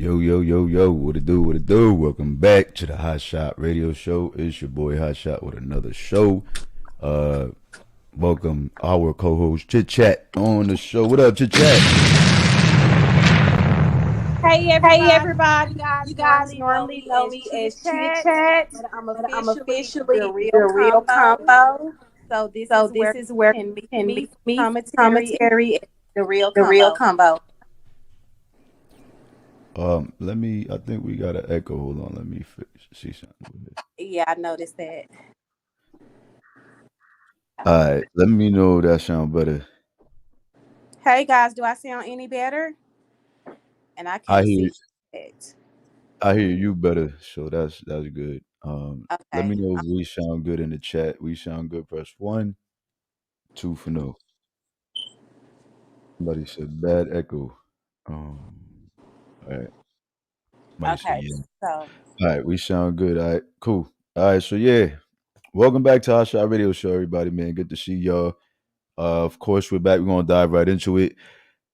Yo, yo, yo, yo, what it do, what it do? Welcome back to the HOTSHOT radio show. It's your boy HOTSHOT with another show. Uh, Welcome our co-host Chit Chat on the show. What up, Chit Chat? Hey Hey everybody, everybody, you you guys guys normally normally know know me me as as Chit Chit Chat, Chat, but I'm but I'm officially the officially real the real combo. combo. So this So is this where is where you can meet you can me meet for me for commentary and commentary and the real the real combo. combo. I think we got an echo. Hold on, let me see something with it. Yeah, I noticed that. All right, let me know if that sound better. Hey guys, do I sound any better? And I I can't hear, see it. I hear you better, so that's good. Let me Okay. know if we sound good in the chat. We sound good. Press one, two for no. Somebody said bad echo. All right, somebody said Okay. yeah. So All right, we sound good. All right, cool. All right, so yeah, welcome back to our shot radio show, everybody. Man, good to see y'all. Of course, we're back. We're gonna dive right into it.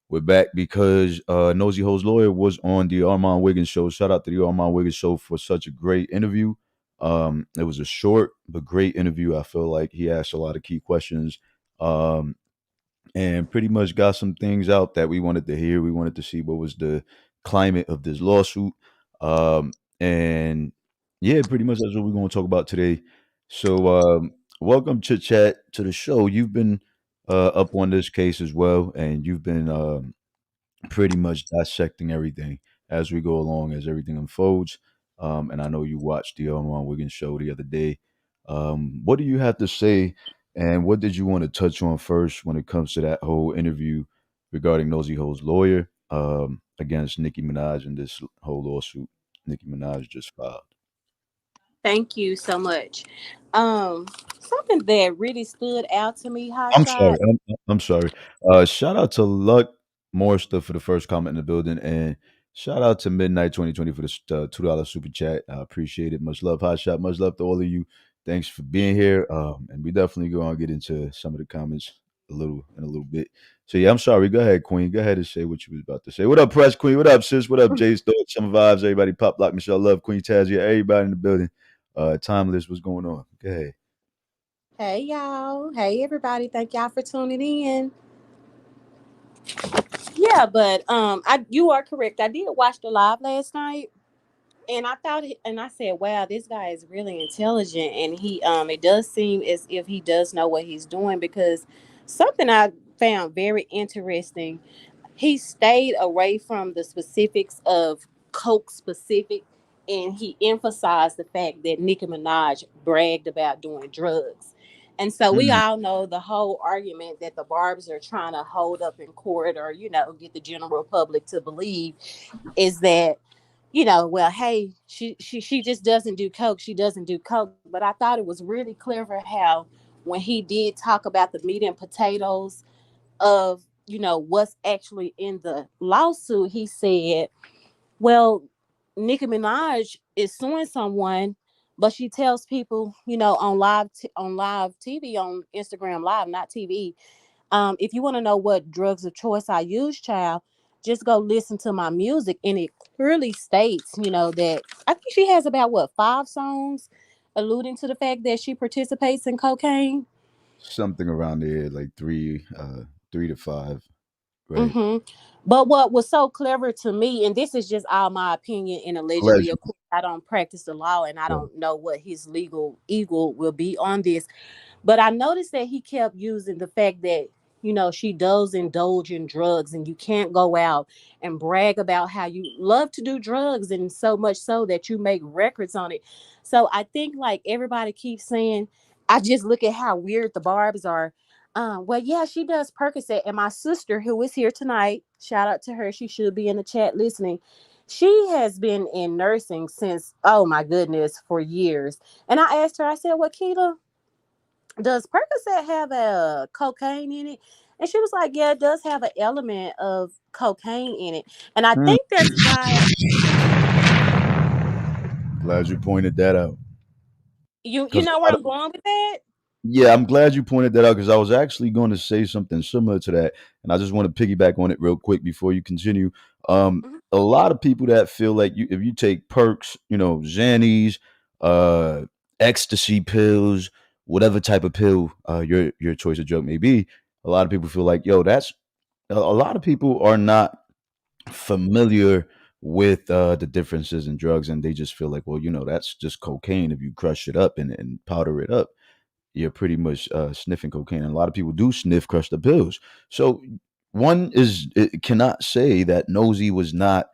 We're back because Nosey Heauxs lawyer was on the Armand Wiggins show. Shout out to the Armand Wiggins show for such a great interview. It was a short but great interview. I feel like he asked a lot of key questions. Um, and pretty much got some things out that we wanted to hear. We wanted to see what was the climate of this lawsuit. And yeah, pretty much that's what we're going to talk about today. So, welcome Chit Chat to the show. You've been up on this case as well, and you've been pretty much dissecting everything as we go along, as everything unfolds. And I know you watched the Wiggins show the other day. What do you have to say, and what did you want to touch on first when it comes to that whole interview regarding Nosey Ho's lawyer against Nicki Minaj and this whole lawsuit Nicki Minaj just filed? thank you so much. Um, Something that really stood out to me, Hot I'm sorry. Shot. I'm sorry. Shout out to Luck Morster for the first comment in the building, and shout out to Midnight 2020 for the $2 super chat. I appreciate it. Much love, Hot Shot. Much love to all of you. Thanks for being here. And we definitely go on and get into some of the comments a little bit. So yeah, I'm sorry. Go ahead, Queen. Go ahead and say what you was about to say. What up, Press Queen? What up, sis? What up, Jay's Thoughts? Some vibes. Everybody, Pop Lock, Michelle Love, Queen Tazia, everybody in the building. Timeless. What's going on? Go ahead. Hey y'all. Hey everybody. Thank y'all for tuning in. Yeah, but I you are correct. I did watch the live last night, and I thought, and I said, "Wow, this guy is really intelligent." And it does seem as if he does know what he's doing because something I found very interesting. He stayed away from the specifics of Coke specific, and he emphasized the fact that Nicki Minaj bragged about doing drugs. And so we Mm, all know the whole argument that the Barbs are trying to hold up in court, or get the general public to believe, is that, well, hey, she just doesn't do coke. She doesn't do coke. But I thought it was really clever how when he did talk about the meat and potatoes of what's actually in the lawsuit, he said, well, Nicki Minaj is suing someone, but she tells people, on live TV, on Instagram Live, not TV, if you want to know what drugs of choice I use, child, just go listen to my music. And it clearly states, that I think she has about what, 5 songs alluding to the fact that she participates in cocaine. something around there, like 3 to 5, right? hmm But what was so clever to me, and this is just all my opinion, and allegedly, of Allegedly. course, I don't practice the law, and I Right. don't know what his legal eagle will be on this. But I noticed that he kept using the fact that, she does indulge in drugs, and you can't go out and brag about how you love to do drugs, and so much so that you make records on it. So I think, like everybody keeps saying, I just look at how weird the Barbs are. Well, yeah, she does Percocet, and my sister, who is here tonight, shout out to her. She should be in the chat listening. She has been in nursing since, oh my goodness, for years. And I asked her, I said, "Well, Keita, does Percocet have a cocaine in it?" And she was like, "Yeah, it does have an element of cocaine in it." And I Mm. think that's why Glad you pointed that out. you Because know where I'm going with that. Yeah, I'm glad you pointed that out because I was actually going to say something similar to that, and I just want to piggyback on it real quick before you continue. Mhm. A lot of people that feel like if you take perks, Xannies, uh, ecstasy pills, whatever type of pill your choice of drug may be, a lot of people feel like, yo, that's a lot of people are not familiar with the differences in drugs, and they just feel like, well, that's just cocaine if you crush it up and powder it up, you're pretty much sniffing cocaine. And a lot of people do sniff crush the pills. So one is it cannot say that Nosey was not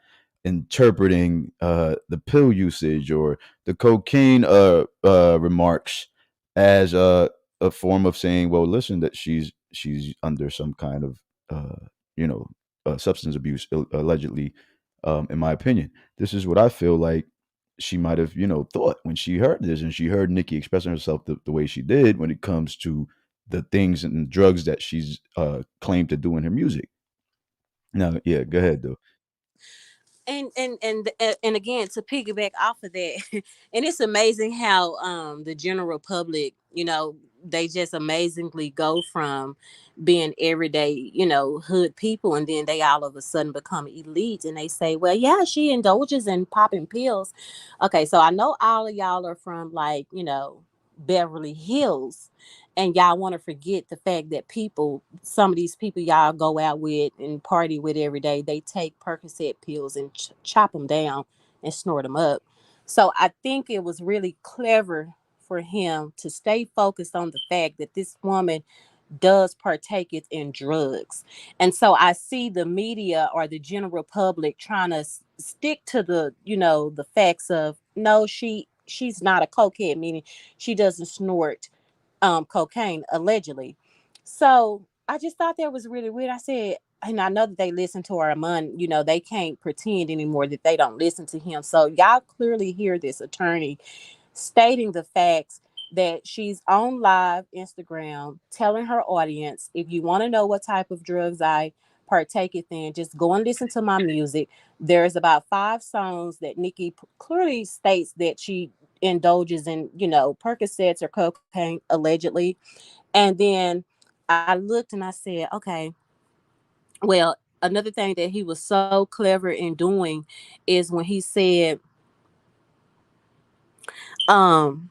interpreting the pill usage or the cocaine remarks as a form of saying, well, listen, that she's under some kind of you know substance abuse allegedly. In my opinion, this is what I feel like she might have, thought when she heard this and she heard Nicki expressing herself the way she did when it comes to the things and drugs that she's claimed to do in her music. Now, yeah, go ahead though. And again, to piggyback off of that, and it's amazing how the general public, they just amazingly go from being everyday, hood people, and then they all of a sudden become elite, and they say, well, yeah, she indulges in popping pills. Okay, so I know all of y'all are from, like, Beverly Hills, and y'all want to forget the fact that some of these people y'all go out with and party with every day, they take Percocet pills and chop them down and snort them up. So I think it was really clever for him to stay focused on the fact that this woman does partake it in drugs. And so I see the media or the general public trying to stick to the facts of, no, she's not a cokehead, meaning she doesn't snort cocaine allegedly. So I just thought that was really weird. I said, and I know that they listen to Armand, they can't pretend anymore that they don't listen to him. So y'all clearly hear this attorney stating the facts that she's on live Instagram telling her audience, if you want to know what type of drugs I partake in, just go and listen to my music. There's about 5 songs that Nicki clearly states that she indulges in, Percocets or cocaine allegedly. And then I looked and I said, okay, well, another thing that he was so clever in doing is when he said, um,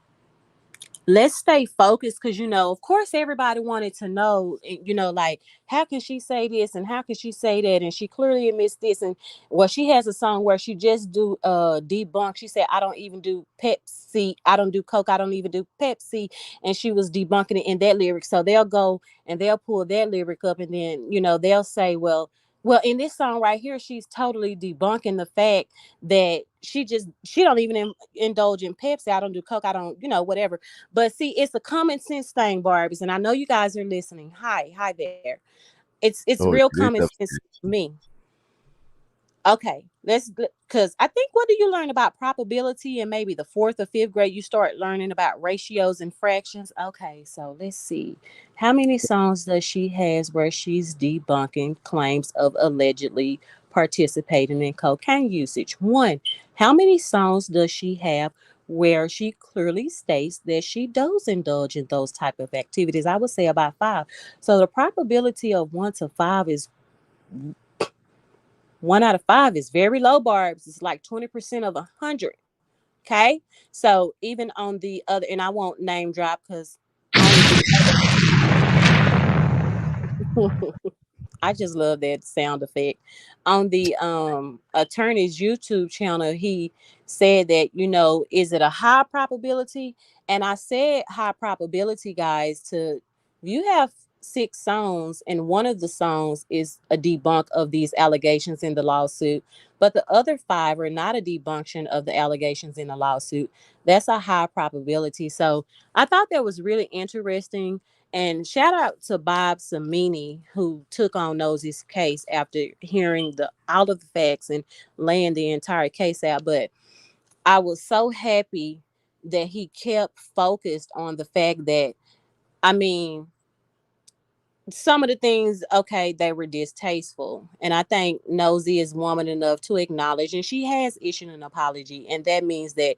let's stay focused, because of course everybody wanted to know, like, how can she say this and how can she say that, and she clearly admits this. And well, she has a song where she just do debunk. She said, I don't even do Pepsi, I don't do Coke, I don't even do Pepsi. And she was debunking it in that lyric. So they'll go and they'll pull that lyric up, and then they'll say, well, in this song right here, she's totally debunking the fact that she don't even indulge in Pepsi. I don't do Coke, I don't, whatever. But see, it's a common sense thing, Barbies, and I know you guys are listening. Hi there. It's Oh, real it is common sense definitely. to me. Okay, let's, because I think, what do you learn about probability in maybe the fourth or fifth grade? You start learning about ratios and fractions. Okay, so let's see. How many songs does she has where she's debunking claims of allegedly participating in cocaine usage? One. How many songs does she have where she clearly states that she does indulge in those type of activities? I would say about 5. So the probability of 1 to 5 is 1 out of 5 is very low, Barbs. It's like 20% of 100. Okay. So even on the other, and I won't name drop because on the other, I just love that sound effect. On the attorney's YouTube channel, he said that, is it a high probability? And I said high probability, guys, to you have 6 songs, and one of the songs is a debunk of these allegations in the lawsuit, but the other 5 are not a debunction of the allegations in the lawsuit. That's a high probability. So I thought that was really interesting, and shout out to Bob Samini, who took on Nosey's case after hearing all of the facts and laying the entire case out. But I was so happy that he kept focused on the fact that, I mean, some of the things, okay, they were distasteful. And I think Nosy is woman enough to acknowledge, and she has issued an apology. And that means that,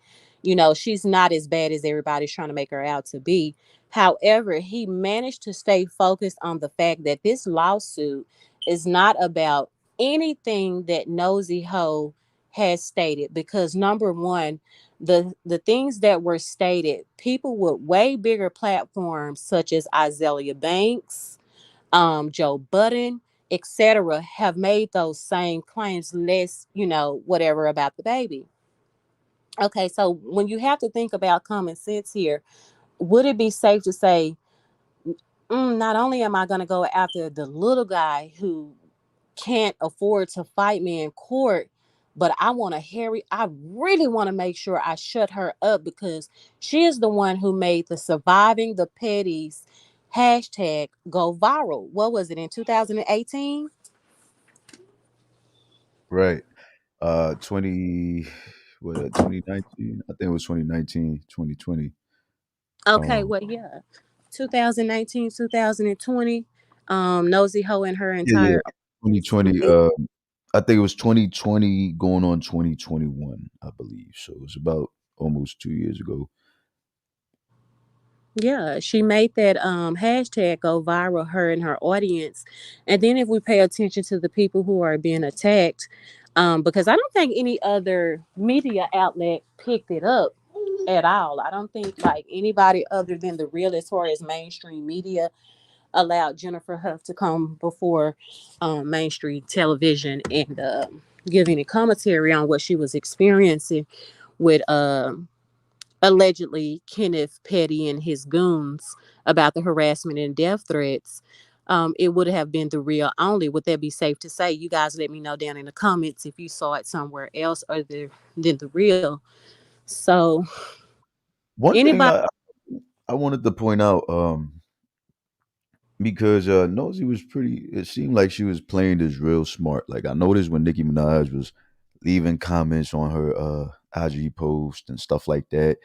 she's not as bad as everybody's trying to make her out to be. However, he managed to stay focused on the fact that this lawsuit is not about anything that Nosey Heaux has stated. Because number one, the things that were stated, people with way bigger platforms such as Isaiah Banks, Joe Budden, etc., have made those same claims, less, whatever about the baby. Okay, so when you have to think about common sense here, would it be safe to say, not only am I going to go after the little guy who can't afford to fight me in court, but I really want to make sure I shut her up because she is the one who made the surviving the petties hashtag go viral. What was it in 2018? Right. 20, what, 2019? I think it was 2019, 2020. Okay, Um, well, yeah, 2019, 2020. Nosy Ho and her yeah, yeah, entire audience 2020. made. I think it was 2020 going on 2021, I believe. So it was about almost 2 years ago. Yeah, she made that hashtag go viral, her and her audience. And then if we pay attention to the people who are being attacked, because I don't think any other media outlet picked it up at all. I don't think like anybody other than the real, as far as mainstream media, allowed Jennifer Hough to come before mainstream television and give any commentary on what she was experiencing with allegedly Kenneth Petty and his goons about the harassment and death threats. It would have been the real only. Would that be safe to say? You guys let me know down in the comments if you saw it somewhere else other than the real. So One thing anybody. I wanted to point out, because Nosy was pretty. It seemed like she was playing this real smart. Like I noticed when Nicki Minaj was leaving comments on her IG post and stuff like that,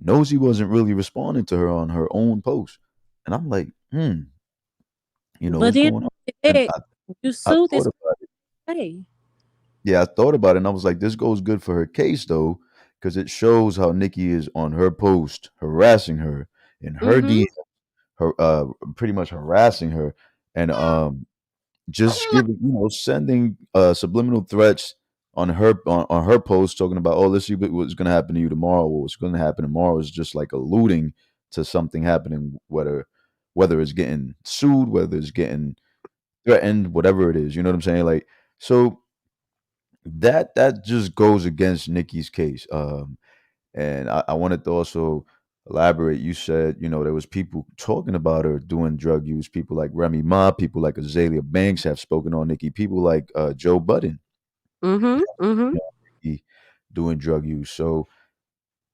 Nosy wasn't really responding to her on her own post, and I'm like, But what's then going on? And that you I sued thought this about it. way. Yeah, I thought about it, and I was like, this goes good for her case though, because it shows how Nicki is on her post harassing her in her Mm-hmm. DM, her pretty much harassing her, and just giving, sending subliminal threats on her post talking about, oh, let's see what's going to happen to you tomorrow. What's going to happen tomorrow is just like alluding to something happening, whether it's getting sued, whether it's getting threatened, whatever it is. You know what I'm saying? Like, so that just goes against Nikki's case. And I wanted to also elaborate. You said, there was people talking about her doing drug use. People like Remy Ma, people like Azalea Banks have spoken on Nikki. People like Joe Budden, Mm-hmm. Mm-hmm. Nikki doing drug use. So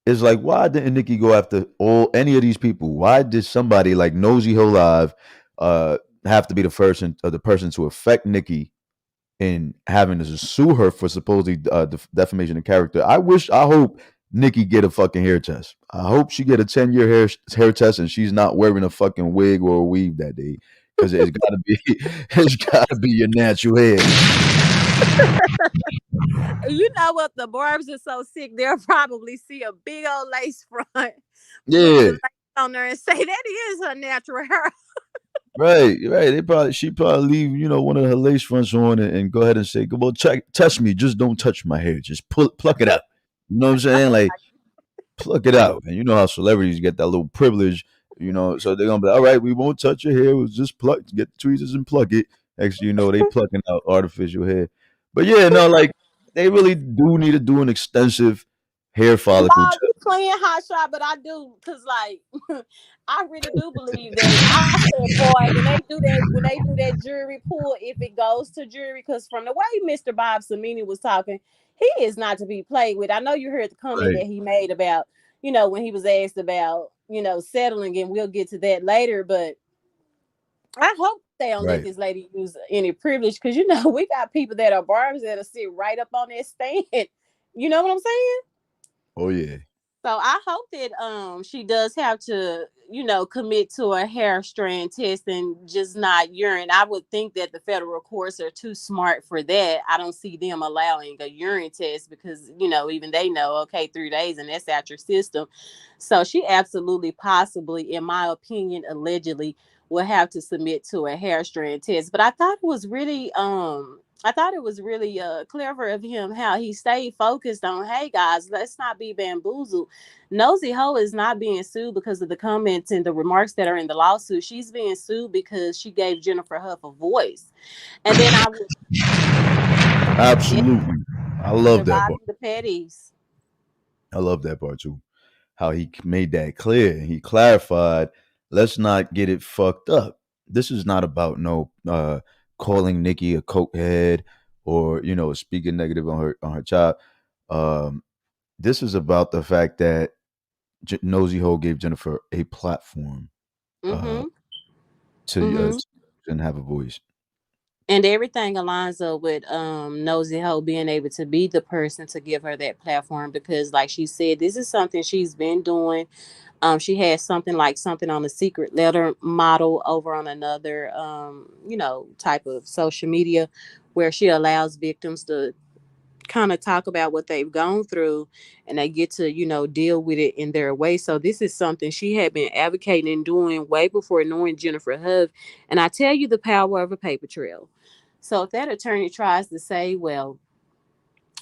it's like, why didn't Nikki go after any of these people? Why did somebody like Nosy Ho Live have to be the person to affect Nikki and having to sue her for supposedly defamation of character? I hope Nikki get a fucking hair test. I hope she get a 10-year hair test and she's not wearing a fucking wig or a weave that day, because it's got to be it's got to be your natural hair. You know what? The barbs are so sick, they'll probably see a big old lace front with the Yeah, lace on there and say that is her natural hair. right, right. She probably leave one of her lace fronts on and go ahead and say, well, touch me, just don't touch my hair, just pluck it out. You know what I'm saying? Like, pluck it out. And you know how celebrities get that little privilege, so they're gonna be like, all right, we won't touch your hair, we'll just get the tweezers and pluck it. Actually, they plucking out artificial hair. But yeah, no, like they really do need to do an extensive hair follicle Wow, test. you playing hot shot, but I do because like I really do believe that. I said, boy, when they do that jury pool, if it goes to jury, because from the way Mr. Bob Samini was talking, he is not to be played with. I know you heard the comment Right, that he made about, when he was asked about, settling, and we'll get to that later, but I hope they don't let right. this lady use any privilege because we got people that are barbers that'll sit right up on that stand. You know what I'm saying? Oh yeah. So I hope that she does have to, commit to a hair strand test and just not urine. I would think that the federal courts are too smart for that. I don't see them allowing a urine test because, even they know, okay, 3 days and that's out your system. So she absolutely possibly, in my opinion, allegedly will have to submit to a hair strand test. But I thought it was really clever of him how he stayed focused on, hey guys, let's not be bamboozled. Nosey Heaux is not being sued because of the comments and the remarks that are in the lawsuit. She's being sued because she gave Jennifer Hough a voice. And then I would, yeah, Absolutely. I love that part. surviving the petties. I love that part too. How he made that clear. He clarified, let's not get it fucked up. This is not about no calling Nikki a cokehead or, speaking negative on her child. Um, this is about the fact that Nosy Ho gave Jennifer a platform uh, Mm-hmm. to Mm-hmm. and have a voice. And everything aligns up with Nosy Ho being able to be the person to give her that platform because, like she said, this is something she's been doing. She has something on the secret letter model over on another, type of social media where she allows victims to kind of talk about what they've gone through and they get to, deal with it in their way. So this is something she had been advocating and doing way before knowing Jennifer Hove. And I tell you the power of a paper trail. So if that attorney tries to say, well,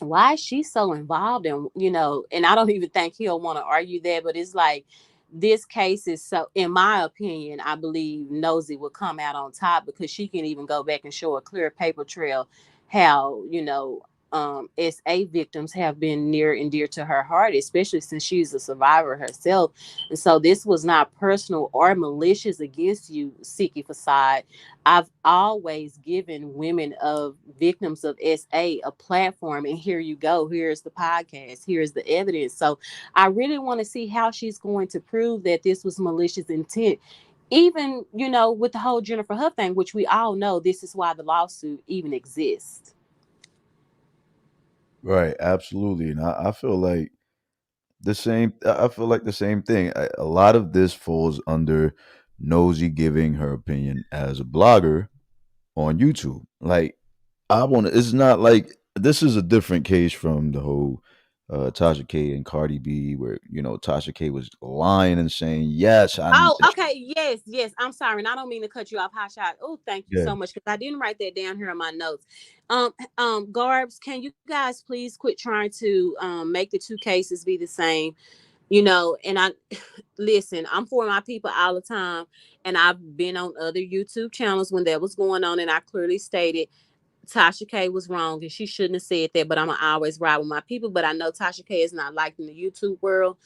why is she so involved in, and I don't even think he'll want to argue that, but it's like this case is so, in my opinion, I believe Nosy will come out on top because she can even go back and show a clear paper trail how, SA victims have been near and dear to her heart, especially since she's a survivor herself. And so this was not personal or malicious against you, Siki Facade. I've always given women of victims of SA a platform, and here you go. Here's the podcast. Here's the evidence. So I really want to see how she's going to prove that this was malicious intent. Even, with the whole Jennifer Hough thing, which we all know this is why the lawsuit even exists. Right, absolutely. And I feel like I feel like the same thing. A lot of this falls under Nosy giving her opinion as a blogger on YouTube. Like I want to. It's not like this is a different case from the whole Tasha K and Cardi B, where Tasha K was lying and saying, "Yes, I need Oh, this." okay. Yes, yes. I'm sorry. And I don't mean to cut you off, Hot Shot. Oh, thank you Yeah, so much. Because I didn't write that down here in my notes. Garbs, can you guys please quit trying to make the two cases be the same? And I listen, I'm for my people all the time. And I've been on other YouTube channels when that was going on, and I clearly stated Tasha K was wrong and she shouldn't have said that, but I'm gonna always ride with my people. But I know Tasha K is not liked in the YouTube world.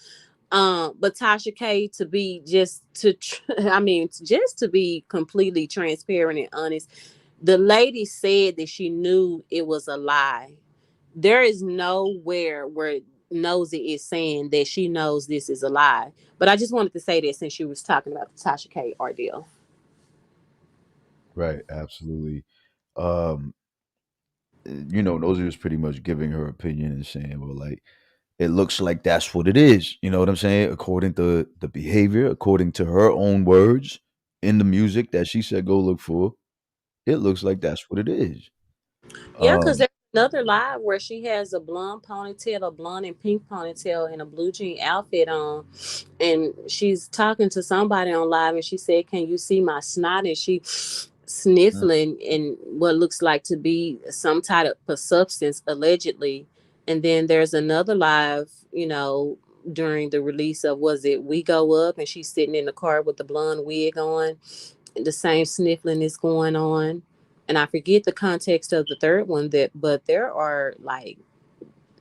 But Tasha K, to be I mean, just to be completely transparent and honest, the lady said that she knew it was a lie. There is nowhere where Nosy is saying that she knows this is a lie. But I just wanted to say that since you was talking about the Tasha K ordeal. right, absolutely. Um, Nosy was pretty much giving her opinion and saying, "Well, like it looks like that's what it is." You know what I'm saying? According to the behavior, according to her own words in the music that she said go look for, it looks like that's what it is. Yeah, because Um, there's another live where she has a blonde ponytail, a blonde and pink ponytail, and a blue jean outfit on. And she's talking to somebody on live, and she said, "Can you see my snot?" And she sniffling in what looks like to be some type of substance, allegedly. And then there's another live, during the release of, was it We Go Up? And she's sitting in the car with the blonde wig on, the same sniffling is going on. And I forget the context of the third one, but there are like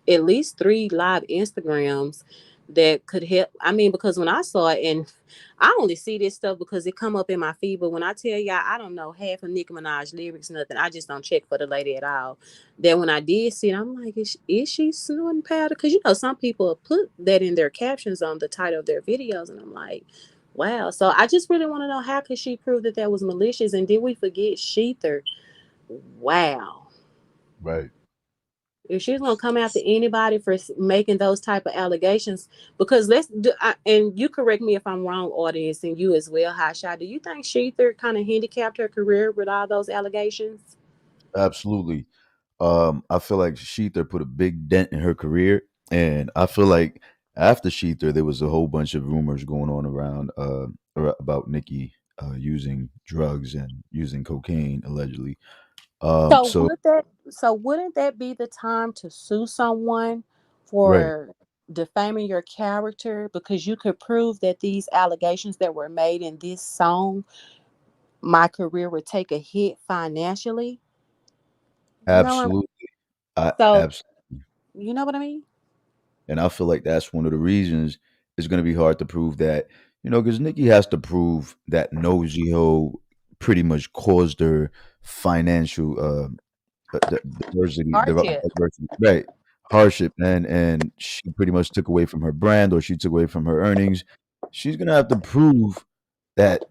at least three live Instagrams that could help. I mean, because when I saw it, and I only see this stuff because it come up in my feed, but when I tell y'all I don't know half of Nicki Minaj lyrics, nothing. I just don't check for the lady at all. Then when I did see it, I'm like, is she snorting powder? Because some people put that in their captions on the title of their videos, and I'm like, wow. So I just really want to know, how could she prove that that was malicious? And did we forget Sheether? Wow. right. If she's gonna come after anybody for making those type of allegations, because let's do, and you correct me if I'm wrong, audience, and you as well, HOTSHOT. Do you think Sheether kind of handicapped her career with all those allegations? Absolutely. I feel like Sheether put a big dent in her career, and I feel like after Sheether, there was a whole bunch of rumors going on around about Nicki using drugs and using cocaine allegedly. So So would that so wouldn't that be the time to sue someone right, for defaming your character, because you could prove that these allegations that were made in this song, my career would take a hit financially. You know what? absolutely, I So absolutely, you know what I mean? and I feel like that's one of the reasons it's going to be hard to prove that, because Nicki has to prove that Nosey Ho pretty much caused her financial the diversity, Hardship. diversity, right? Hardship, and she pretty much took away from her brand, or she took away from her earnings. She's gonna have to prove that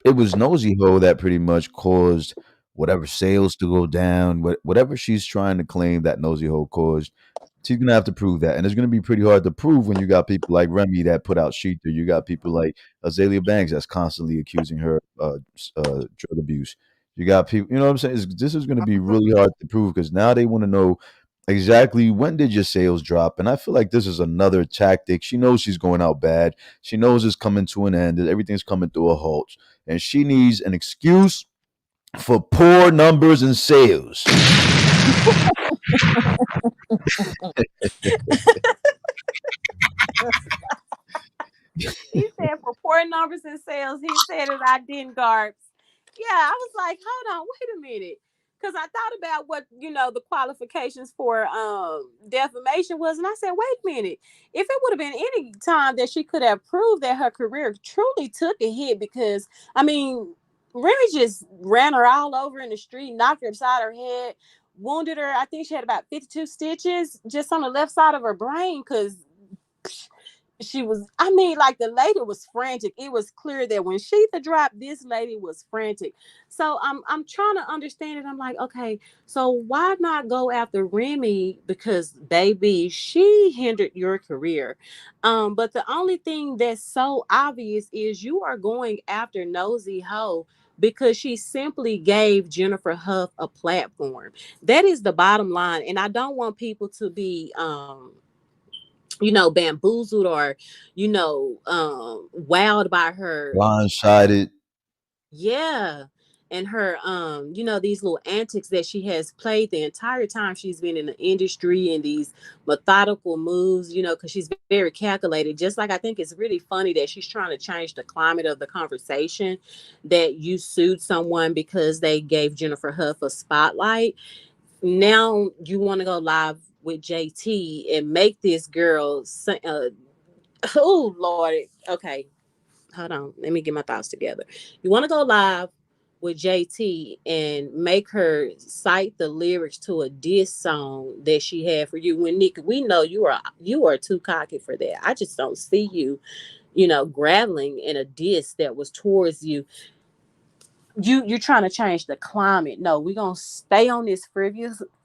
it was Nosy Ho that pretty much caused whatever sales to go down, whatever she's trying to claim that Nosy Ho caused. She's gonna have to prove that, and it's gonna be pretty hard to prove when you got people like Remy that put out Sheether. You got people like Azalea Banks that's constantly accusing her drug abuse. You got people, you know what I'm saying? This is gonna be really hard to prove because now they want to know exactly when did your sales drop, and I feel like this is another tactic. She knows she's going out bad. She knows it's coming to an end. That everything's coming to a halt, and she needs an excuse for poor numbers and sales. He said for poor numbers in sales, he said it, I didn't, Garbs. Yeah, I was like, hold on, wait a minute. Because I thought about what, the qualifications for defamation was. And I said, wait a minute. If it would have been any time that she could have proved that her career truly took a hit, because, I mean, Remy just ran her all over in the street, knocked her upside her head, wounded her. I think she had about 52 stitches just on the left side of her brain, because she was, I mean, like, the lady was frantic. It was clear that when Sheetha dropped, this lady was frantic. So I'm trying to understand it. I'm like, okay, so why not go after Remy? Because baby, she hindered your career. But the only thing that's so obvious is you are going after Nosy Ho because she simply gave Jennifer Hough a platform. That is the bottom line. And I don't want people to be bamboozled or, wowed by her. Blindsided, Yeah. And her, these little antics that she has played the entire time she's been in the industry, and these methodical moves, because she's very calculated. Just like, I think it's really funny that she's trying to change the climate of the conversation, that you sued someone because they gave Jennifer Hough a spotlight. Now you want to go live with JT and make this girl oh Lord. Okay, hold on. Let me get my thoughts together. You want to go live with JT and make her cite the lyrics to a diss song that she had for you. When Nick, we know you are too cocky for that. I just don't see you, graveling in a diss that was towards you. You're trying to change the climate. No, we're gonna stay on this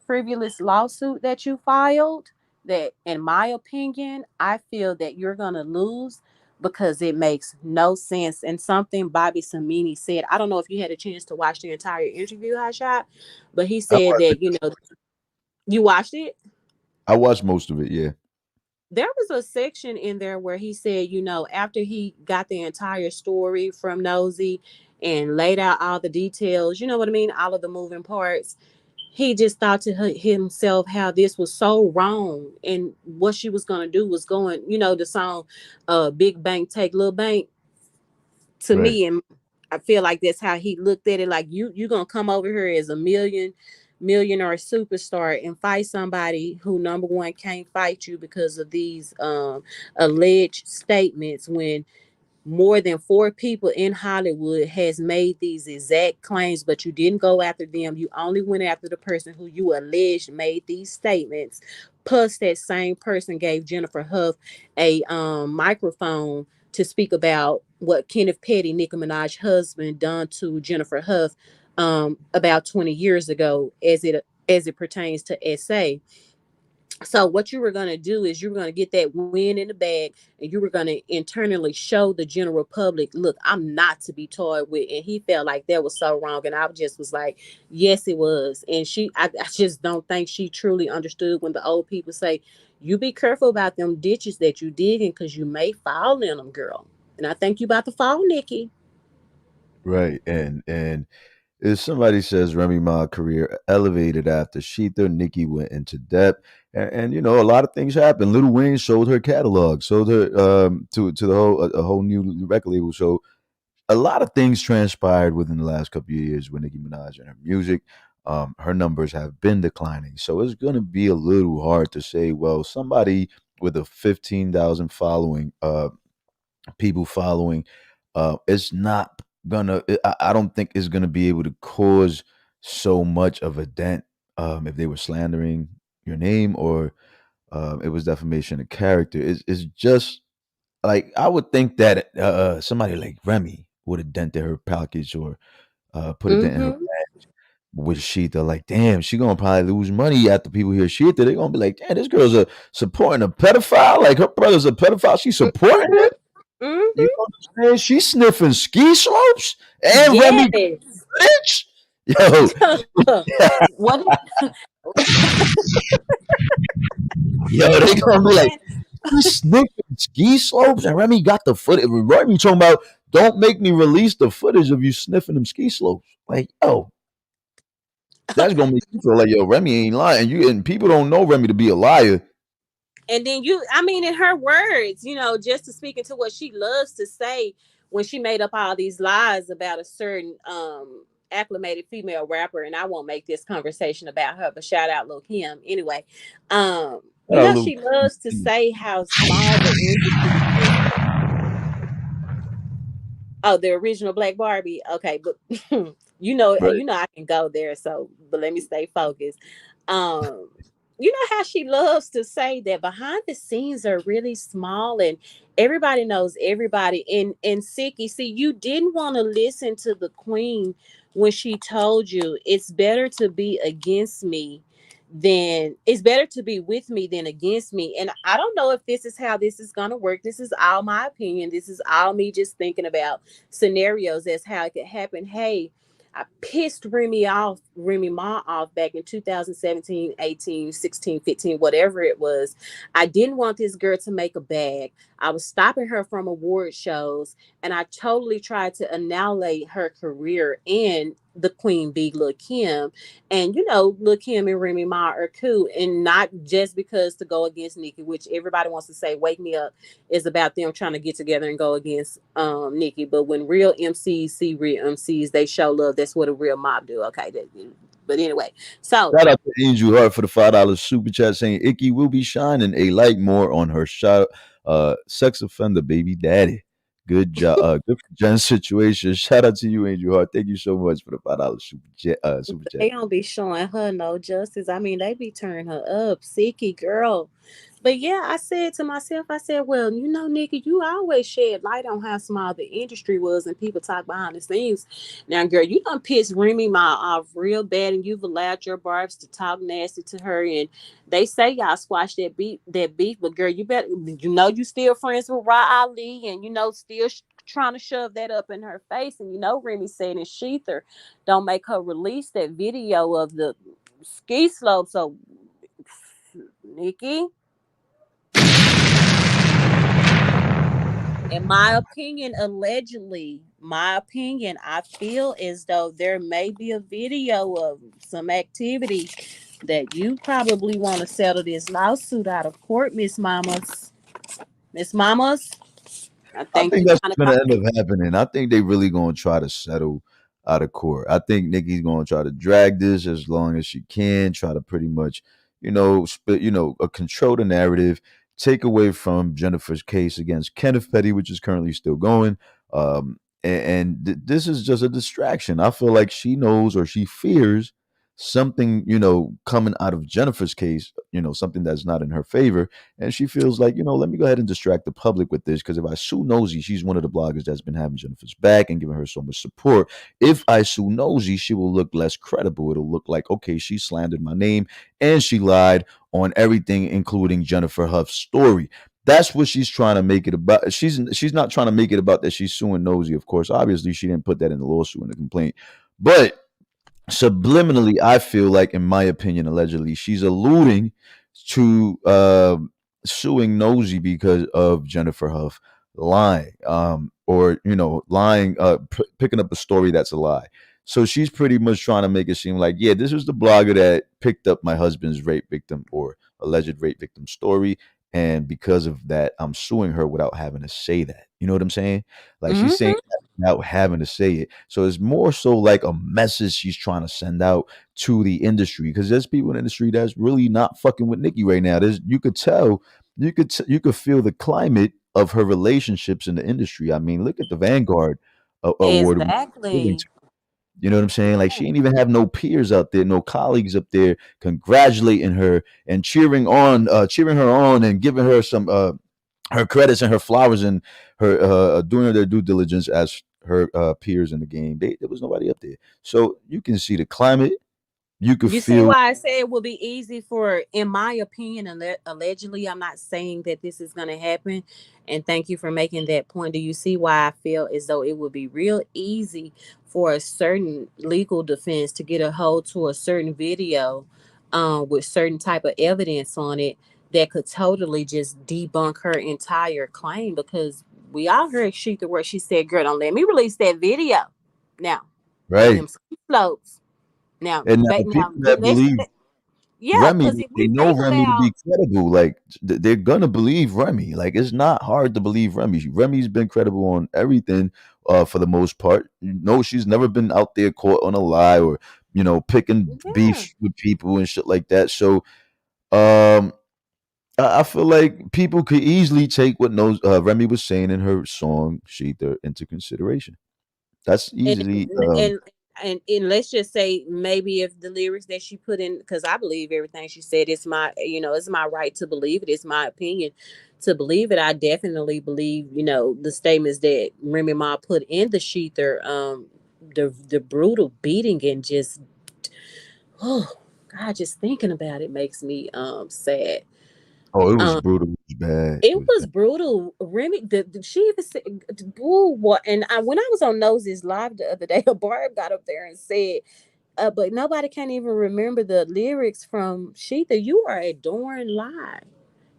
frivolous lawsuit that you filed, that in my opinion I feel that you're gonna lose, because it makes no sense. And something Bobby Samini said, I don't know if you had a chance to watch the entire interview, I shot, but he I said watched that, you watched it. I watched most of it, yeah. There was a section in there where he said, after he got the entire story from Nosy and laid out all the details, you know what I mean, all of the moving parts, he just thought to himself how this was so wrong, and what she was going to do was going, the song Big Bank Take Little Bank, to Right. me, and I feel like that's how he looked at it. Like, you gonna come over here as a millionaire superstar and fight somebody who, number one, can't fight you because of these alleged statements, when more than four people in Hollywood has made these exact claims, but you didn't go after them. You only went after the person who you alleged made these statements. Plus, that same person gave Jennifer Hough a microphone to speak about what Kenneth Petty, Nicki Minaj's husband, done to Jennifer Hough about 20 years ago, as it pertains to SA. So what you were going to do is you were going to get that win in the bag, and you were going to internally show the general public, look, I'm not to be toyed with. And he felt like that was so wrong, and I just was like, yes it was. And I just don't think she truly understood when the old people say, you be careful about them ditches that you digging, because you may fall in them, girl. And I think you about to fall, Nikki. Right. And if somebody says Remy Ma career elevated after Sheetha, Nicki went into depth, and you know a lot of things happened. Little Wayne sold her catalog, sold her to the whole a whole new record label. So a lot of things transpired within the last couple of years with Nicki Minaj and her music. Her numbers have been declining, so it's going to be a little hard to say. Well, somebody with a 15,000 following, people following, it's not gonna. I don't think it's gonna be able to cause so much of a dent if they were slandering your name or it was defamation of character. It's just like I would think that somebody like Remy would have dented her pockets or put a dent in her Mm-hmm. with Sheetha. Like, damn, she gonna probably lose money after people hear Sheetha. They're gonna be like, damn, this girl's supporting a pedophile. Like her brother's a pedophile. She's supporting him. Mm-hmm. You Mm-hmm. understand? She's sniffing ski slopes and Remy Yes. bitch. Yo, What? yo, they gonna be like, Man, she's sniffing ski slopes and Remy got the footage. Remy talking about, don't make me release the footage of you sniffing them ski slopes. Like, yo, that's gonna make you feel like yo, Remy ain't lying. You and people don't know Remy to be a liar. and then I mean, in her words, just to speak into what she loves to say, when she made up all these lies about a certain acclimated female rapper, and I won't make this conversation about her, but shout out Lil Kim anyway. Shout out Lil She loves to say how small the industry is. Oh, the original Black Barbie. Okay, but right. I can go there. So, but let me stay focused. Um, you know how she loves to say that behind the scenes are really small, and everybody knows everybody. And Sicky, see, you didn't want to listen to the Queen when she told you it's better to be against me than it's better to be with me than against me. And I don't know if this is how this is going to work. This is all my opinion. This is all me just thinking about scenarios as how it could happen. Hey, I pissed Remy Ma off back in 2017, 18, 16, 15, whatever it was. I didn't want this girl to make a bag. I was stopping her from award shows, and I totally tried to annihilate her career in the Queen Bee, Lil Kim. And Lil Kim and Remy Ma are cool, and not just because to go against Nicki, which everybody wants to say "Wake Me Up" is about them trying to get together and go against Nicki. But when real MCs see real MCs, they show love. That's what a real mob do. Okay, but anyway, so Shout out to Angel Hart for the $5 super chat saying Icky will be shining a light more on her shot sex offender baby daddy. Good job. Good for Jen's situation. Shout out to you, Angel Hart. Thank you so much for the $5 super chat. they don't be showing her no justice. I mean, they be turning her up, sicky girl. But yeah, I said to myself, I said, well, Nikki, you always shed light on how small the industry was, and people talk behind the scenes. Now, girl, you done pissed Remy Ma off real bad, and you've allowed your barbs to talk nasty to her. And they say y'all squash that beef, but girl, you still friends with Ra Ali, and still trying to shove that up in her face. And Remy said in Sheether, don't make her release that video of the ski slope. So, Nikki, in my opinion, allegedly, my opinion, I feel as though there may be a video of some activity that you probably want to settle this lawsuit out of court, Miss Mamas. Miss Mamas, I I think think you that's kind of what's caught. gonna end up happening. I think they really gonna try to settle out of court. I think Nikki's gonna try to drag this as long as she can, try to pretty much, control the narrative, take away from Jennifer's case against Kenneth Petty, which is currently still going. And this is just a distraction. I feel like she knows or she fears something, coming out of Jennifer's case, something that's not in her favor, and she feels like, let me go ahead and distract the public with this because if I sue Nosey, she's one of the bloggers that's been having Jennifer's back and giving her so much support. If I sue Nosey, she will look less credible. It'll look like, okay, she slandered my name and she lied on everything, including Jennifer Hough's story. That's what she's trying to make it about. She's not trying to make it about that she's suing Nosey. Of course, obviously she didn't put that in the lawsuit in the complaint, but subliminally, I feel like, in my opinion, allegedly, she's alluding to suing Nosy because of Jennifer Huff lying, or lying, picking up a story that's a lie. So she's pretty much trying to make it seem like, yeah, this was the blogger that picked up my husband's rape victim or alleged rape victim story, and because of that, I'm suing her without having to say that. You know what I'm saying? Like she's saying Mm-hmm. without having to say it. So it's more so like a message she's trying to send out to the industry, because there's people in the industry that's really not fucking with Nicki right now. There's you could tell, you could feel the climate of her relationships in the industry. I mean, look at the Vanguard award. Exactly. You know what I'm saying? Like Yeah. she ain't even have no peers out there, no colleagues up there congratulating her and cheering her on and giving her some her credits and her flowers and her doing their due diligence as her peers in the game. There was nobody up there, so you can see the climate. You could You see feel why I say it will be easy for, in my opinion, allegedly, I'm not saying that this is going to happen. And thank you for making that point. Do you see why I feel as though it would be real easy for a certain legal defense to get a hold to a certain video with certain type of evidence on it that could totally just debunk her entire claim? Because we all heard she the word she said, "Girl, don't let me release that video." Now, on right. them slopes. Now, And now people that believe yeah, Remy, because if they we know think Remy to about, be credible. Like they're gonna believe Remy. Like it's not hard to believe Remy. Remy's been credible on everything, for the most part. You know, she's never been out there caught on a lie or picking yeah, beef with people and shit like that. So um, I feel like people could easily take what knows Remy was saying in her song "Sheether" into consideration. That's and easily and and let's just say maybe if the lyrics that she put in, because I believe everything she said, it's my, it's my right to believe it. It's my opinion to believe it. I definitely believe, the statements that Remy Ma put in the Sheether, the brutal beating and just, oh God, just thinking about it makes me sad. oh, it was Um, brutal. It was bad. It It was was bad. brutal. Remy, she even said, "Boo, what?" And when I was on Nosey's live the other day, a Barb got up there and said, but nobody can even remember the lyrics from Sheetha. You are a darn lie.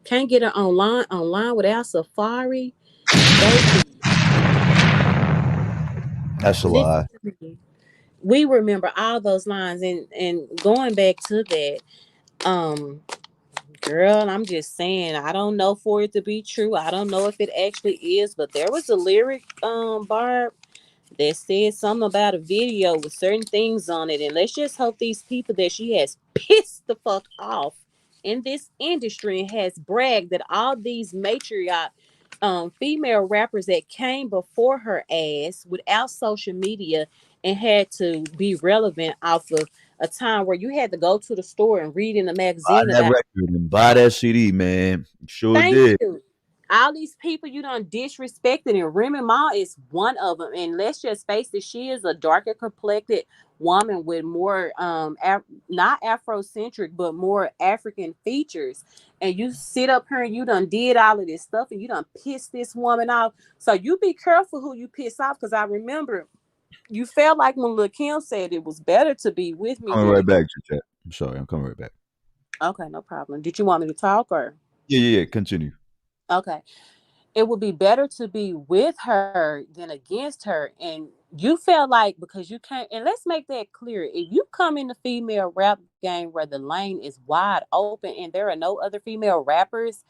Can't get it online without Safari, baby. That's a Listen lie. to me. We remember all those lines, and going back to that, um, girl, I'm just saying, I don't know for it to be true. I don't know if it actually is, but there was a lyric, Barb, that said something about a video with certain things on it. And let's just hope these people that she has pissed the fuck off in this industry and has bragged that all these matriarch female rappers that came before her ass without social media and had to be relevant off of a time where you had to go to the store and read in the Buy magazine that about. record and buy that CD, man. Sure Thank did. you. All these people you done disrespected, and Remy Ma is one of them. And let's just face it, she is a darker complected woman with more not Afrocentric, but more African features. And you sit up here and you done did all of this stuff and you done pissed this woman off. So you be careful who you piss off, because I remember you felt like when Lil Kim said it was better to be with me Coming than right against. back, chat. I'm sorry, I'm coming right back. Okay, no problem. Did you want me to talk or? Yeah, yeah, yeah. Continue. Okay. It would be better to be with her than against her. And you felt like, because you can't, and let's make that clear. If you come in the female rap game where the lane is wide open and there are no other female rappers,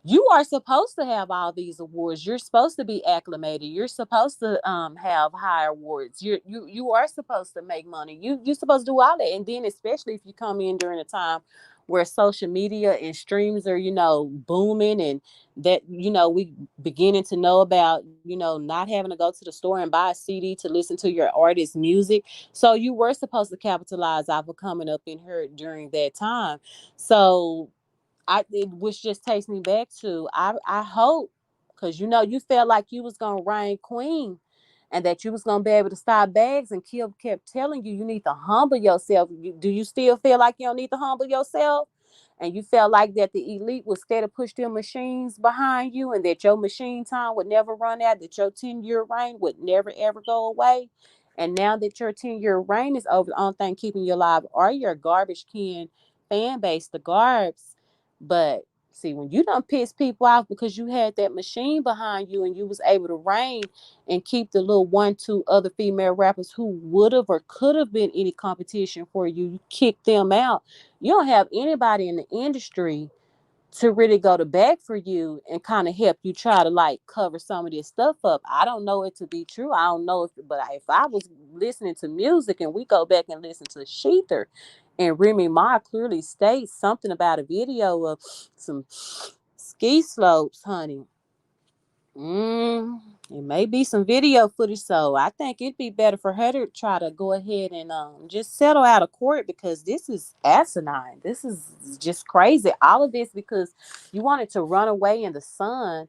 you are supposed to have all these awards. You're supposed to be acclimated. You're supposed to have high awards. You are supposed to make money. You're supposed to do all that. And then especially if you come in during a time where social media and streams are, booming, and that, we beginning to know about, not having to go to the store and buy a CD to listen to your artist's music. So you were supposed to capitalize off of coming up in her during that time. So which just takes me back to, I hope, because you felt like you was gonna reign queen and that you was gonna be able to stop bags, and Kim kept telling you you need to humble yourself. Do you still feel like you don't need to humble yourself? and you felt like that the elite would steady push their machines behind you, and that your machine time would never run out, that your 10-year reign would never ever go away. And now that your 10-year reign is over, the only thing keeping you alive are your garbage can fan base, the garbs. But see, when you don't piss people off because you had that machine behind you and you was able to reign and keep the little one, two other female rappers who would have or could have been any competition for you, you kick them out. You don't have anybody in the industry to really go to bat for you and kind of help you try to like cover some of this stuff up. I don't know it to be true. I don't know if I was listening to music and we go back and listen to Sheether, and Remy Ma clearly states something about a video of some ski slopes, honey. Mm, it may be some video footage, so I think it'd be better for her to try to go ahead and just settle out of court, because this is asinine. This is just crazy. All of this because you wanted to run away in the sun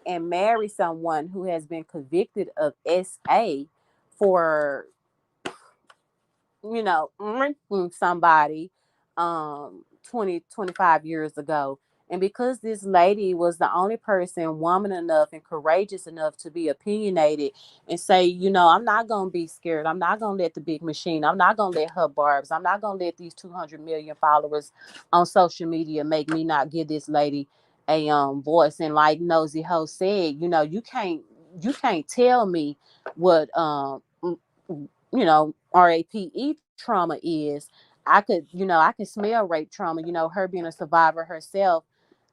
and marry someone who has been convicted of SA for, raping somebody 20 25 years ago. And because this lady was the only person woman enough and courageous enough to be opinionated and say, I'm not going to be scared, I'm not going to let the big machine, I'm not going to let her barbs, I'm not going to let these 200 million followers on social media make me not give this lady a voice. And like Nosey Heauxs said, you can't tell me what RAPE trauma is. I can smell rape trauma, her being a survivor herself.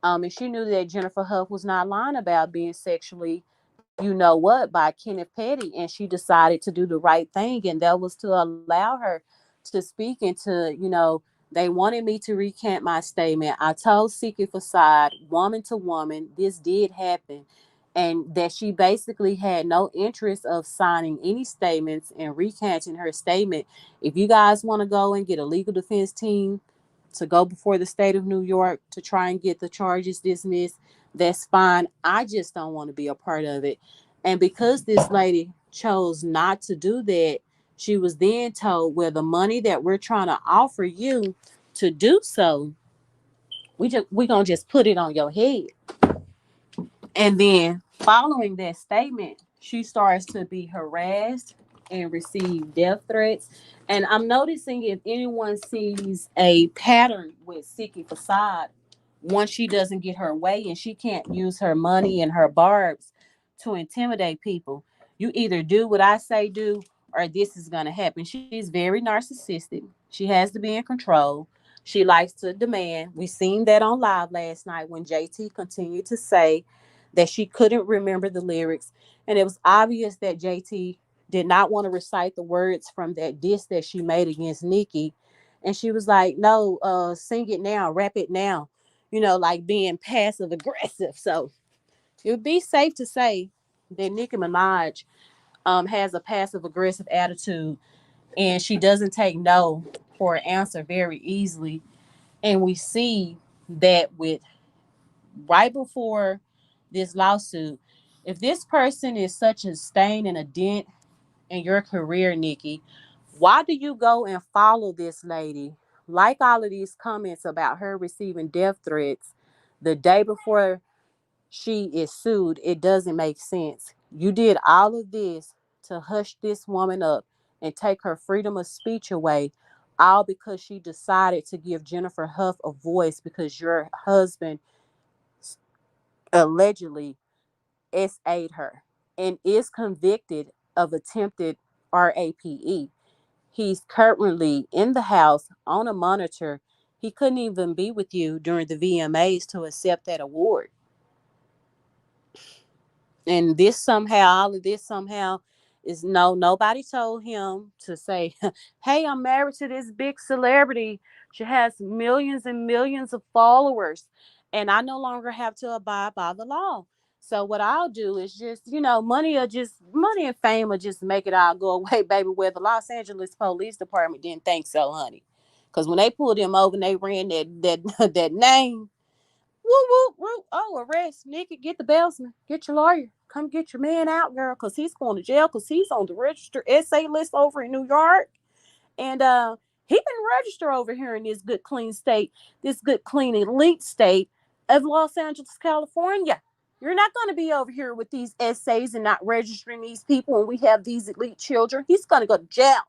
And she knew that Jennifer Hough was not lying about being sexually, by Kenneth Petty. And she decided to do the right thing. And that was to allow her to speak and they wanted me to recant my statement. I told Secret Facade, woman to woman, this did happen, and that she basically had no interest of signing any statements and recanting her statement. If you guys want to go and get a legal defense team to go before the state of New York to try and get the charges dismissed, that's fine. I just don't want to be a part of it. And because this lady chose not to do that, she was then told, well, the money that we're trying to offer you to do so, we're gonna just put it on your head. And then following that statement, she starts to be harassed and receive death threats. And I'm noticing, if anyone sees a pattern with Siki Facade, once she doesn't get her way and she can't use her money and her barbs to intimidate people, you either do what I say do, or this is going to happen. She's very narcissistic. She has to be in control. She likes to demand. We seen that on live last night when JT continued to say that she couldn't remember the lyrics. And it was obvious that JT did not want to recite the words from that diss that she made against Nicki. And she was like, no, sing it now, rap it now, like being passive aggressive. So it would be safe to say that Nicki Minaj has a passive aggressive attitude, and she doesn't take no for an answer very easily. And we see that with right before this lawsuit, if this person is such a stain and a dent in your career, Nikki, why do you go and follow this lady? Like all of these comments about her receiving death threats the day before she is sued, it doesn't make sense. You did all of this to hush this woman up and take her freedom of speech away, all because she decided to give Jennifer Hough a voice because your husband allegedly SA'd her and is convicted of attempted RAPE. He's currently in the house on a monitor. He couldn't even be with you during the VMAs to accept that award. And all of this somehow is nobody told him to say, hey, I'm married to this big celebrity. She has millions and millions of followers, and I no longer have to abide by the law. So what I'll do is just, money and fame will just make it all go away, baby. Where the Los Angeles Police Department didn't think so, honey. Because when they pulled him over and they ran that that name, woo woo woo. Oh, arrest Nikki. Get the bellsman. Get your lawyer. Come get your man out, girl, because he's going to jail because he's on the registered SA list over in New York. And he been register over here in this good, clean state, this good, clean, elite state of Los Angeles, California. You're not going to be over here with these essays and not registering these people, and we have these elite children. He's going to go to jail.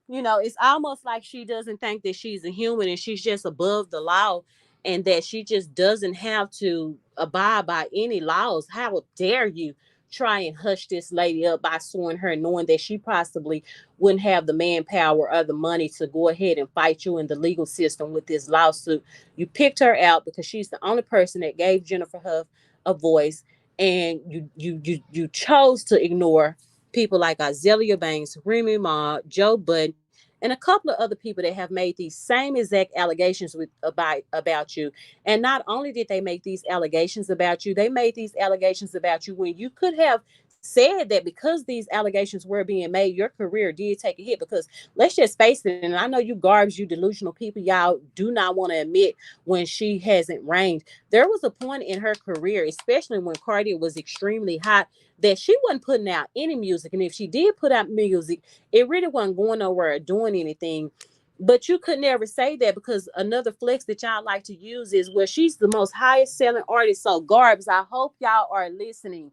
It's almost like she doesn't think that she's a human and she's just above the law, and that she just doesn't have to abide by any laws. How dare you try and hush this lady up by suing her, knowing that she possibly wouldn't have the manpower or the money to go ahead and fight you in the legal system with this lawsuit. You picked her out because she's the only person that gave Jennifer Hough a voice, and you chose to ignore people like Azalea Banks, Remy Ma, Joe Budden, and a couple of other people that have made these same exact allegations about you. And not only did they make these allegations about you, they made these allegations about you when you could have said that because these allegations were being made, your career did take a hit. Because let's just face it, and I know you garbs, you delusional people, y'all do not want to admit when she hasn't reigned. There was a point in her career, especially when Cardi was extremely hot, that she wasn't putting out any music. And if she did put out music, it really wasn't going nowhere or doing anything. But you could never say that, because another flex that y'all like to use is, well, she's the most highest selling artist. So, Garbs, I hope y'all are listening.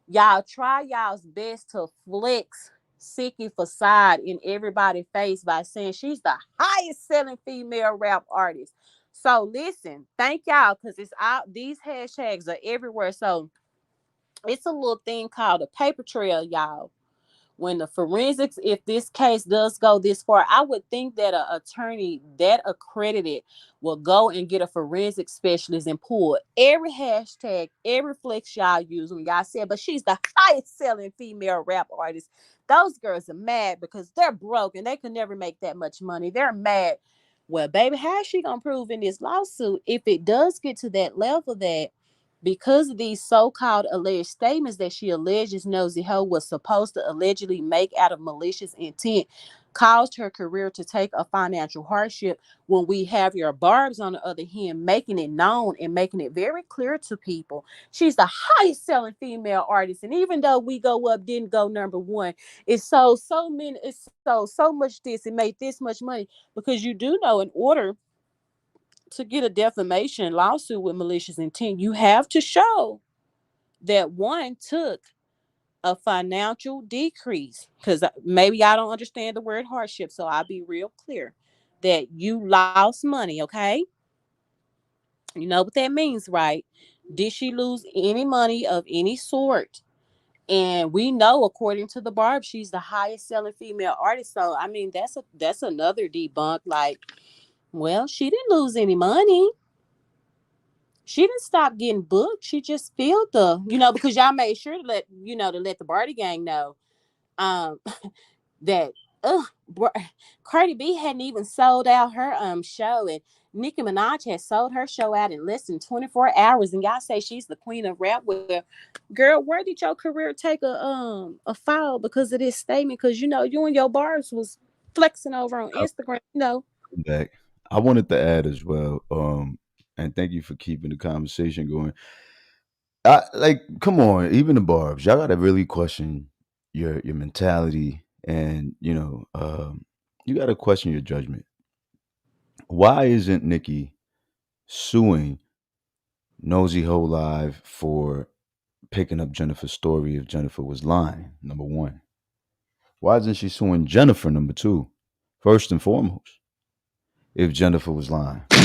Y'all try y'all's best to flex Sicky facade in everybody's face by saying she's the highest selling female rap artist. So listen, thank y'all, because it's out. These hashtags are everywhere. So it's a little thing called a paper trail, y'all. When the forensics, if this case does go this far, I would think that an attorney that accredited will go and get a forensic specialist and pull every hashtag, every flex y'all use when y'all said, but she's the highest selling female rap artist. Those girls are mad because they're broke and they could never make that much money. They're mad. Well, baby, how is she gonna prove in this lawsuit if it does get to that level that because of these so-called alleged statements that she alleges Nosey Heaux was supposed to allegedly make out of malicious intent, caused her career to take a financial hardship, when we have your Barb's on the other hand making it known and making it very clear to people she's the highest selling female artist. And even though We Go Up didn't go number one, it sold so many, it sold so much this, it made this much money. Because you do know, in order to get a defamation lawsuit with malicious intent, you have to show that one took a financial decrease. Because maybe I don't understand the word hardship, so I'll be real clear that you lost money, okay? You know what that means, right? Did she lose any money of any sort? And we know, according to the Barb, she's the highest selling female artist. So I mean, that's another debunk. Like, well, she didn't lose any money. She didn't stop getting booked. She just filled because y'all made sure to let the Barty gang know um that Cardi B hadn't even sold out her show, and Nicki Minaj had sold her show out in less than 24 hours, and y'all say she's the queen of rap. Well, girl, where did your career take a fall because of this statement? Because you and your bars was flexing over on I'll Instagram. come back. I wanted to add as well, and thank you for keeping the conversation going. Come on, even the Barbs, y'all gotta really question your mentality, and you gotta question your judgment. Why isn't Nikki suing Nosey Ho Live for picking up Jennifer's story if Jennifer was lying? Number one. Why isn't she suing Jennifer? Number two. First and foremost, if Jennifer was lying. Well,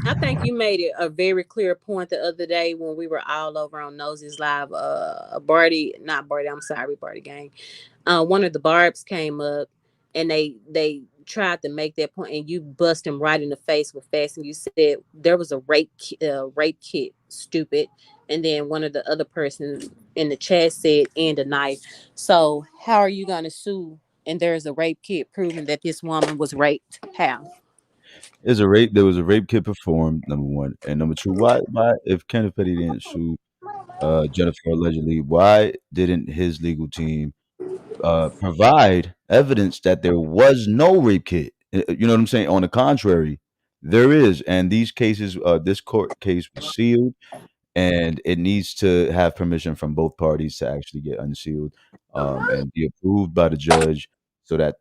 I think you made it a very clear point the other day when we were all over on Nosey's live. Barty, not Barty, I'm sorry, Barty gang. One of the Barbs came up, and they tried to make that point, and you bust him right in the face with facts, and you said there was a rape kit, stupid. And then one of the other persons in the chat said, and a knife. So how are you gonna sue? And there's a rape kit proving that this woman was raped. How? There's a rape. There was a rape kit performed. Number one, and number two. Why if Kenneth Petty didn't sue Jennifer allegedly, why didn't his legal team provide evidence that there was no rape kit? You know what I'm saying? On the contrary, there is, and these cases, this court case was sealed, and it needs to have permission from both parties to actually get unsealed, and be approved by the judge, so that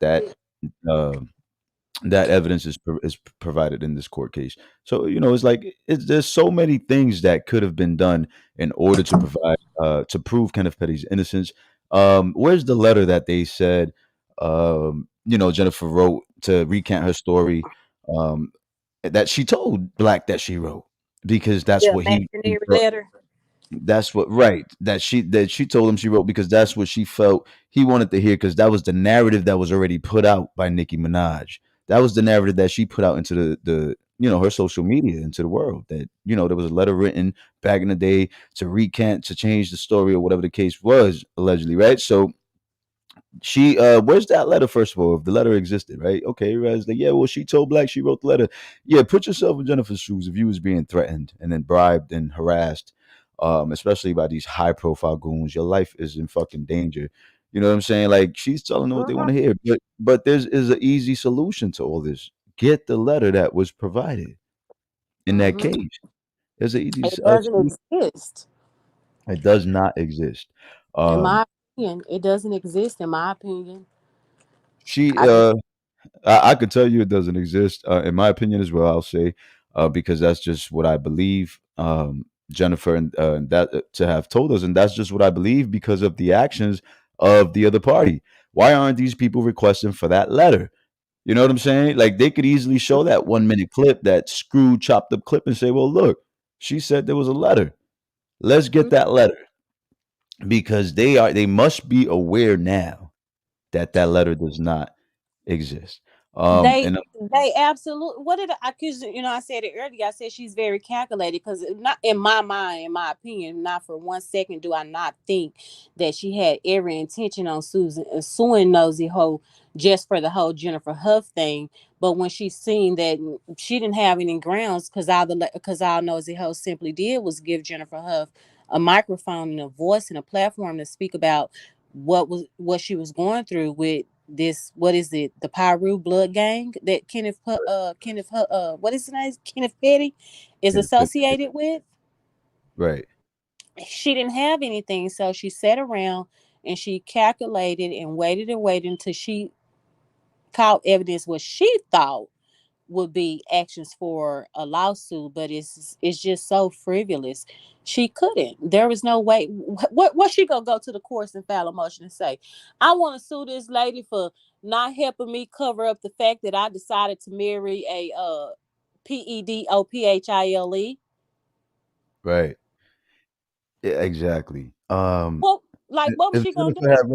uh, that evidence is provided in this court case. So it's like there's so many things that could have been done in order to provide to prove Kenneth Petty's innocence. Where's the letter that they said Jennifer wrote to recant her story, um, that she told Black that she wrote, because that's The what he imaginary felt. letter. That's what right. That she told him she wrote, because that's what she felt he wanted to hear, because that was the narrative that was already put out by Nicki Minaj. That was the narrative that she put out into the her social media, into the world, that there was a letter written back in the day to recant, to change the story, or whatever the case was, allegedly, right? So she where's that letter, first of all, if the letter existed, right? Okay, right, like, yeah, well, she told Black she wrote the letter. Yeah, put yourself in Jennifer's shoes. If you was being threatened and then bribed and harassed, especially by these high profile goons, your life is in fucking danger. You know what I'm saying? Like, she's telling them what they want to hear, but there's is an easy solution to all this. Get the letter that was provided in that Mm-hmm. case. There's an easy It doesn't solution. exist. It does not exist. In um my opinion, it doesn't exist. In my opinion, she I can. I could tell you it doesn't exist, in my opinion as well. I'll say, because that's just what I believe. Jennifer and that to have told us, and that's just what I believe because of the actions of the other party. Why aren't these people requesting for that letter? You know what I'm saying? Like, they could easily show that 1 minute clip, that screw chopped up clip, and say, "Well, look, she said there was a letter. Let's get that letter," because they must be aware now that that letter does not exist. They And they absolutely. What did I? Cause I said it earlier. I said she's very calculated. Because not in my mind, in my opinion, not for 1 second do I not think that she had every intention on suing Nosey Ho just for the whole Jennifer Huff thing. But when she seen that she didn't have any grounds, because all Nosey Ho simply did was give Jennifer Huff a microphone and a voice and a platform to speak about what she was going through with this. What is it, the Pyru blood gang that what is his name, Kenneth Petty is Kenneth Pitt, associated with? right, She didn't have anything, so she sat around and she calculated and waited until she caught evidence what she thought would be actions for a lawsuit, but it's just so frivolous. She couldn't. There was no way. What she gonna go to the courts and file a motion and say, I want to sue this lady for not helping me cover up the fact that I decided to marry a PEDOPHILE. right. Yeah, exactly. Well, like, what was If she gonna Jennifer do? had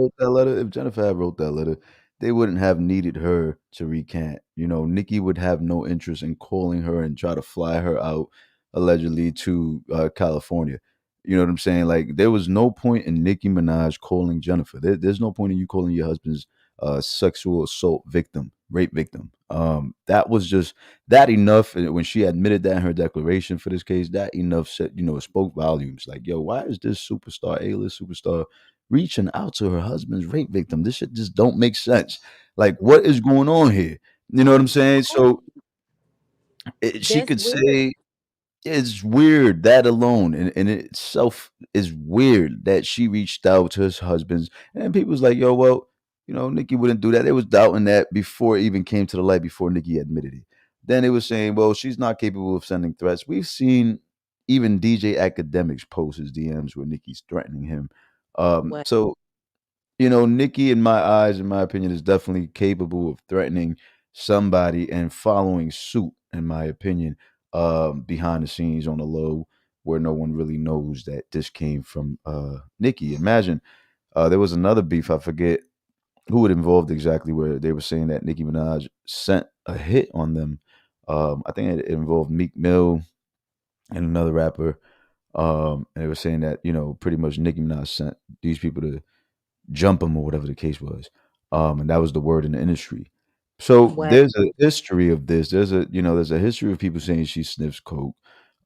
wrote that letter, they wouldn't have needed her to recant. Nikki would have no interest in calling her and try to fly her out, allegedly, to California. You know what I'm saying? Like, there was no point in Nicki Minaj calling Jennifer. There's no point in you calling your husband's sexual assault victim, rape victim. That was just that enough. And when she admitted that in her declaration for this case, that enough said, it spoke volumes. Like, yo, why is this superstar, A-list superstar, reaching out to her husband's rape victim? This shit just don't make sense. Like, what is going on here? You know what I'm saying? So she That's could weird. say, it's weird, that alone in itself is weird, that she reached out to his husbands, and people was like, yo, well, Nikki wouldn't do that. They was doubting that before it even came to the light, before Nikki admitted it. Then they was saying, well, she's not capable of sending threats. We've seen even DJ Academics post his DMs where Nikki's threatening him. What? So Nikki, in my eyes, in my opinion, is definitely capable of threatening somebody and following suit, in my opinion, behind the scenes on the low, where no one really knows that this came from Nikki. Imagine there was another beef, I forget who it involved exactly, where they were saying that Nicki Minaj sent a hit on them. I think it involved Meek Mill and another rapper. And they were saying that, pretty much Nicki Minaj sent these people to jump him, or whatever the case was. And that was the word in the industry. So What? there's a history of this. There's a history of people saying she sniffs coke.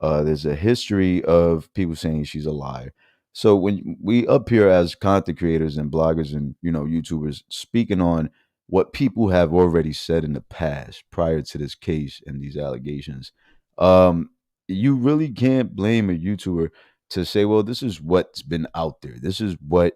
There's a history of people saying she's a liar. So when we up here as content creators and bloggers and YouTubers speaking on what people have already said in the past prior to this case and these allegations, um, you really can't blame a YouTuber to say, well, this is what's been out there. This is what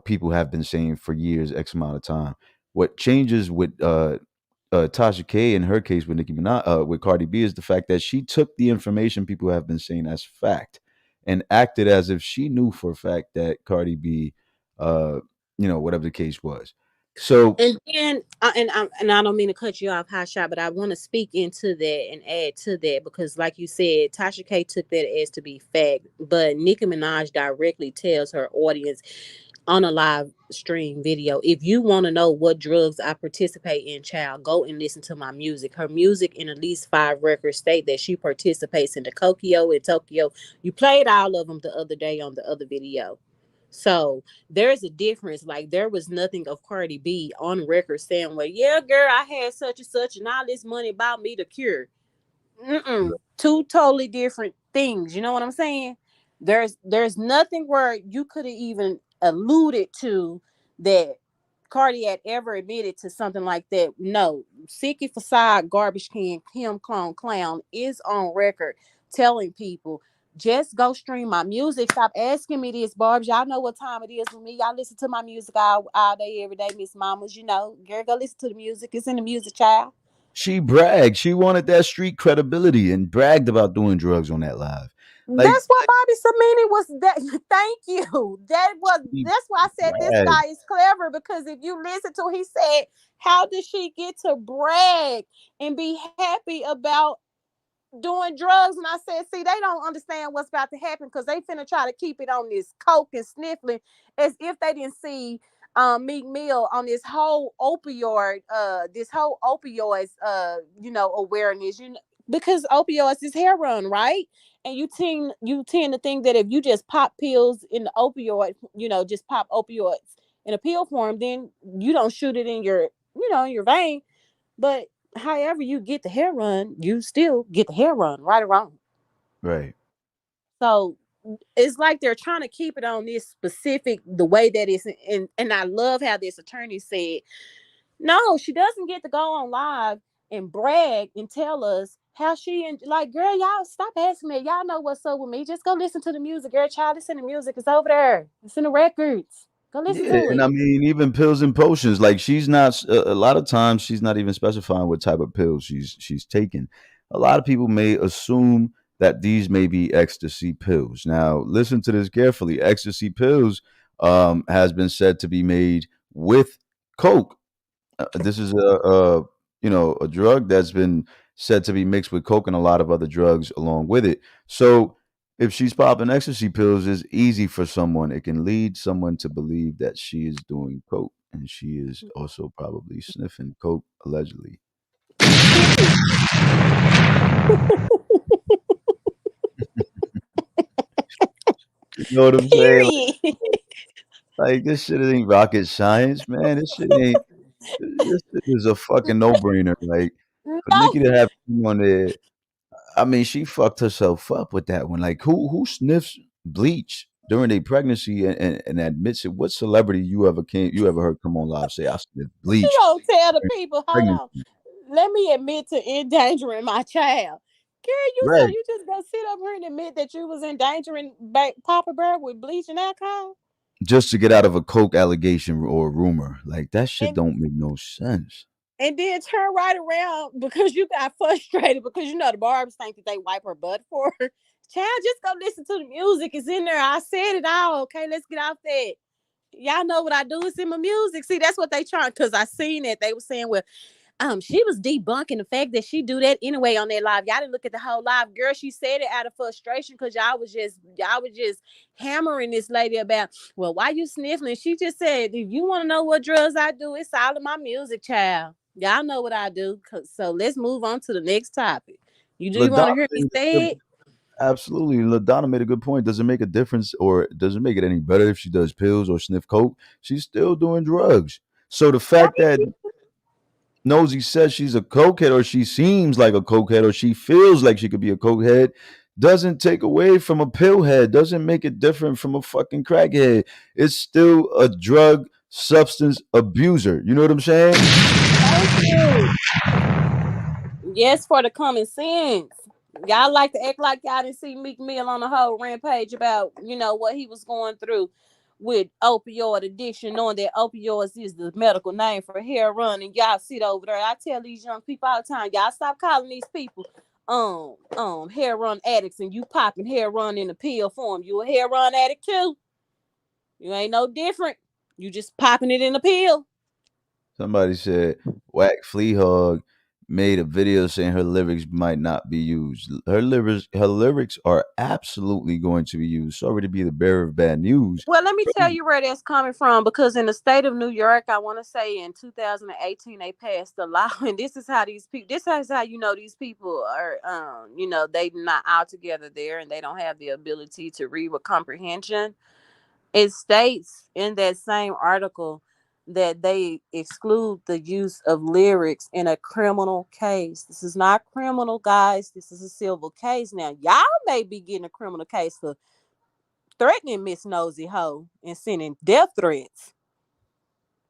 people have been saying for years, X amount of time. What changes with Tasha K in her case with Nicki Minaj, with Cardi B, is the fact that she took the information people have been saying as fact and acted as if she knew for a fact that Cardi B, uh, whatever the case was. So And then, and I don't mean to cut you off, Hot Shot, but I want to speak into that and add to that because, like you said, Tasha K took that as to be fact, but Nicki Minaj directly tells her audience on a live stream video, if you want to know what drugs I participate in, child, go and listen to my music. Her music in at least 5 records state that she participates in the Kokyo and Tokyo. You played all of them the other day on the other video. So there's a difference. Like there was nothing of Cardi B on record saying, "Well, yeah, girl, I had such and such, and all this money about me to cure." Two totally different things. You know what I'm saying? There's nothing where you could have even alluded to that Cardi had ever admitted to something like that. No, Sicky Facade Garbage Can Him Clone Clown is on record telling people just go stream my music. Stop asking me this, Barbs. Y'all know what time it is with me. Y'all listen to my music all day, every day, Miss Mamas. You know, girl, go listen to the music. It's in the music, child. she bragged. She wanted that street credibility and bragged about doing drugs on that live. Like That's what Bobby Samini was. That thank you. That was. she That's why I said this bragged. guy is clever because if you listen to, he said, "How did she get to brag and be happy about doing drugs?" And I said, "See, they don't understand what's about to happen because they finna try to keep it on this coke and sniffling as if they didn't see." Meek Mill on this whole opioids, awareness, because opioids is heroin, right? And you tend to think that if you just pop pills in the opioid, just pop opioids in a pill form, then you don't shoot it in your vein. But however you get the heroin, you still get the heroin, right or wrong. Right. So it's like they're trying to keep it on this specific the way that it's, and I love how this attorney said, no, she doesn't get to go on live and brag and tell us how she and like, girl, y'all stop asking me. Y'all know what's up with me. Just go listen to the music, girl. Child, it's in the music. It's over there. It's in the records. Go listen Yeah, to and it. I mean, even pills and potions. Like she's not. A lot of times, she's not even specifying what type of pills she's taking. A lot of people may assume that these may be ecstasy pills. Now, listen to this carefully. Ecstasy pills has been said to be made with coke. This is a drug that's been said to be mixed with coke and a lot of other drugs along with it. So if she's popping ecstasy pills, it's easy for someone. It can lead someone to believe that she is doing coke, and she is also probably sniffing coke allegedly. Period. You know what I'm saying? Period. Like this shit ain't rocket science, man. This shit ain't. This shit is a fucking no brainer. Like for No. Nikki to have on there, I mean, she fucked herself up with that one. Like, who sniffs bleach during a pregnancy and admits it? What celebrity you ever heard come on live say I sniff She bleach gonna tell the during people, hold on, pregnancy? let me admit to endangering my child. Girl, Right, you just gonna sit up here and admit that you was endangering Papa Bear with bleach and alcohol? just to get out of a coke allegation or rumor. Like that shit And don't make no sense. and then turn right around because you got frustrated because the Barbs think that they wipe her butt for her. Child, just go listen to the music. It's in there. I said it all. Okay, let's get off that. Y'all know what I do. It's in my music. See, that's what they trying because I seen it. They were saying, well, she was debunking the fact that she do that anyway on that live. Y'all didn't look at the whole live, girl. She said it out of frustration because y'all was just hammering this lady about, well, why you sniffling? She just said, if you want to know what drugs I do, it's all in my music, child. Y'all know what I do. So let's move on to the next topic. Do you want LaDonna to hear me made a say good, it? absolutely. LaDonna made a good point. Does it make a difference, or does it make it any better if she does pills or sniff coke? She's still doing drugs. So the fact that Thank Nosey says she's a cokehead or she seems like a cokehead or she feels like she could be a cokehead doesn't take away from a pillhead, doesn't make it different from a fucking crackhead. It's still a drug substance abuser. You know what I'm saying? you. Yes, for the common sense. Y'all like to act like y'all didn't see Meek Mill on the whole rampage about, what he was going through with opioid addiction, knowing that opioids is the medical name for heroin, and y'all sit over there. I tell these young people all the time, y'all stop calling these people heroin addicts, and you popping heroin in the pill form. You a heroin addict too. You ain't no different. You just popping it in the pill. Somebody said Whack Flea Hog made a video saying her lyrics might not be used. Her lyrics are absolutely going to be used. Sorry to be the bearer of bad news. Well, let me tell you where that's coming from, because in the state of New York, I want to say in 2018 they passed a law, and this is how these people. This is how these people are. They not all together there, and they don't have the ability to read with comprehension. It states in that same article that they exclude the use of lyrics in a criminal case. This is not criminal, guys. This is a civil case. Now, y'all may be getting a criminal case for threatening Miss Nosey Hough and sending death threats.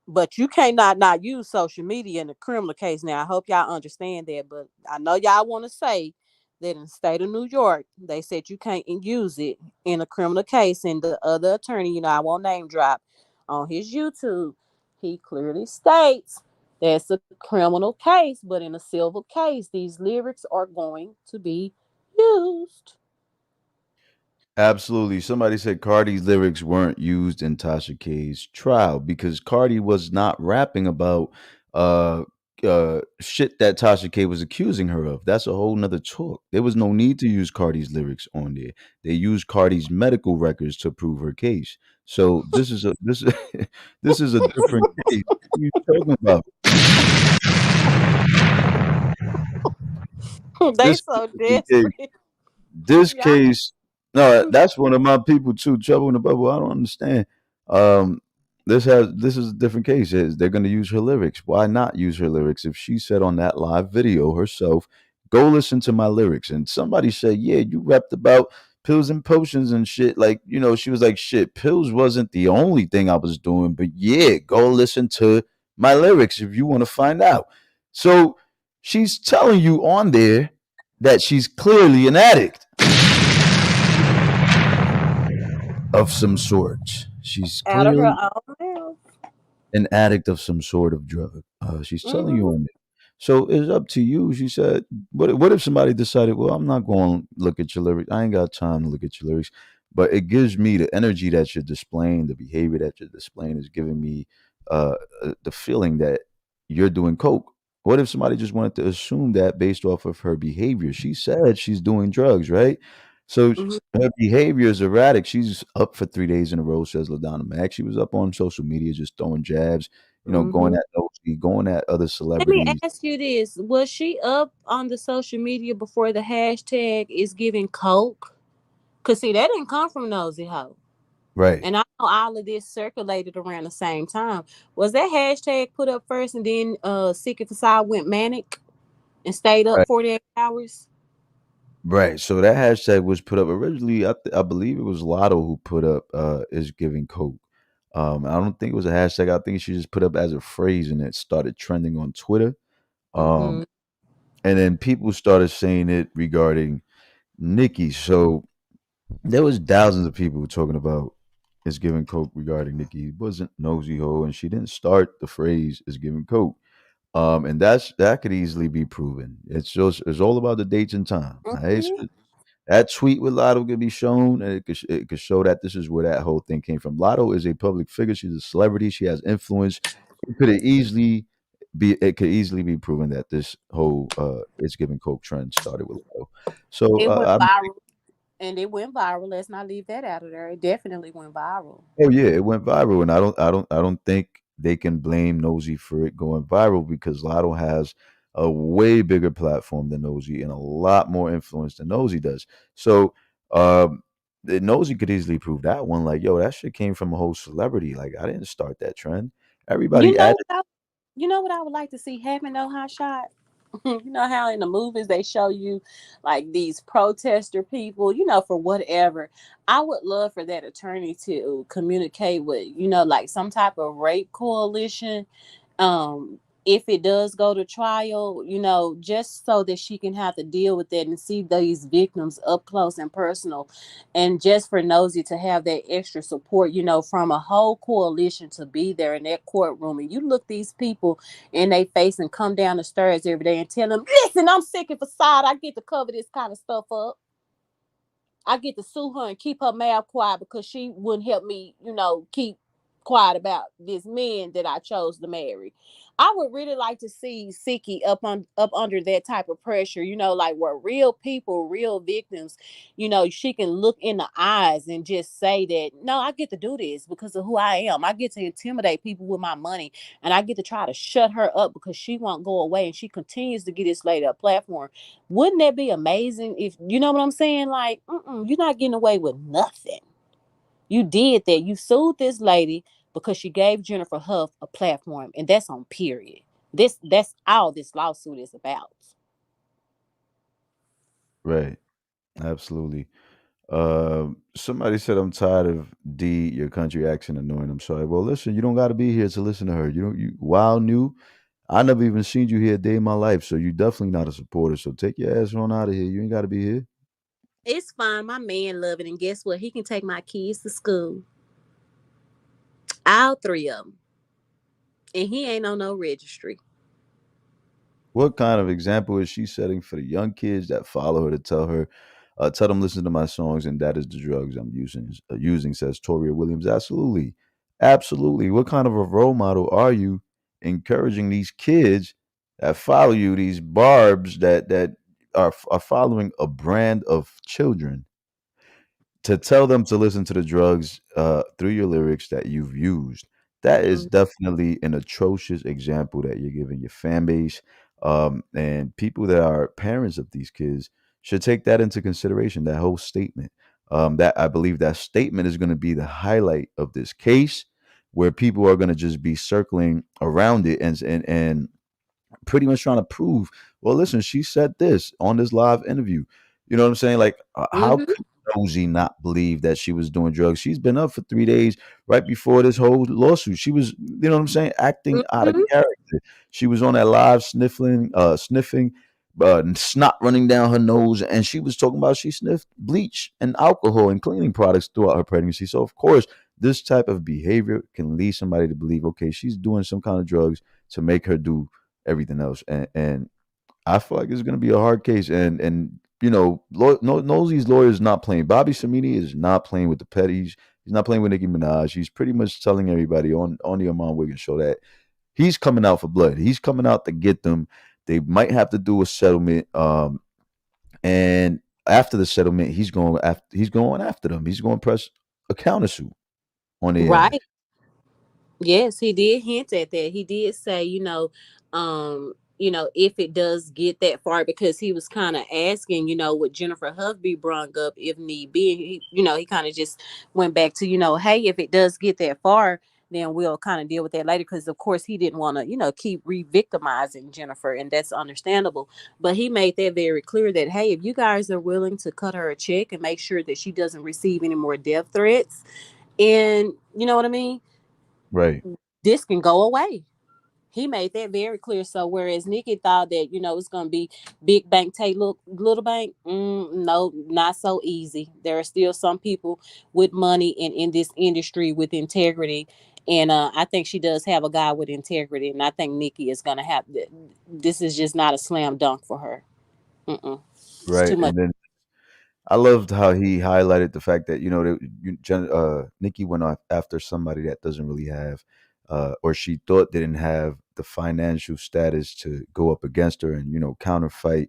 But you cannot not use social media in a criminal case. Now, I hope y'all understand that. But I know y'all want to say that in the state of New York, they said you can't use it in a criminal case. And the other attorney, I won't name drop, on his YouTube, he clearly states that's a criminal case. But in a civil case, these lyrics are going to be used. Absolutely. Somebody said Cardi's lyrics weren't used in Tasha K's trial because Cardi was not rapping about uh shit that Tasha K was accusing her of. That's a whole nother talk. There was no need to use Cardi's lyrics on there. They used Cardi's medical records to prove her case. So this is a different case. What are you talking about? They This so case. desperate. This Y'all. case, no, that's one of my people too. Trouble in the bubble. I don't understand. Um, this is a different case. They're going to use her lyrics. Why not use her lyrics if she said on that live video herself, "Go listen to my lyrics." And somebody said, "Yeah, you rapped about pills and potions and shit." Like she was like, "Shit, pills wasn't the only thing I was doing, but yeah, go listen to my lyrics if you want to find out." So she's telling you on there that she's clearly an addict of some sort. She's Out of her clearly own mouth. an addict of some sort of drug. She's telling you Mm-hmm. on it. So it's up to you. She said, what if somebody decided, well, I'm not going to look at your lyrics. I ain't got time to look at your lyrics. But it gives me the energy that you're displaying, the behavior that you're displaying is giving me the feeling that you're doing coke. What if somebody just wanted to assume that based off of her behavior? She said she's doing drugs, right? So her behavior is erratic. She's up for 3 days in a row, says LaDonna Mack. She was up on social media just throwing jabs, going Mm-hmm. at Nosey, going at other Let me celebrities. ask you this: was she up on the social media before the hashtag is giving coke? Cause see, that didn't come from Nosy Ho, Right, and I know all of this circulated around the same time. Was that hashtag put up first, and then Sick and Facade went manic and stayed up right, 48 hours? right. So that hashtag was put up originally. I believe it was Lotto who put up is giving coke. I don't think it was a hashtag. I think she just put up as a phrase and it started trending on Twitter. Um, Mm-hmm. and then people started saying it regarding Nicki. So there was thousands of people talking about is giving coke regarding Nicki. It wasn't nosy ho, and she didn't start the phrase is giving coke. And that could easily be proven. It's all about the dates and time. All right? Mm-hmm. So that tweet with Lotto could be shown, and it could show that this is where that whole thing came from. Lotto is a public figure. She's a celebrity. She has influence. It could easily be proven that this whole it's giving coke trend started with Lotto. So It went viral, and it went viral. Let's not leave that out of there. It definitely went viral. Oh yeah, it went viral, and I don't think they can blame Nosy for it going viral because Lotto has a way bigger platform than Nosy and a lot more influence than Nosy does. So, um, Nosy could easily prove that one. Like, yo, that shit came from a whole celebrity. Like, I didn't start that trend. You Everybody know added. what I, you know what I would like to see happen though, Hot Shot? You know how in the movies they show you like these protester people, for whatever. I would love for that attorney to communicate with, like some type of rape coalition, um, if it does go to trial, just so that she can have to deal with that and see these victims up close and personal. And just for Nosy to have that extra support, from a whole coalition to be there in that courtroom. And you look these people in their face and come down the stairs every day and tell them, listen, I'm sick of facade. I get to cover this kind of stuff up. I get to sue her and keep her mouth quiet because she wouldn't help me, keep quiet about this man that I chose to marry. I would really like to see Siki up under that type of pressure, like where real people, real victims, she can look in the eyes and just say that, no, I get to do this because of who I am. I get to intimidate people with my money, and I get to try to shut her up because she won't go away and she continues to get this lady a platform. Wouldn't that be amazing? If you know what I'm saying? Like, you're not getting away with nothing. You did that. You sued this lady because she gave Jennifer Hough a platform, and that's on period. That's all this lawsuit is about. Right. Absolutely. Somebody said I'm tired of D your country accent annoying. I'm sorry. Well, listen, you don't got to be here to listen to her. You don't. You Wild new. I never even seen you here a day in my life, so you definitely not a supporter. So take your ass on out of here. You ain't got to be here. It's fine. My man love it, and guess what? He can take my kids to school. All three of them, and he ain't on no registry. What kind of example is she setting for the young kids that follow her to tell them listen to my songs and that is the drugs I'm using, says Toria Williams. Absolutely. Absolutely. What kind of a role model are you encouraging these kids that follow you, these barbs that are following a brand of children to tell them to listen to the drugs through your lyrics that you've used? That is Mm. definitely an atrocious example that you're giving your fan base, and people that are parents of these kids should take that into consideration. That whole statement, that I believe that statement is going to be the highlight of this case, where people are going to just be circling around it and pretty much trying to prove, well, listen, she said this on this live interview. You know what I'm saying? Like, how Mm-hmm. could Nosy not believe that she was doing drugs? She's been up for 3 days right before this whole lawsuit. She was, you know what I'm saying, acting out of Mm-hmm. character. She was on that live sniffing, snot running down her nose, and she was talking about she sniffed bleach and alcohol and cleaning products throughout her pregnancy. So, of course, this type of behavior can lead somebody to believe, okay, she's doing some kind of drugs to make her do everything else. And I feel like it's going to be a hard case. And Nosey's lawyer is not playing. Bobby Samini is not playing with the petties. He's not playing with Nicki Minaj. He's pretty much telling everybody on the Amon Wiggins show that he's coming out for blood. He's coming out to get them. They might have to do a settlement. And after the settlement, he's going after them. He's going to press a countersuit on their ass. Right. Yes, he did hint at that. He did say, if it does get that far, because he was kind of asking, would Jennifer Hough be brung up if need be? And he kind of just went back to, hey, if it does get that far, then we'll kind of deal with that later. Because of course he didn't want to, keep re-victimizing Jennifer, and that's understandable. But he made that very clear that, hey, if you guys are willing to cut her a check and make sure that she doesn't receive any more death threats, and you know what I mean, Right. this can go away. He made that very clear. So whereas Nikki thought that it's gonna be big bank take little bank, no, not so easy. There are still some people with money in this industry with integrity, and I think she does have a guy with integrity, and I think Nikki is gonna have. This is just not a slam dunk for her. Mm-mm. It's too Right. much. And then I loved how he highlighted the fact that Nikki went off after somebody that doesn't really have, or she thought didn't have the financial status to go up against her and counterfight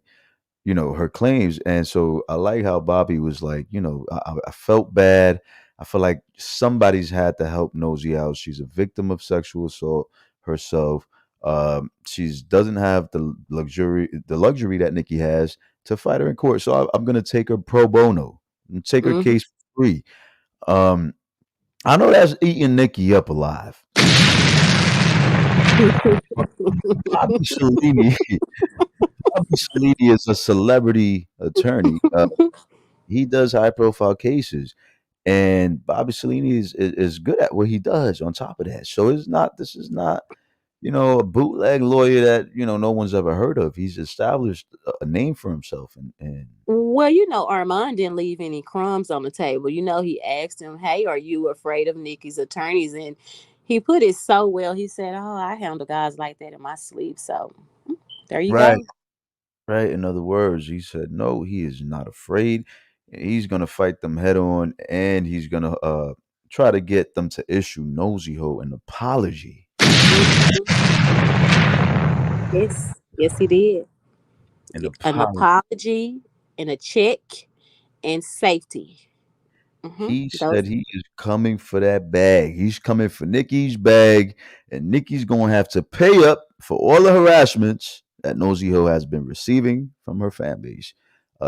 her claims. And so I like how Bobby was like, I felt bad. I feel like somebody's had to help Nosy out. She's a victim of sexual assault herself. She's doesn't have the luxury that Nikki has to fight her in court. So I'm gonna take her pro bono and take her Hmm. case for free. Um, I know that's eating Nikki up alive. But Bobby Cellini, Bobby Cellini is a celebrity attorney. He does high profile cases, and Bobby Cellini is good at what he does. On top of that, so it's not. This is not. a bootleg lawyer that no one's ever heard of. He's established a name for himself, and Well, Armand didn't leave any crumbs on the table. He asked him, "Hey, are you afraid of Nicki's attorneys?" And he put it so well. He said, "Oh, I handle guys like that in my sleep." So there you right, go. right. In other words, he said no, he is not afraid. He's gonna fight them head on, and he's gonna try to get them to issue Nosey Ho an apology. Mhm. Yes, yes, he did. An An apology. apology and a check and safety. He Those. said he is coming for that bag. He's coming for Nikki's bag, and Nikki's gonna have to pay up for all the harassments that Nosey Hill has been receiving from her fan base.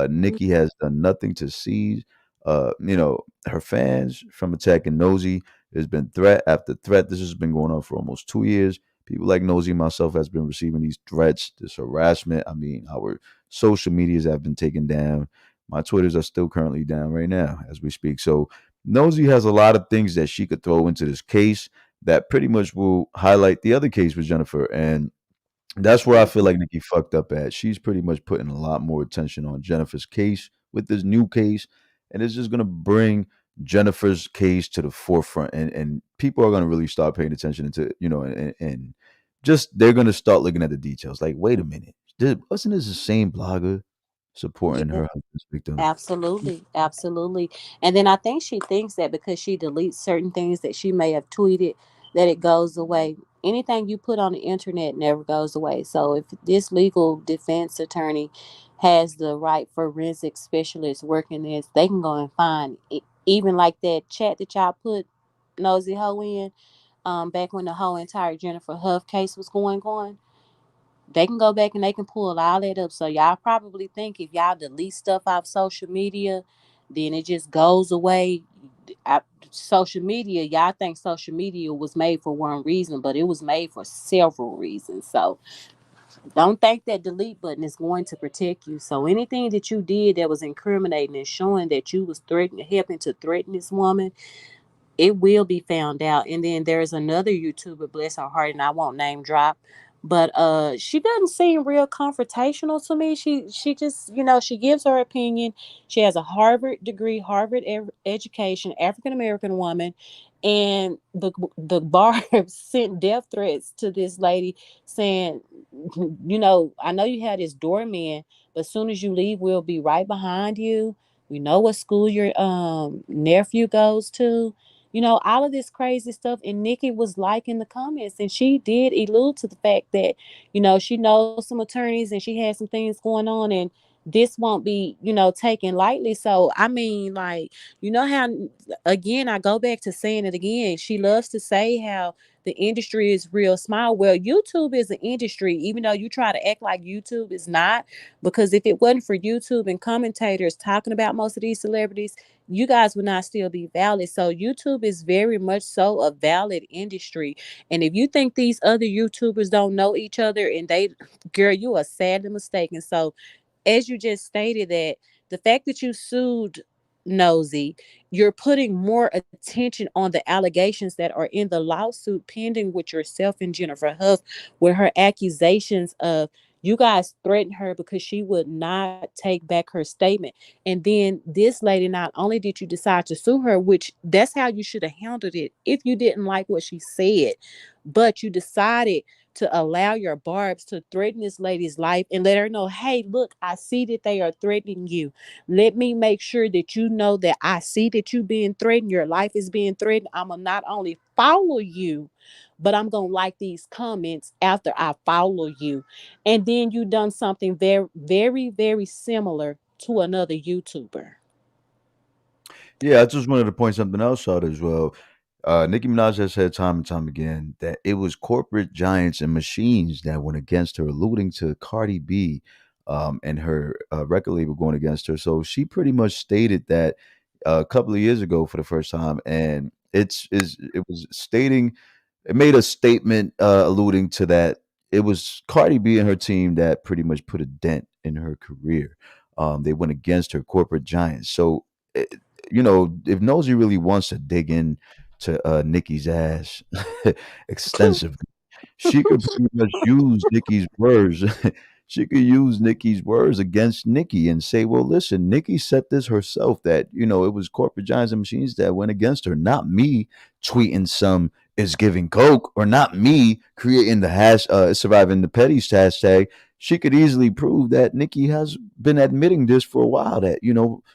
Nikki has done nothing to seize, her fans from attacking Nosey. There's been threat after threat. This has been going on for almost 2 years. People like Nosey, myself, has been receiving these threats, this harassment. I mean, our social medias have been taken down. My Twitters are still currently down right now as we speak. So Nosy has a lot of things that she could throw into this case that pretty much will highlight the other case with Jennifer. And that's where I feel like Nikki fucked up at. She's pretty much putting a lot more attention on Jennifer's case with this new case. And it's just gonna bring Jennifer's case to the forefront, and people are gonna really start paying attention to, and just they're gonna start looking at the details. Like, wait a minute, wasn't this the same blogger supporting Yeah. her husband's victim? Absolutely, absolutely. And then I think she thinks that because she deletes certain things that she may have tweeted, that it goes away. Anything you put on the internet never goes away. So if this legal defense attorney has the right forensic specialist working this, they can go and find it. Even like that chat that y'all put Nosy Ho in, back when the whole entire Jennifer Huff case was going on. They can go back and they can pull all that up. So y'all probably think if y'all delete stuff off social media, then it just goes away. Social media, y'all think social media was made for one reason, but it was made for several reasons. So don't think that delete button is going to protect you. So anything that you did that was incriminating and showing that you was threatening, helping to threaten this woman, it will be found out. And then there's another YouTuber, bless her heart, and I won't name drop, but she doesn't seem real confrontational to me. She just, she gives her opinion. She has a Harvard degree, Harvard education, African American woman, and the bar sent death threats to this lady saying, I know you had this doorman, but as soon as you leave, we'll be right behind you. We know what school your nephew goes to, all of this crazy stuff. And Nikki was liking the comments, and she did allude to the fact that, she knows some attorneys and she has some things going on, and this won't be, taken lightly. So, I mean, like, how, again, I go back to saying it again. She loves to say how the industry is real small. Well, YouTube is an industry, even though you try to act like YouTube is not, because if it wasn't for YouTube and commentators talking about most of these celebrities, you guys would not still be valid. So YouTube is very much so a valid industry. And if you think these other YouTubers don't know each other, and girl, you are sadly mistaken. So as you just stated, that the fact that you sued Nosy, you're putting more attention on the allegations that are in the lawsuit pending with yourself and Jennifer Huff, with her accusations of you guys threatened her because she would not take back her statement. And then this lady, not only did you decide to sue her, which that's how you should have handled it if you didn't like what she said, but you decided to allow your barbs to threaten this lady's life and let her know, hey, look, I see that they are threatening you. Let me make sure that you know that I see that you being threatened. Your life is being threatened. I'm going to not only follow you, but I'm going to like these comments after I follow you. And then you done something very, very, very similar to another YouTuber. Yeah, I just wanted to point something else out as well. Nicki Minaj has said time and time again that it was corporate giants and machines that went against her, alluding to Cardi B and her record label going against her. So she pretty much stated that a couple of years ago for the first time, and it was stating, it made a statement alluding to that it was Cardi B and her team that pretty much put a dent in her career. They went against her corporate giants. So if Nosy really wants to dig in to Nicki's ass extensively, she could pretty much use Nicki's words. She could use Nicki's words against Nicki and say, well, listen, Nicki said this herself that, it was corporate giants and machines that went against her, not me tweeting some is giving coke or not me creating the surviving the petties hashtag. She could easily prove that Nicki has been admitting this for a while that,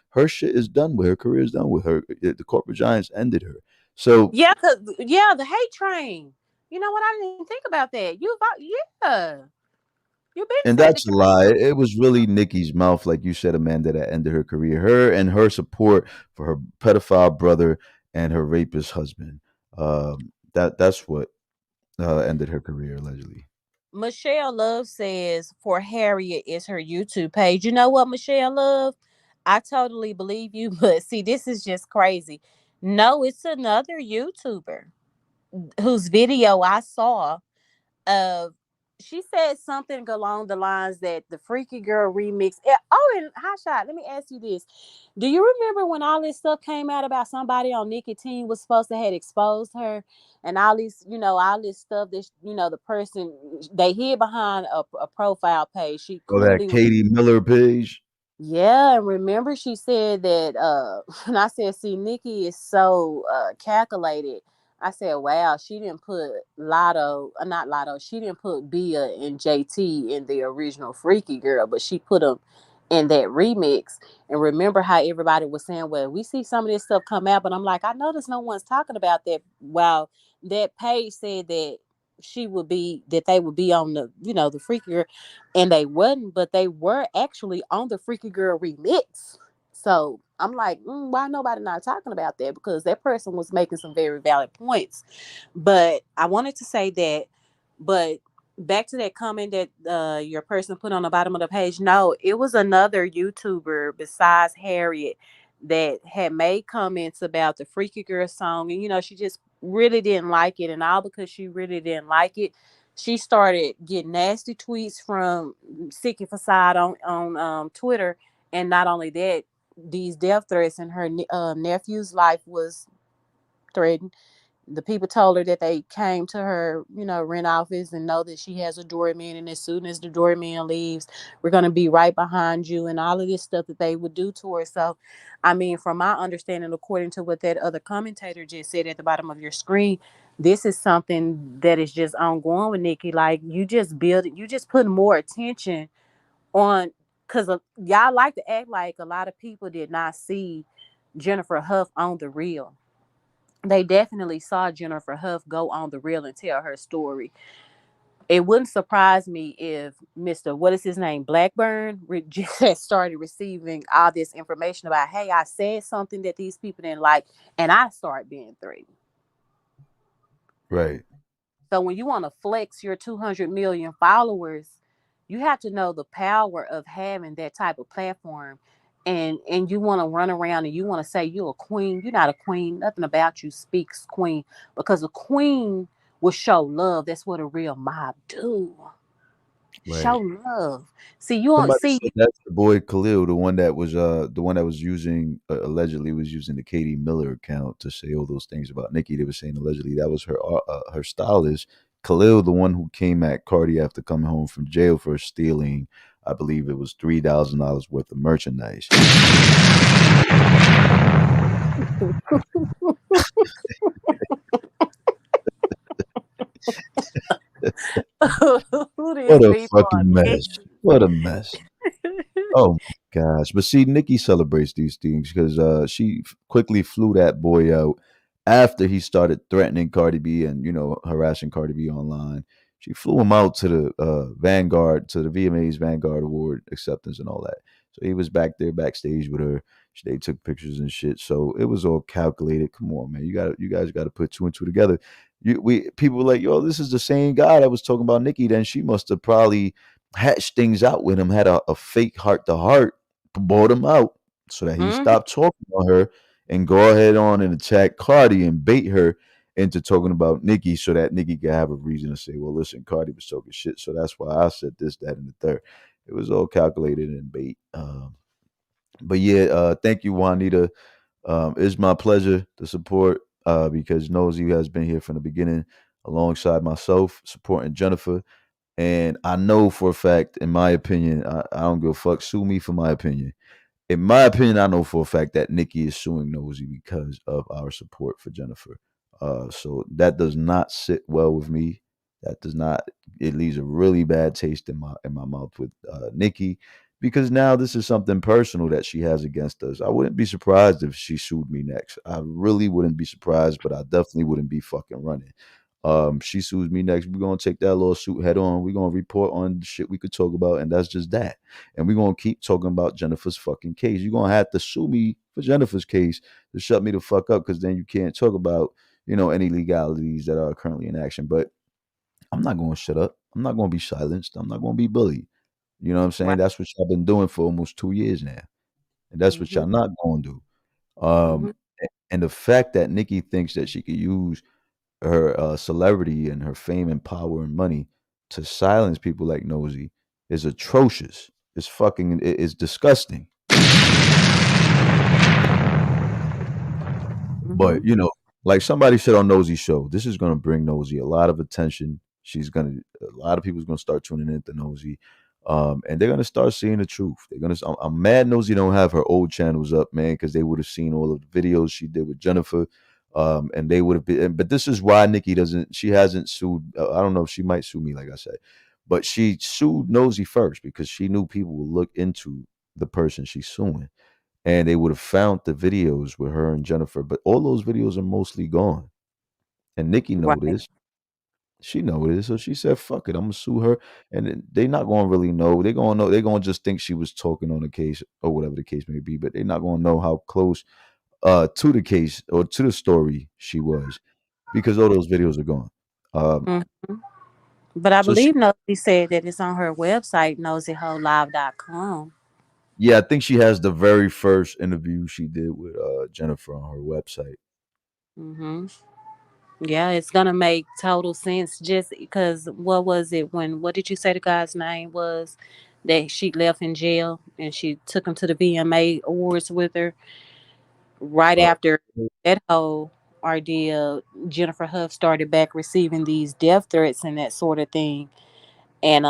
her shit is done with her career is done with her. The corporate giants ended her. So Yeah, cause yeah, the hate train. You know what? I didn't even think about that. Yeah, you been and said the that's a case lie. was. It was really Nicki's mouth, like you said, Amanda, that ended her career. Her and her support for her pedophile brother and her rapist husband. That's what ended her career allegedly. Michelle Love says for Harriet is her YouTube page. You know what, Michelle Love? I totally believe you, but see, this is just crazy. No, it's another YouTuber whose video I saw of she said something along the lines that the Freaky Girl remix. And HOTSHOT, let me ask you this. Do you remember when all this stuff came out about somebody on nicotine was supposed to have exposed her and all these, all this stuff that, the person they hid behind a profile page. She Oh, that clearly was. Katie Miller page. Yeah, and remember she said that and I said, see, Nikki is so calculated. I said, wow, she didn't put Lotto, not Lotto, she didn't put Bia and JT in the original Freaky Girl, but she put them in that remix. And remember how everybody was saying, well, we see some of this stuff come out, but I'm like, I noticed no one's talking about that. Wow, that page said that they would be on the, the Freaky Girl, and they wasn't, but they were actually on the Freaky Girl remix. So I'm like, why nobody not talking about that? Because that person was making some very valid points. But I wanted to say that, but back to that comment that your person put on the bottom of the page. No, it was another YouTuber besides Harriet that had made comments about the Freaky Girl song, and she just really didn't like it, and all because she really didn't like it, she started getting nasty tweets from Sicky Facade on Twitter, and not only that, these death threats, and her nephew's life was threatened. The people told her that they came to her, rent office and know that she has a doorman, and as soon as the doorman leaves, we're gonna be right behind you, and all of this stuff that they would do to her. So, I mean, from my understanding, according to what that other commentator just said at the bottom of your screen, this is something that is just ongoing with Nikki. Like you just put more attention on, because y'all like to act like a lot of people did not see Jennifer Hough on the real. They definitely saw Jennifer Hough go on the reel and tell her story. It wouldn't surprise me if Mr. What is his name, Blackburn, just had started receiving all this information about, hey, I said something that these people didn't like, and I start being threatened. Right. So when you want to flex your 200 million followers, you have to know the power of having that type of platform. And you want to run around and you want to say you're a queen. You're not a queen. Nothing about you speaks queen, because a queen will show love. That's what a real mob do. Show Right. love. See, you don't Somebody see. said that's the boy Khalil, the one that was using allegedly was using the Katie Miller account to say all those things about Nicki. They were saying allegedly that was her stylist. Khalil, the one who came at Cardi after coming home from jail for stealing, I believe it was $3,000 worth of merchandise. Who these What a people are fucking mess! messy. What a mess! Oh my gosh. But see, Nikki celebrates these things because she quickly flew that boy out after he started threatening Cardi B and, harassing Cardi B online. She flew him out to the Vanguard, to the VMA's Vanguard Award acceptance and all that. So he was back there backstage with her. They took pictures and shit. So it was all calculated. Come on, man. You guys got to put two and two together. People were like, yo, this is the same guy that was talking about Nikki. Then she must have probably hatched things out with him, had a fake heart to heart, bought him out so that he Hmm. stopped talking about her and go ahead on and attack Cardi and bait her into talking about Nikki so that Nikki could have a reason to say, well, listen, Cardi was talking shit. So that's why I said this, that, and the third. It was all calculated and bait. But yeah, thank you, Juanita. It's my pleasure to support because Nosey has been here from the beginning. alongside myself, supporting Jennifer. And I know for a fact, in my opinion, I don't give a fuck. Sue me for my opinion. In my opinion, I know for a fact that Nicki is suing Nosey because of our support for Jennifer. So that does not sit well with me. That does not. It leaves a really bad taste in my mouth with Nicki, because now this is something personal that she has against us. I wouldn't be surprised if she sued me next. I really wouldn't be surprised, but I definitely wouldn't be fucking running. She sues me next. We're gonna take that lawsuit head on. We're gonna report on the shit we could talk about, and that's just that. And we're gonna keep talking about Jennifer's fucking case. You're gonna have to sue me for Jennifer's case to shut me the fuck up, because then you can't talk about, any legalities that are currently in action. But I'm not gonna shut up. I'm not gonna be silenced. I'm not gonna be bullied. You know what I'm saying? Right. That's what y'all been doing for almost 2 years now. And that's what Mm-hmm. y'all not gonna do. Um Mm-hmm. and the fact that Nikki thinks that she could use her celebrity and her fame and power and money to silence people like Nosy is atrocious. It's fucking it's disgusting. Mm-hmm. But like somebody said on Nosy's show, this is gonna bring Nosy a lot of attention. A lot of people's gonna start tuning into Nosy. And they're gonna start seeing the truth. I'm mad Nosy don't have her old channels up, man, because they would have seen all of the videos she did with Jennifer. And they would have been, but this is why she hasn't sued. I don't know if she might sue me, like I said, but she sued Nosy first because she knew people would look into the person she's suing, and they would have found the videos with her and Jennifer. But all those videos are mostly gone. And Nikki know Right. this. She know this, so she said, "Fuck it, I'm gonna sue her." And they not gonna really know. They gonna know. They gonna just think she was talking on the case or whatever the case may be. But they're not gonna know how close to the case or to the story she was, because all those videos are gone. Um, Mm-hmm. But I so she, believe Nosy said that it's on her website, nosyhoelive.com. yeah, I think she has the very first interview she did with Jennifer on her website. Mm-hmm. Yeah, it's gonna make total sense just because what was it when what did you say the guy's name was that she left in jail and she took him to the VMA awards with her right Uh, after that whole ordeal. Jennifer Hough started back receiving these death threats and that sort of thing. And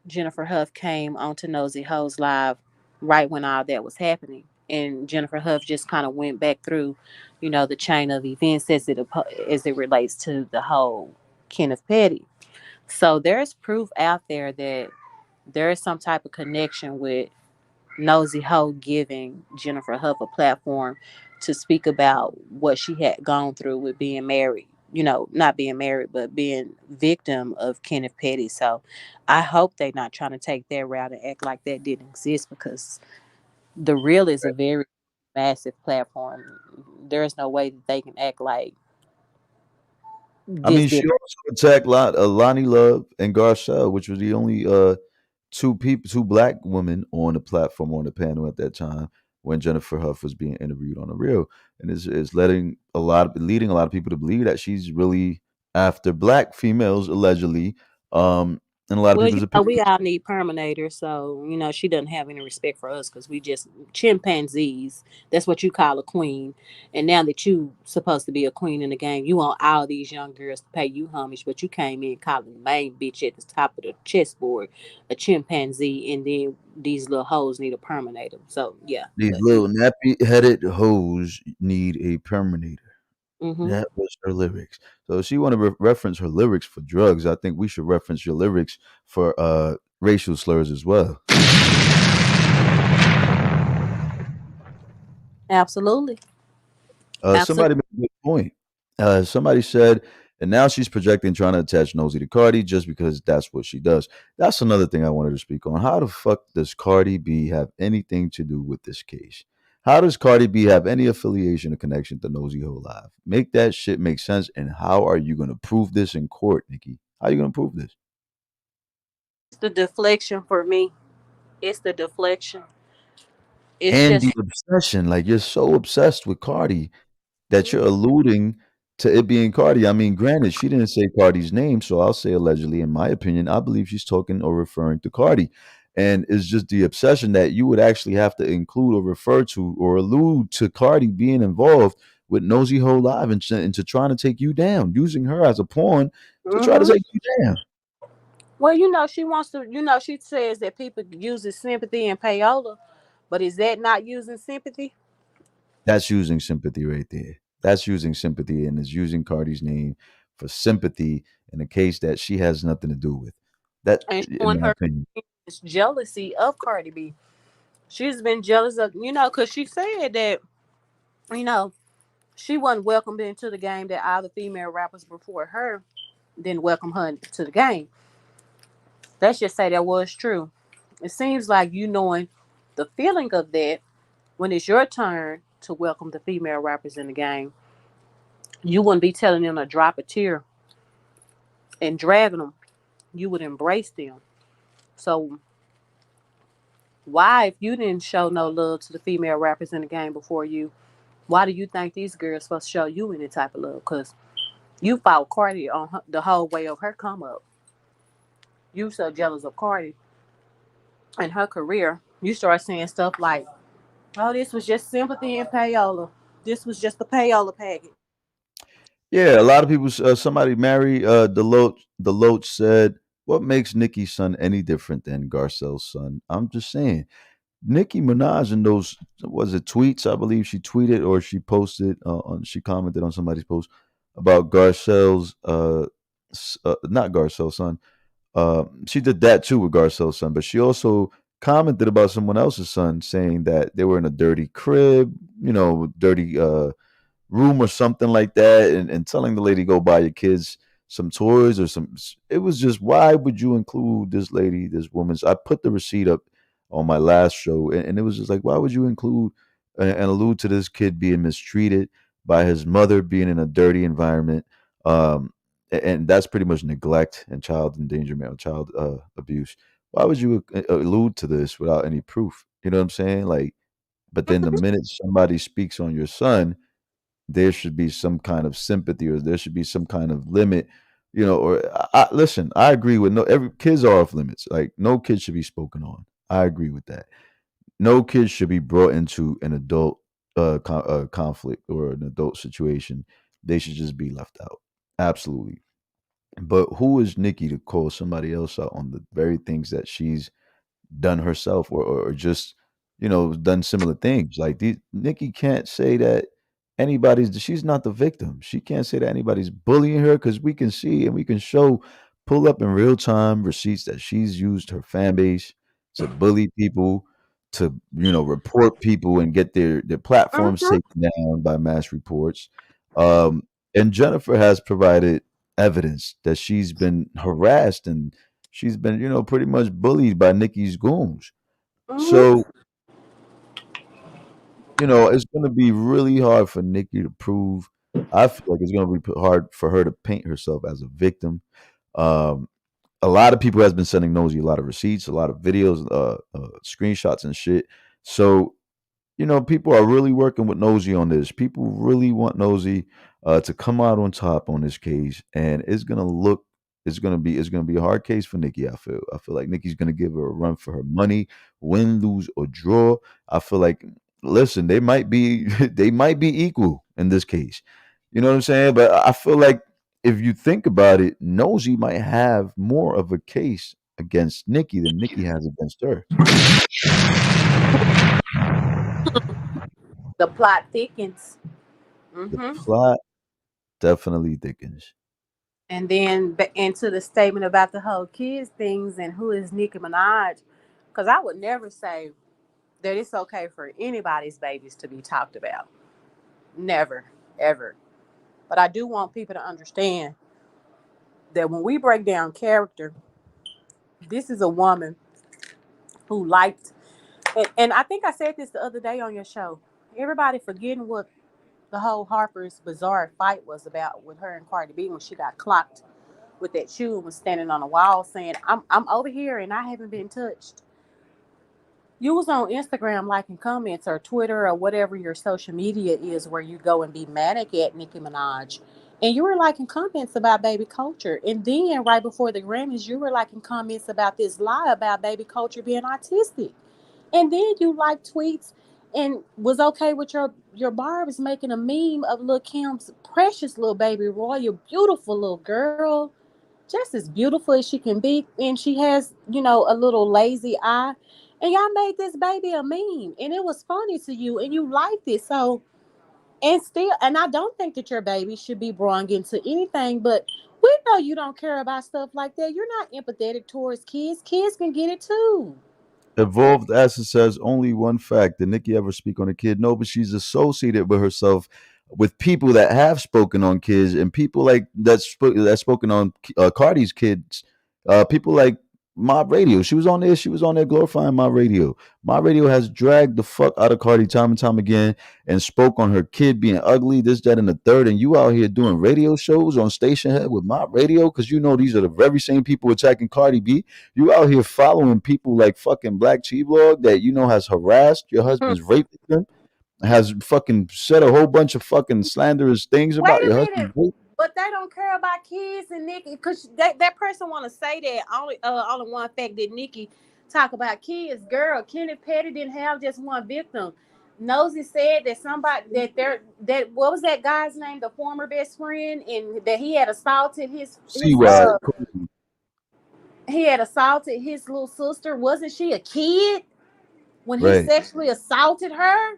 Jennifer Hough came onto Nosy Hoes Live right when all that was happening. And Jennifer Hough just kind of went back through, the chain of events as it relates to the whole Kenneth Petty. So there's proof out there that there is some type of connection with Nosy Ho giving Jennifer Hough a platform to speak about what she had gone through with being married. Not being married, but being victim of Kenneth Petty. So I hope they're not trying to take that route and act like that didn't exist because the real is a very massive platform. There's no way that they can act like I this mean, she didn't. also attacked Lonnie Love and Garcelle, which was the only two black women on the platform on the panel at that time when Jennifer Hough was being interviewed on the Real, and is leading a lot of people to believe that she's really after black females allegedly, in a lot of Well, people's we opinions. all need Perminators, so she doesn't have any respect for us because we just chimpanzees. That's what you call a queen. And now that you supposed to be a queen in the game, you want all these young girls to pay you homage, but you came in calling the main bitch at the top of the chessboard a chimpanzee, and then these little hoes need a Perminator. So yeah, These but little nappy-headed hoes need a Terminator. mm-hmm. That was her lyrics. So if she want to reference her lyrics for drugs, I think we should reference your lyrics for racial slurs as well. Absolutely, Somebody absolutely. made a good point. Somebody said, and now she's projecting trying to attach Nosy to Cardi just because that's what she does. That's another thing I wanted to speak on. How the fuck does Cardi B have anything to do with this case? How does Cardi B have any affiliation or connection to Nosy Ho Live? Make that shit make sense. And how are you going to prove this in court, Nikki? How are you going to prove this? It's the deflection for me. It's the deflection. It's And the just obsession, like you're so obsessed with Cardi that you're alluding to it being Cardi. I mean, granted, she didn't say Cardi's name, so I'll say allegedly. In my opinion, I believe she's talking or referring to Cardi, and it's just the obsession that you would actually have to include or refer to or allude to Cardi being involved with Nosey Whole Live into trying to take you down, using her as a pawn to try to Hmm. take you down. Well, she wants to. She says that people uses sympathy and payola, but is that not using sympathy? That's using sympathy right there. That's using sympathy and is using Cardi's name for sympathy in a case that she has nothing to do with. That, And in showing my her opinion. jealousy of Cardi B. She's been jealous of, because she said that, you know, she wasn't welcomed into the game, that all the female rappers before her didn't welcome her to the game. Let's just say that was true. It seems like you knowing the feeling of that when it's your turn to welcome the female rappers in the game, you wouldn't be telling them to drop a tear and dragging them. You would embrace them. So why, if you didn't show no love to the female rappers in the game before you, why do you think these girls supposed to show you any type of love? Because you fought Cardi on the whole way of her come up. You so jealous of Cardi and her career. You start saying stuff like, "Oh, this was just sympathy and payola. This was just the payola package." Yeah, a lot of people. Somebody, Mary Deloach said, "What makes Nicki's son any different than Garcelle's son?" I'm just saying, Nicki Minaj and those, was it tweets? I believe she tweeted or she posted she commented on somebody's post about Garcelle's not Garcelle's son. She did that too with Garcelle's son, but she also commented about someone else's son, saying that they were in a dirty crib, dirty room or something like that, and telling the lady, go buy your kids some toys or some. It was just, why would you include this lady, this woman's? I put the receipt up on my last show, and it was just like, why would you include and allude to this kid being mistreated by his mother, being in a dirty environment? And that's pretty much neglect and child endangerment or child abuse. Why would you allude to this without any proof? You know what I'm saying? Like, but then the minute somebody speaks on your son, there should be some kind of sympathy, or there should be some kind of limit, or listen, I agree with, no, every kids are off limits. Like, no kid should be spoken on. I agree with that. No kid should be brought into an adult conflict or an adult situation. They should just be left out. Absolutely. But who is Nikki to call somebody else out on the very things that she's done herself, or just done similar things? Like, Nikki can't say that she's not the victim. She can't say that anybody's bullying her, because we can see and we can show, pull up in real time receipts that she's used her fan base to bully people, to report people and get their platforms Mm-hmm. taken down by mass reports. um and Jennifer has provided evidence that she's been harassed, and she's been, pretty much bullied by Nikki's goons. Mm-hmm. So, it's going to be really hard for Nikki to prove. I feel like it's going to be hard for her to paint herself as a victim. Um, a lot of people has been sending Nosy a lot of receipts, a lot of videos, screenshots and shit. So, people are really working with Nosy on this. People really want Nosy to come out on top on this case, and it's gonna be a hard case for Nikki. I feel like Nikki's gonna give her a run for her money, win, lose, or draw. I feel like, listen, they might be they might be equal in this case. You know what I'm saying? But I feel like, if you think about it, Nosy might have more of a case against Nikki than Nikki has against her. The plot thickens. The Mm-hmm. plot definitely thickens. And then into the statement about the whole kids things and who is Nicki Minaj, because I would never say that it's okay for anybody's babies to be talked about. Never, ever. But I do want people to understand that when we break down character, this is a woman who liked, and I think I said this the other day on your show. Everybody forgetting what the whole Harper's Bazaar fight was about with her and Cardi B when she got clocked with that shoe and was standing on a wall saying, I'm over here and I haven't been touched. You was on Instagram liking comments or Twitter or whatever your social media is where you go and be manic at Nicki Minaj. And you were liking comments about baby culture. And then right before the Grammys, you were liking comments about this lie about baby culture being autistic. And then you like tweets and was okay with your Barb's making a meme of Lil Kim's precious little baby Royal, beautiful little girl, just as beautiful as she can be, and she has, a little lazy eye, and y'all made this baby a meme, and it was funny to you, and you liked it. So, and still, and I don't think that your baby should be brought into anything, but we know you don't care about stuff like that. You're not empathetic towards kids. Kids can get it too. Evolved Essence says only one fact. Did Nicki ever speak on a kid? No, but she's associated with herself with people that have spoken on kids and people like that's spoken on Cardi's kids. People like Mob Radio. She was on there. She was on there glorifying Mob Radio. Mob Radio has dragged the fuck out of Cardi time and time again and spoke on her kid being ugly, this, that, and the third. And you out here doing radio shows on Station Head with Mob Radio because you know these are the very same people attacking Cardi B. You out here following people like fucking Black T-Blog that you know has harassed your Hmm. husband's rape victim, has fucking said a whole bunch of fucking slanderous things Wait about a your minute. husband's rape. But they don't care about kids and Nikki, because that person want to say that only one fact that Nikki talk about kids. Girl, Kenneth Petty didn't have just one victim. Nosey said that somebody that what was that guy's name, the former best friend, and that he had assaulted See why? he had assaulted his little sister. Wasn't she a kid when he Right. sexually assaulted her?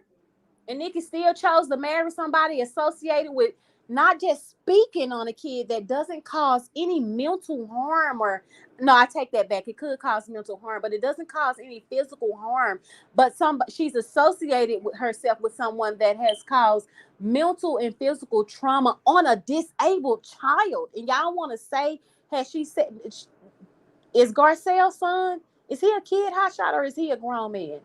And Nikki still chose to marry somebody associated with not just speaking on a kid that doesn't cause any mental harm, or no, I take that back. It could cause mental harm, but it doesn't cause any physical harm. But she's associated with herself with someone that has caused mental and physical trauma on a disabled child. And y'all want to say, has she said, is Garcelle's son? Is he a kid, HOTSHOT, or is he a grown man?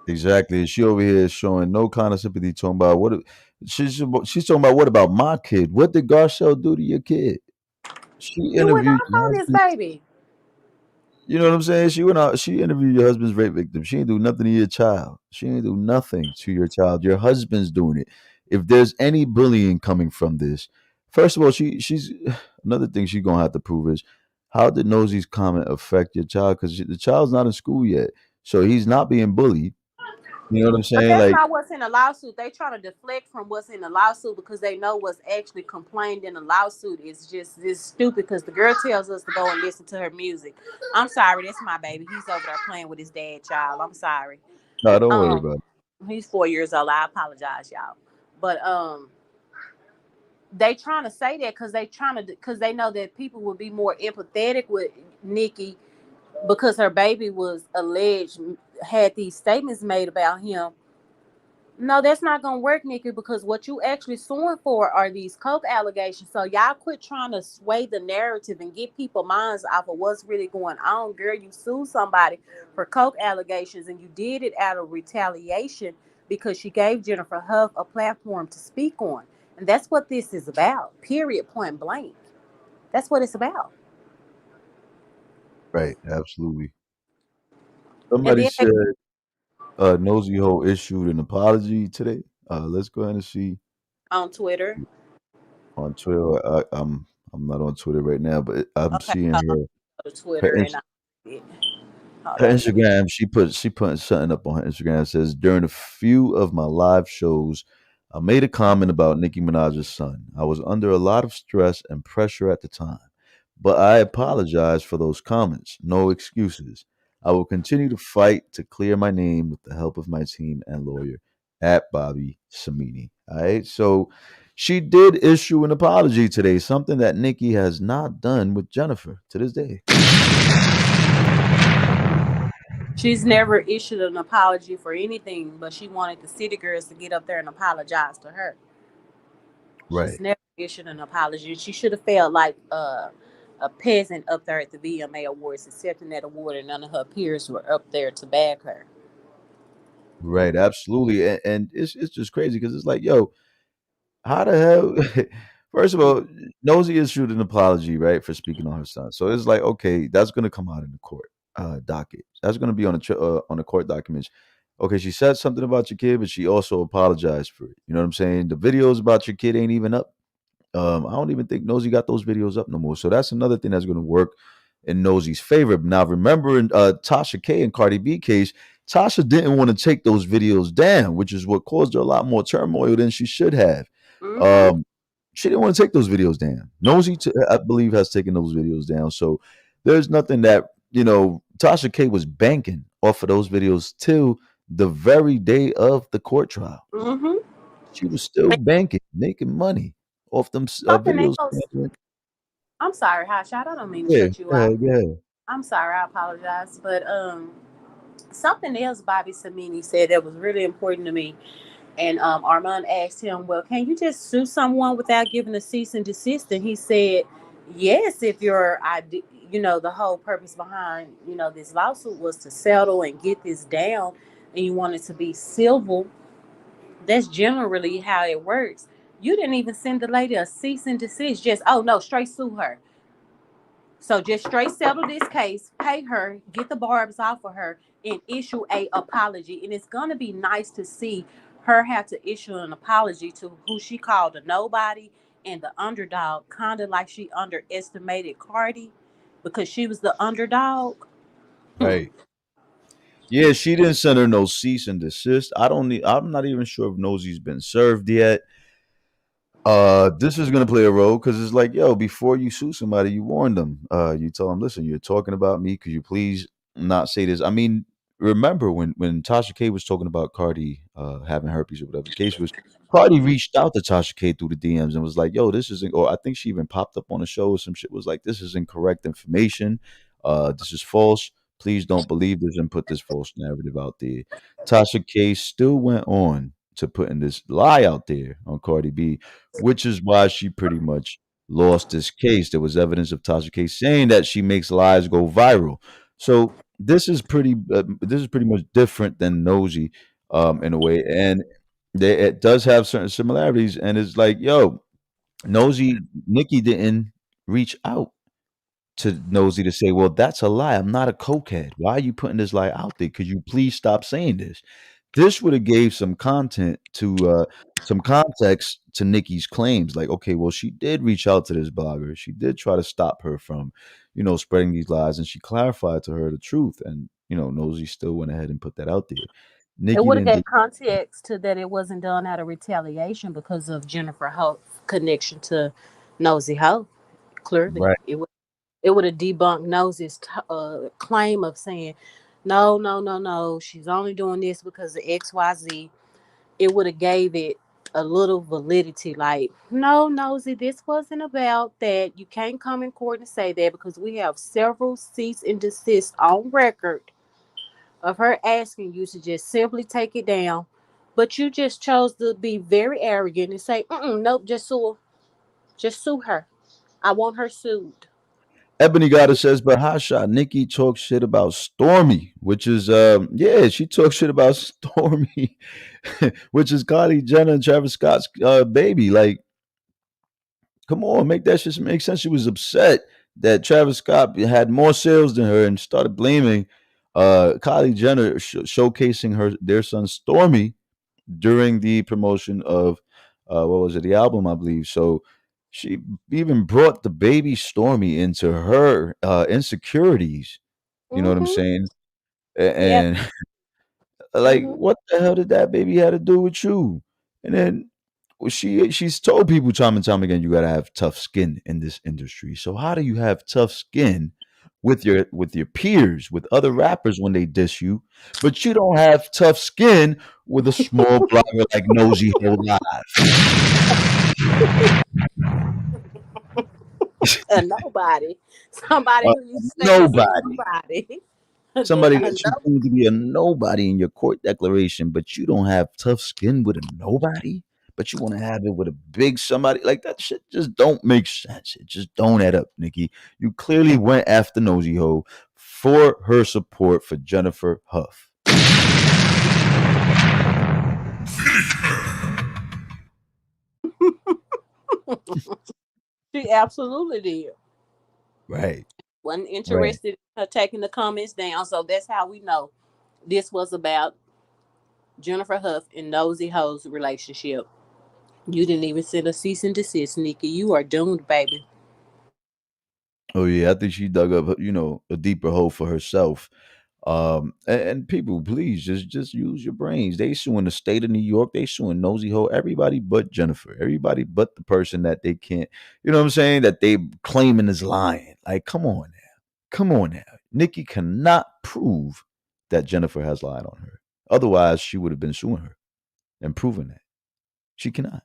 Exactly. She over here showing no kind of sympathy, talking about she's talking about what about my kid? What did Garcelle do to your kid? She You went interviewed off your on this husband. baby. You know what I'm saying? She went out. She interviewed your husband's rape victim. She ain't do nothing to your child. She ain't do nothing to your child. Your husband's doing it. If there's any bullying coming from this, first of all, she's another thing she's gonna have to prove is how did Nosey's comment affect your child? Because the child's not in school yet, so he's not being bullied. You know what I'm But saying? that's Like, not what's in the lawsuit. They trying to deflect from what's in the lawsuit because they know what's actually complained in the lawsuit is just this stupid. Because the girl tells us to go and listen to her music. I'm sorry, that's my baby. He's over there playing with his dad, child. I'm sorry. no, don't worry Um, about it. he's 4 years old. I apologize, y'all. But they trying to say that because they know that people will be more empathetic with Nikki because her baby was alleged had these statements made about him. No, that's not gonna work, Nikki, because what you actually suing for are these coke allegations. So y'all quit trying to sway the narrative and get people minds off of what's really going on. Girl, you sued somebody for coke allegations and you did it out of retaliation because she gave Jennifer Hough a platform to speak on. And that's what this is about. Period, point blank. That's what it's about. Right, absolutely. And Somebody then said Nosy Ho issued an apology today. Let's go ahead and see on Twitter. on Twitter. I'm not on Twitter right now, but I'm Okay, seeing so I'm her go to her, Twitter and ins- hold her on, let me. Instagram. She put something up on her Instagram. It says during a few of my live shows, I made a comment about Nicki Minaj's son. I was under a lot of stress and pressure at the time, but I apologize for those comments. No excuses. I will continue to fight to clear my name with the help of my team and lawyer at Bobby Samini. All right. So she did issue an apology today, something that Nicki has not done with Jennifer to this day. She's never issued an apology for anything, but she wanted the city girls to get up there and apologize to her. Right. She's never issued an apology. She should have felt like a peasant up there at the VMA Awards, accepting that award, and none of her peers were up there to back her. Right. Absolutely. And it's just crazy because it's like, yo, how the hell? First of all, Nosy issued an apology, right, for speaking on her son. So it's like, okay, that's going to come out in the court docket. That's going to be on the court documents. Okay, she said something about your kid, but she also apologized for it. You know what I'm saying? The videos about your kid ain't even up. I don't even think Nosy got those videos up no more. So that's another thing that's going to work in Nosy's favor. Now, remember in Tasha K and Cardi B case, Tasha didn't want to take those videos down, which is what caused her a lot more turmoil than she should have. Mm-hmm. Um, she didn't want to take those videos down. Nosey, I believe, has taken those videos down. So there's nothing that, Tasha K was banking off of those videos till the very day of the court trial. Mm-hmm. She was still banking, making money off them Something videos. else. I'm sorry, Hotshot. I don't mean to Yeah, cut you yeah, off. yeah. I'm sorry. I apologize. But something else Bobby Samini said that was really important to me. And Armand asked him, "Well, can you just sue someone without giving a cease and desist?" And he said, "Yes, if your idea, the whole purpose behind this lawsuit was to settle and get this down, and you want it to be civil. That's generally how it works. You didn't even send the lady a cease and desist. Just oh no, straight sue her. So just straight settle this case, pay her, get the barbs off of her, and issue a apology. And it's gonna be nice to see her have to issue an apology to who she called a nobody and the underdog, kind of like she underestimated Cardi because she was the underdog. Hmm. Right. Yeah, she didn't send her no cease and desist. I'm not even sure if Nosey's been served yet. This is gonna play a role because it's like, yo, before you sue somebody, you warn them. You tell them, listen, you're talking about me. Could you please not say this? I mean, remember when Tasha K was talking about Cardi having herpes or whatever the case was, Cardi reached out to Tasha K through the DMs and was like, yo, this isn't, or I think she even popped up on the show or some shit, was like, this is incorrect information. This is false. Please don't believe this and put this false narrative out there. Tasha K still went on to putting this lie out there on Cardi B, which is why she pretty much lost this case. There was evidence of Tasha K saying that she makes lies go viral. So this is pretty much different than Nosy in a way, and it does have certain similarities. And it's like, yo, Nosy Nicki didn't reach out to Nosy to say, well, that's a lie. I'm not a cokehead. Why are you putting this lie out there? Could you please stop saying this? This would have gave some context to Nikki's claims. Like, okay, well, she did reach out to this blogger. She did try to stop her from, spreading these lies, and she clarified to her the truth. And Nosy still went ahead and put that out there. It Nikki would have didn't do gave context to that it wasn't done out of retaliation because of Jennifer Hough connection to Nosy Hough. Clearly, right. it would have debunked Nosy's claim of saying, no, no, no, no, she's only doing this because of XYZ. It would have gave it a little validity, like, no, Nosy, this wasn't about that. You can't come in court and say that because we have several cease and desist on record of her asking you to just simply take it down. But you just chose to be very arrogant and say, nope, just sue her. Just sue her. I want her sued. Ebony Goddess says, but Hot Shot Nikki talks shit about Stormy, which is yeah, she talks shit about Stormy, which is Kylie Jenner and Travis Scott's baby. Like, come on, make that shit make sense. She was upset that Travis Scott had more sales than her and started blaming Kylie Jenner showcasing their son Stormy during the promotion of what was it, the album, I believe. So she even brought the baby Stormy into her insecurities. You know what I'm Mm-hmm. saying? Yeah. And like, Mm-hmm. what the hell did that baby have to do with you? And then she's told people time and time again, you gotta have tough skin in this industry. So how do you have tough skin with your peers, with other rappers when they diss you, but you don't have tough skin with a small blogger like Nosy Whole Live? A nobody. Somebody Uh, who you say is a nobody. nobody. Somebody A that you no- claim to be a nobody in your court declaration, but you don't have tough skin with a nobody, but you want to have it with a big somebody. Like, that shit just don't make sense. It just don't add up, Nikki. You clearly went after Nosy Ho for her support for Jennifer Huff. she absolutely did. Right, Wasn't right. interested in her taking the comments down. So that's how we know this was about Jennifer Huff and Nosy Ho's relationship. You didn't even send a cease and desist, Nikki. You are doomed, baby. Oh yeah, I think she dug up, a deeper hole for herself. And people, please just use your brains. They suing the state of New York. They suing Nosey Ho. Everybody but Jennifer. Everybody but the person that they can't. You know what I'm saying? That they claiming is lying. Like, come on now, come on now. Nikki cannot prove that Jennifer has lied on her. Otherwise, she would have been suing her and proving that she cannot.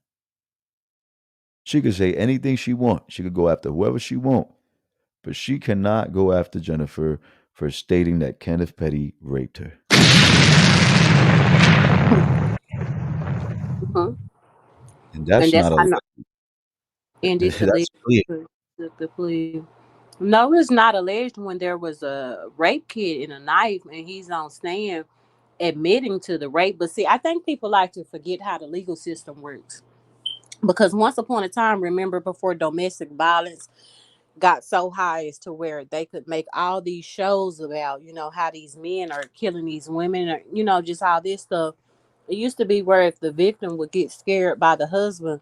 She could say anything she wants. She could go after whoever she wants, but she cannot go after Jennifer for stating that Kenneth Petty raped her. Mhm. And And that's that's not a how not ended the that's lead clear. to the plea. No, it's not alleged when there was a rape kit and a knife, and he's on stand admitting to the rape. But see, I think people like to forget how the legal system works. Because once upon a time, remember before domestic violence got so high as to where they could make all these shows about, how these men are killing these women, or, just all this stuff. It used to be where if the victim would get scared by the husband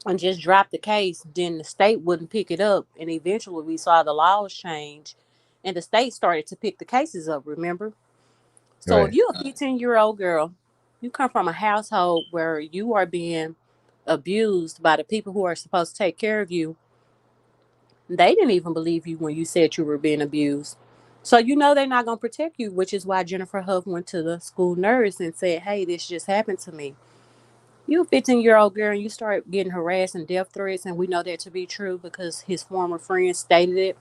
and just drop the case, then the state wouldn't pick it up. And eventually we saw the laws change and the state started to pick the cases up, remember? So if Right. you're a 15-year-old girl, you come from a household where you are being abused by the people who are supposed to take care of you. They didn't even believe you when you said you were being abused. So they're not gonna protect you, which is why Jennifer Hough went to the school nurse and said, "Hey, this just happened to me." You a 15-year-old girl and you start getting harassed and death threats, and we know that to be true because his former friend stated it,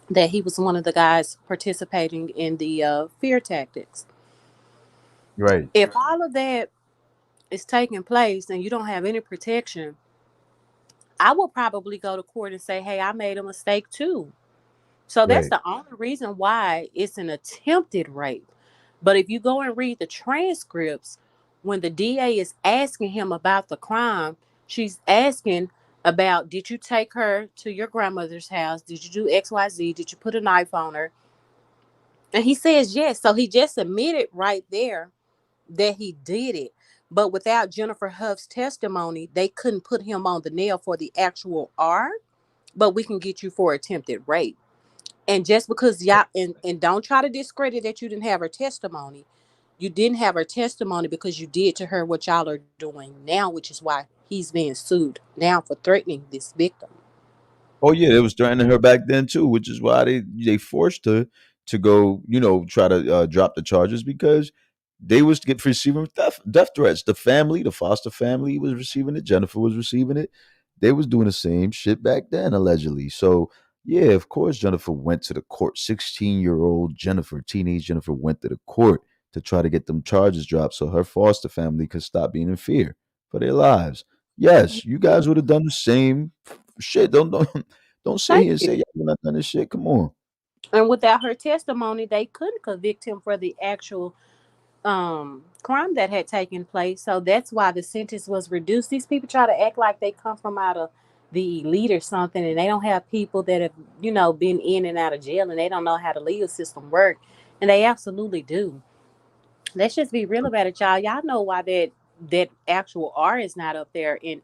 that he was one of the guys participating in the fear tactics. Right. If all of that is taking place and you don't have any protection, I will probably go to court and say, "Hey, I made a mistake too." So that's Right. the only reason why it's an attempted rape. But if you go and read the transcripts, when the DA is asking him about the crime, she's asking about, did you take her to your grandmother's house? Did you do XYZ? Did you put a knife on her? And he says yes. So he just admitted right there that he did it. But without Jennifer Huff's testimony, they couldn't put him on the nail for the actual R, but we can get you for attempted rape. And just because y'all, and don't try to discredit that you didn't have her testimony. You didn't have her testimony because you did to her what y'all are doing now, which is why he's being sued now for threatening this victim. Oh yeah, they was threatening her back then too, which is why they forced her to go, try to drop the charges because they was get receiving death threats. The family, the foster family, was receiving it. Jennifer was receiving it. They was doing the same shit back then, allegedly. So yeah, of course, Jennifer went to the court. 16-year-old Jennifer, teenage Jennifer, went to the court to try to get them charges dropped so her foster family could stop being in fear for their lives. Yes, you guys would have done the same shit. Don't sit Thank here and you. say y'all not done this shit. Come on. And without her testimony, they couldn't convict him for the actual crime that had taken place. So that's why the sentence was reduced. These people try to act like they come from out of the elite or something, and they don't have people that have been in and out of jail, and they don't know how the legal system work, and they absolutely do. Let's just be real about it, y'all. Y'all know why that actual R is not up there and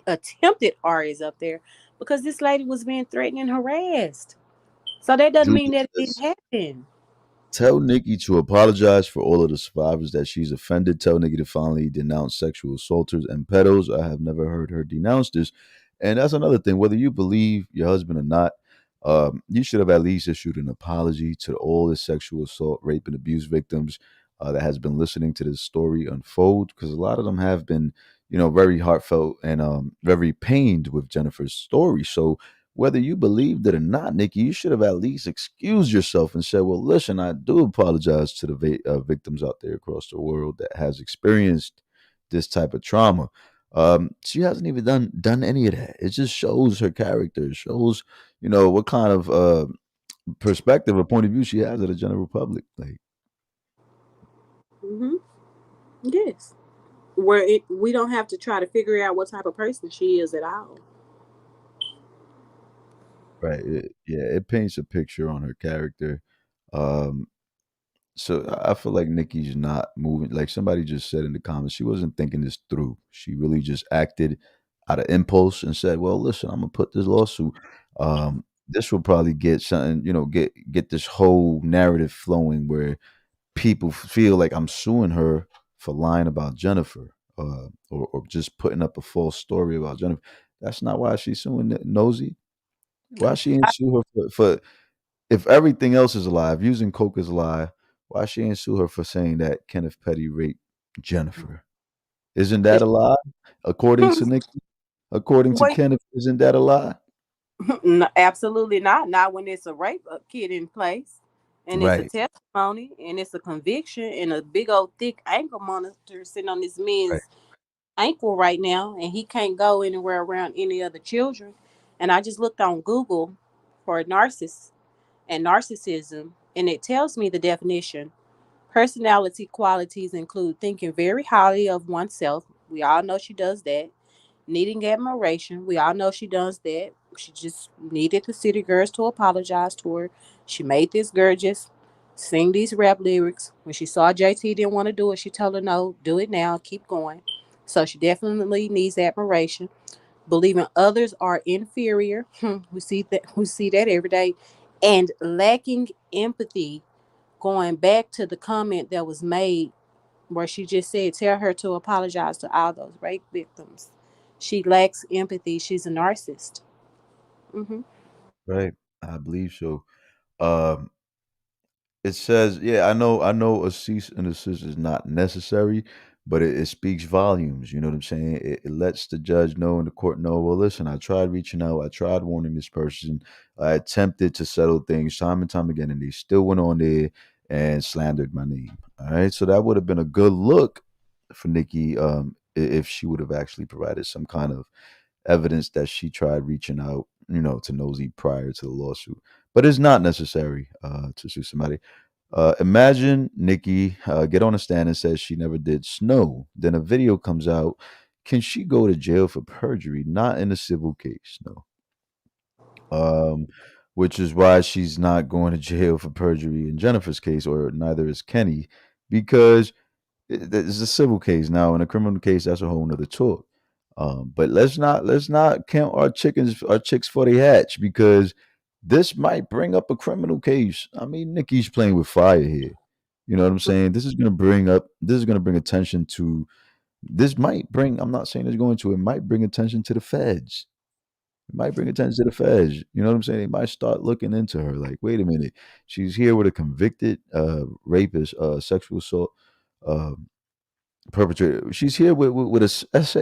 attempted R is up there, because this lady was being threatened and harassed. So that doesn't Judy mean that it didn't says, happen. tell Nikki to apologize for all of the survivors that she's offended. Tell Nikki to finally denounce sexual assaulters and pedos. I have never heard her denounce this. And that's another thing. Whether you believe your husband or not, you should have at least issued an apology to all the sexual assault, rape, and abuse victims that has been listening to this story unfold. Because a lot of them have been, very heartfelt and very pained with Jennifer's story. So whether you believed it or not, Nikki, you should have at least excused yourself and said, "Well, listen, I do apologize to the victims out there across the world that has experienced this type of trauma." She hasn't even done any of that. It just shows her character. It shows, what kind of perspective or point of view she has of the general public. Like, Hmm. Yes. Where we don't have to try to figure out what type of person she is at all. right? Yeah, it paints a picture on her character. Um, So I feel like Nikki's not moving. Like somebody just said in the comments, she wasn't thinking this through. She really just acted out of impulse and said, "Well, listen, I'm gonna put this lawsuit." this will probably get something, get this whole narrative flowing where people feel like I'm suing her for lying about Jennifer, or just putting up a false story about Jennifer. That's not why she's suing Nosy. Why she ain't I, sue her for if everything else is a lie, if using coke is a lie, why she ain't sue her for saying that Kenneth Petty raped Jennifer? Isn't that cause a lie? According to Nick, according to wait, Kenneth, isn't that a lie? no, absolutely not. Not when it's a rape kid in place, and it's a Right, testimony, and it's a conviction, and a big old thick ankle monitor sitting on this right, man's ankle right now, and he can't go anywhere around any other children. And I just looked on Google for narcissist and narcissism, and it tells me the definition. Personality qualities include thinking very highly of oneself. We all know she does that. Needing admiration. We all know she does that. She just needed the city girls to apologize to her. She made this girl just sing these rap lyrics. When she saw JT didn't want to do it, she told her no, do it now, keep going. So she definitely needs admiration. Believing others are inferior. We see that every day. And lacking empathy, going back to the comment that was made where she just said, tell her to apologize to all those rape victims. She lacks empathy. She's a narcissist. Hmm. right. I believe so. Um, It says, yeah, I know a cease and desist is not necessary, but it speaks volumes. You know what I'm saying? It lets the judge know and the court know, well, listen, I tried reaching out, I tried warning this person, I attempted to settle things time and time again, and they still went on there and slandered my name. All right. So that would have been a good look for Nikki, if she would have actually provided some kind of evidence that she tried reaching out, to Nosy prior to the lawsuit. But it's not necessary to sue somebody. Imagine Nikki get on a stand and says she never did snow. Then a video comes out. Can she go to jail for perjury? Not in a civil case, no. Um, which is why she's not going to jail for perjury in Jennifer's case, or neither is Kenny, because it's a civil case now. In a criminal case, that's a whole nother talk. But let's not count our chicks for the hatch, because this might bring up a criminal case. I mean, Nikki's playing with fire here. You know what I'm saying? This is gonna bring attention to this might bring I'm not saying it's going to, it might bring attention to the feds. It might bring attention to the feds. You know what I'm saying? They might start looking into her like, wait a minute, she's here with a convicted rapist, sexual assault uh, perpetrator. She's here with SA,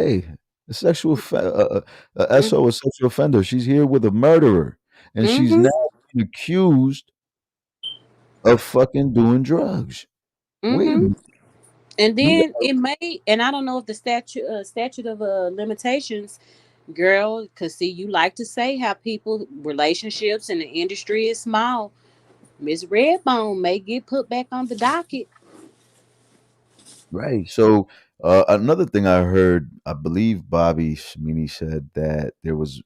a sexual SO, a sexual offender. She's here with a murderer, and she's Hmm. now being accused of fucking doing drugs. Wait a Hmm. minute, And you then got it may, and I don't know if the statute of limitations, girl, because see, you like to say how people relationships in the industry is small. Miss Redbone may get put back on the docket. right. So another thing I heard, I believe Bobby Shmini said that there was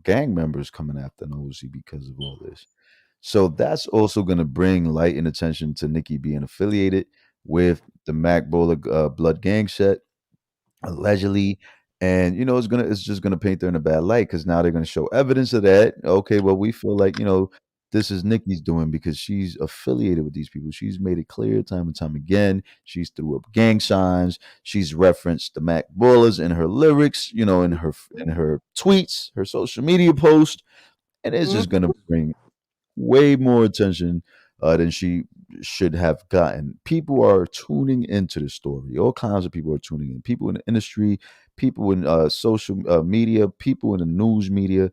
gang members coming after Nosy because of all this. So that's also going to bring light and attention to Nikki being affiliated with the Mac Bowler Blood Gang set, allegedly. And it's just gonna paint her in a bad light, because now they're gonna show evidence of that. Okay, well, we feel like, this is Nikki's doing because she's affiliated with these people. She's made it clear time and time again. She's threw up gang signs. She's referenced the Mac Ballers in her lyrics, in her tweets, her social media posts, and it's just Mm-hmm. gonna bring way more attention than she should have gotten. People are tuning into the story. All kinds of people are tuning in. People in the industry, people in social media, people in the news media.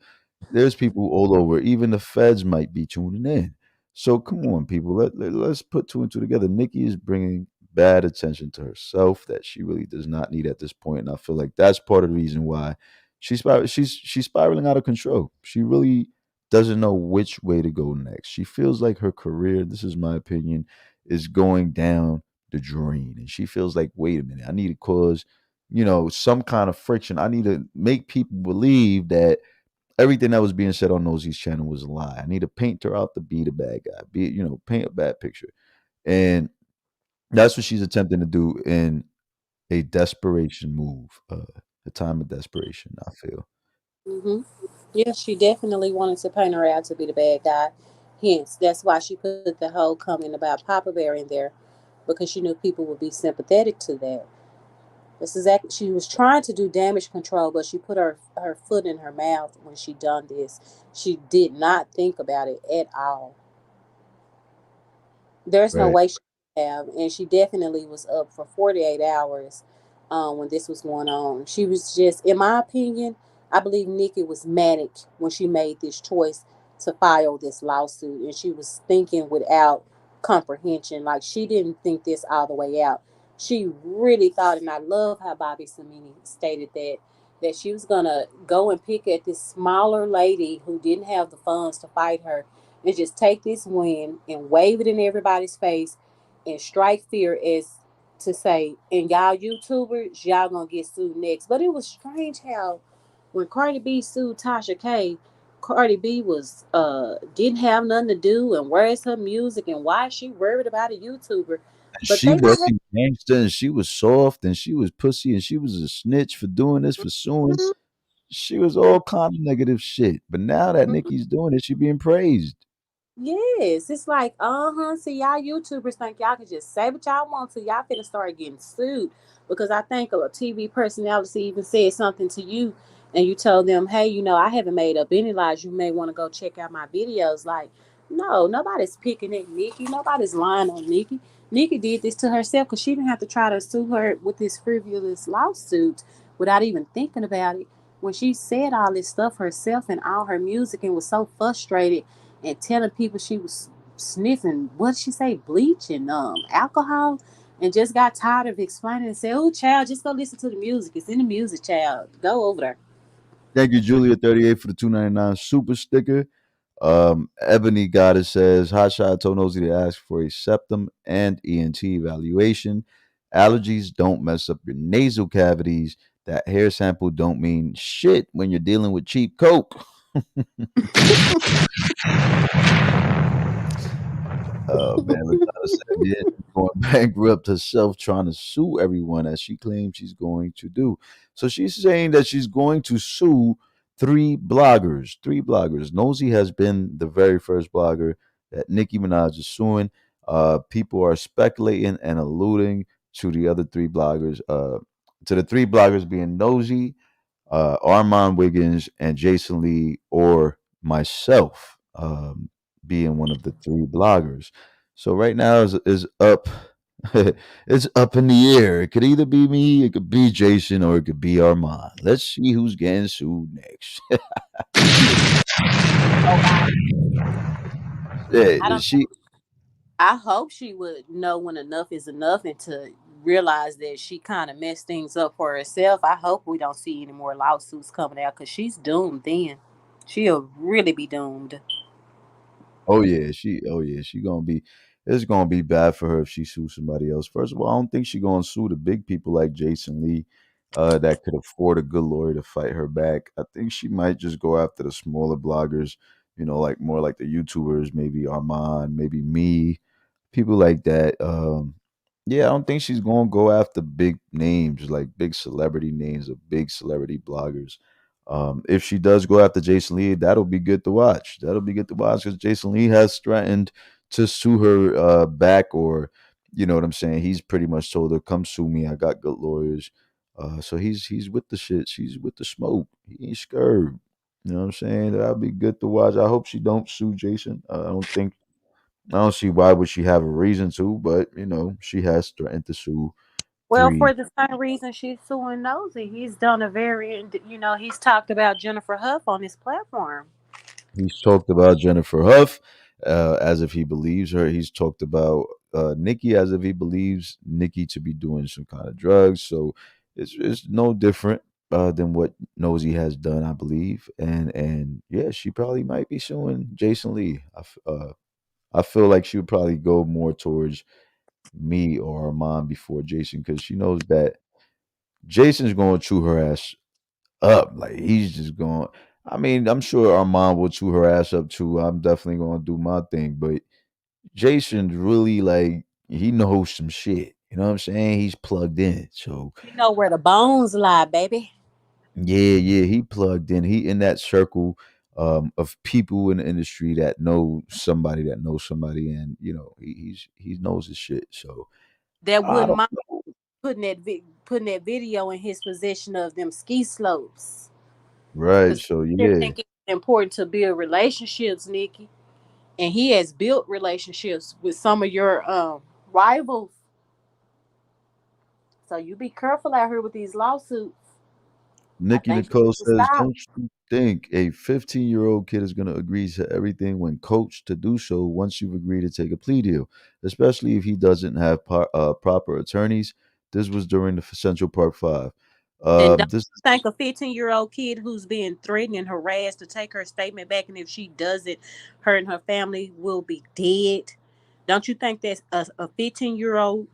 There's people all over. Even the feds might be tuning in. So come on, people. Let's put two and two together. Nikki is bringing bad attention to herself that she really does not need at this point, and I feel like that's part of the reason why she's spiraling out of control. She really doesn't know which way to go next. She feels like her career, this is my opinion, is going down the drain. And she feels like, wait a minute, I need to cause, some kind of friction. I need to make people believe that everything that was being said on Nosey's channel was a lie. I need to paint her out to be the bad guy, paint a bad picture. And that's what she's attempting to do in a desperation move, a time of desperation, I feel. Mm-hmm. Yeah, she definitely wanted to paint her out to be the bad guy. Hence, that's why she put the whole comment about Papa Bear in there, because she knew people would be sympathetic to that. This is exactly, she was trying to do damage control, but she put her foot in her mouth when she done this. She did not think about it at all. There's no Right. way she could have, and she definitely was up for 48 hours when this was going on. She was just, in my opinion, I believe Nikki was manic when she made this choice to file this lawsuit, and she was thinking without comprehension. Like, she didn't think this all the way out. She really thought, and I love how Bobby Samini stated that she was gonna go and pick at this smaller lady who didn't have the funds to fight her, and just take this win and wave it in everybody's face and strike fear as to say, and y'all YouTubers, y'all gonna get sued next. But it was strange how when Cardi B sued Tasha K, Cardi B was didn't have nothing to do, and where's her music and why is she worried about a YouTuber? But She they not wasn't gangster and she was soft and she was pussy and she was a snitch for doing this, for suing. She was all kind of negative shit. But now that Nikki's doing it, she being praised. Yes, it's like, see, y'all YouTubers think y'all can just say what y'all want to. Y'all finna start getting sued because I think a TV personality even said something to you, and you told them, hey, I haven't made up any lies. You may want to go check out my videos. Like, no, nobody's picking at Nikki. Nobody's lying on Nikki. Nikki did this to herself because she didn't have to try to sue her with this frivolous lawsuit without even thinking about it. When she said all this stuff herself and all her music and was so frustrated and telling people she was sniffing, what did she say, bleach and alcohol, and just got tired of explaining and said, oh child, just go listen to the music. It's in the music, child. Go over there. Thank you, Julia38 for the 2.99 super sticker. Ebony Goddess says, Hotshot told Nosey to ask for a septum and ENT evaluation. Allergies don't mess up your nasal cavities. That hair sample don't mean shit when you're dealing with cheap coke. Oh man, Latana said, yeah, she's going bankrupt herself trying to sue everyone as she claims she's going to do. So she's saying that she's going to sue three bloggers. Three bloggers. Nosy has been the very first blogger that Nicki Minaj is suing. People are speculating and alluding to the other three bloggers, to the three bloggers being Nosy, Armand Wiggins, and Jason Lee, or myself, being one of the three bloggers. So right now is up. It's up in the air. It could either be me, it could be Jason, or it could be Armand. Let's see who's getting sued next. Oh, Yeah, I don't. she. I hope she would know when enough is enough and to realize that she kind of messed things up for herself. I hope we don't see any more lawsuits coming out because she's doomed. Then she'll really be doomed. Oh yeah, she. Oh yeah, she gonna be. It's gonna be bad for her if she sues somebody else. First of all, I don't think she gonna sue the big people like Jason Lee, that could afford a good lawyer to fight her back. I think she might just go after the smaller bloggers. Like more like the YouTubers, maybe Armand, maybe me, people like that. Yeah, I don't think she's gonna go after big names like big celebrity names or big celebrity bloggers. If she does go after Jason Lee, that'll be good to watch. That'll be good to watch because Jason Lee has threatened to sue her back, or you know what I'm saying. He's pretty much told her, "Come sue me. I got good lawyers." So he's with the shit. She's with the smoke. He ain't scared. You know what I'm saying? That'll be good to watch. I hope she don't sue Jason. I don't see why would she have a reason to, but she has threatened to sue Well, for three. the same reason she's suing Nosy, he's done a very, he's talked about Jennifer Huff on his platform. He's talked about Jennifer Huff as if he believes her. He's talked about Nikki as if he believes Nikki to be doing some kind of drugs. So it's no different than what Nosy has done, I believe. And yeah, she probably might be suing Jason Lee. I feel like she would probably go more towards me or her mom before Jason because she knows that Jason's going to chew her ass up. Like he's just going. I mean, I'm sure our mom will chew her ass up too. I'm definitely going to do my thing, but Jason's really like he knows some shit. You know what I'm saying? He's plugged in. So You know where the bones lie, baby. Yeah, yeah, he plugged in. He in that circle of people in the industry that knows somebody, and he knows his shit. So That I wouldn't don't mind know. putting that video in his possession of them ski slopes. Right. Because So I yeah, think it's important to build relationships, Nikki. And he has built relationships with some of your rivals. So you be careful out here with these lawsuits. I Nikki think you Nicole need to says, stop. "Don't you think a 15-year-old kid is going to agree to everything when coached to do so once you've agreed to take a plea deal, especially if he doesn't have proper attorneys?" This was during the Central Park Five. And don't This you think a 15-year-old kid who's being threatened and harassed to take her statement back, and if she doesn't, her and her family will be dead? Don't you think that a 15-year-old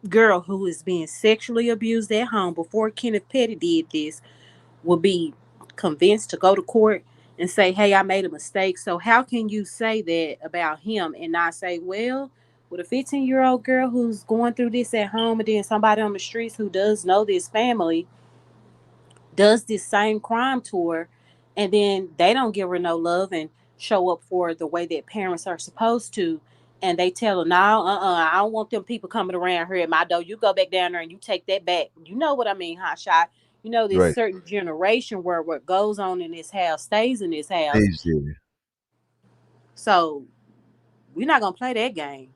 girl who is being sexually abused at home before Kenneth Petty did this will be convinced to go to court and say, "Hey, I made a mistake"? So how can you say that about him and not say, "Well, with a 15-year-old girl who's going through this at home, and then somebody on the streets who does know this family does this same crime to her, and then they don't give her no love and show up for the way that parents are supposed to, and they tell her, no, I don't want them people coming around here at my door. You go back down there and you take that back." You know what I mean, hot shot. You know, this right certain generation where what goes on in this house stays in this house. stays there. So we're not gonna play that game.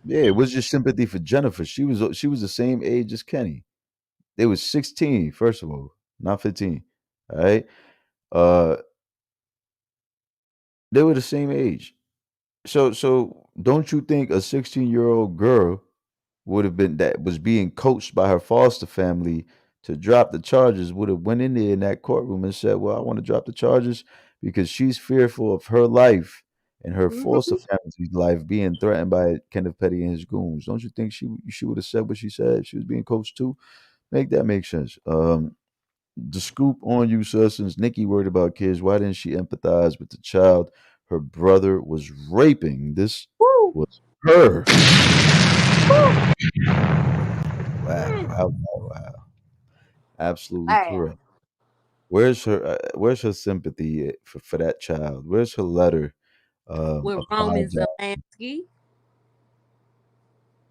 Yeah, it was just sympathy for Jennifer. She was the same age as Kenny. They was 16, first of all, not 15. All right. Uh, they were the same age. So don't you think a 16-year-old girl would have been that was being coached by her foster family to drop the charges would have went in there in that courtroom and said, "Well, I want to drop the charges because she's fearful of her life and her foster Hmm. family's life being threatened by Kenneth Petty and his goons." Don't you think she would have said what she said? She was being coached too. Make that make sense. The scoop on you, sir. Since Nikki worried about kids, why didn't she empathize with the child her brother was raping? This Woo, was her. woo, Wow, mm, wow, wow, wow. Absolutely wow. correct. Where's her sympathy for that child? Where's her letter With Roman apologizing? Zelensky,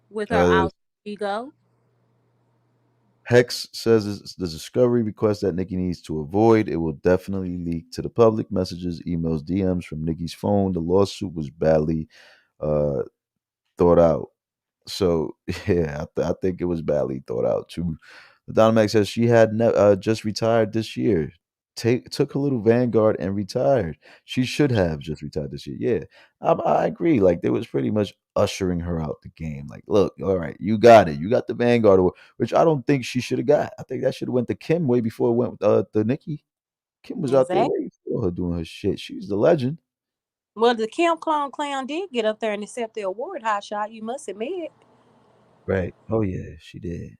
with her Uh, alter ego. Hex says it's the discovery request that Nikki needs to avoid. It will definitely leak to the public. Messages, emails, DMs from Nikki's phone. The lawsuit was badly uh, thought out. So yeah, I think it was badly thought out too. Dynamax says she had just retired this year. Took a little Vanguard and retired. She should have just retired this year. Yeah, I agree. Like they was pretty much ushering her out the game. Like, look, all right, you got it. You got the Vanguard award, which I don't think she should have got. I think that should have went to Kim way before it went to Nikki. Kim was out there Exactly. way before her doing her shit. She's the legend. Well, the Kim Clone Clown did get up there and accept the award, Hot Shot. You must admit. Right. Oh yeah, she did.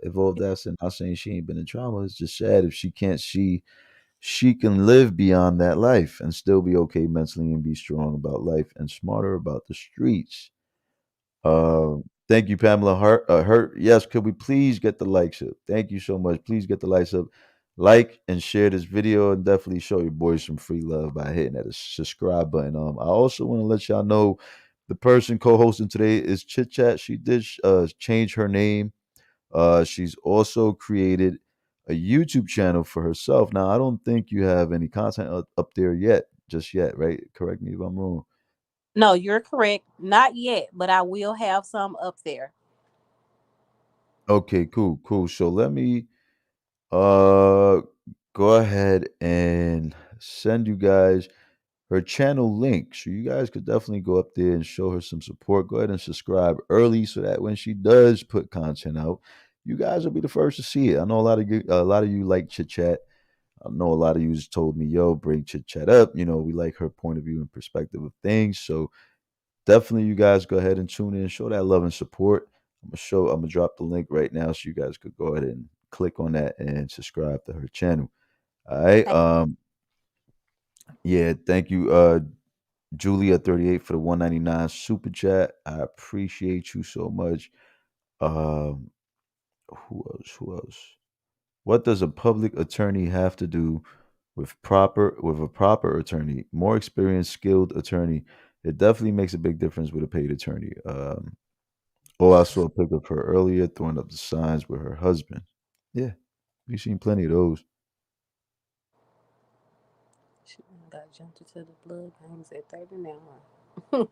Evolved that and not saying she ain't been in trauma. It's just sad if she can't see she can live beyond that life and still be okay mentally and be strong about life and smarter about the streets. Thank you, Pamela Hurt. Yes, could we please get the likes up? Thank you so much. Please get the likes up. Like and share this video and definitely show your boys some free love by hitting that subscribe button. I also want to let y'all know the person co-hosting today is Chit Chat. She did change her name. She's also created a YouTube channel for herself. Now, I don't think you have any content up there yet, just yet, right? Correct me if I'm wrong. No, you're correct. Not yet, but I will have some up there. Okay, cool, cool. So let me uh go ahead and send you guys her channel link. So you guys could definitely go up there and show her some support. Go ahead and subscribe early so that when she does put content out, you guys will be the first to see it. I know a lot of you like chit chat. I know a lot of you told me, yo, bring chit chat up. We like her point of view and perspective of things. So definitely you guys go ahead and tune in, show that love and support. I'm gonna drop the link right now so you guys could go ahead and click on that and subscribe to her channel. All right. Thank Yeah, thank you, Julia38 for the 199 super chat. I appreciate you so much. Um, who else? Who else? What does a public attorney have to do with a proper attorney, more experienced, skilled attorney? It definitely makes a big difference with a paid attorney. Oh, I saw a pic of her earlier throwing up the signs with her husband. Yeah, we've seen plenty of those. She got jumped into the blood games at 39.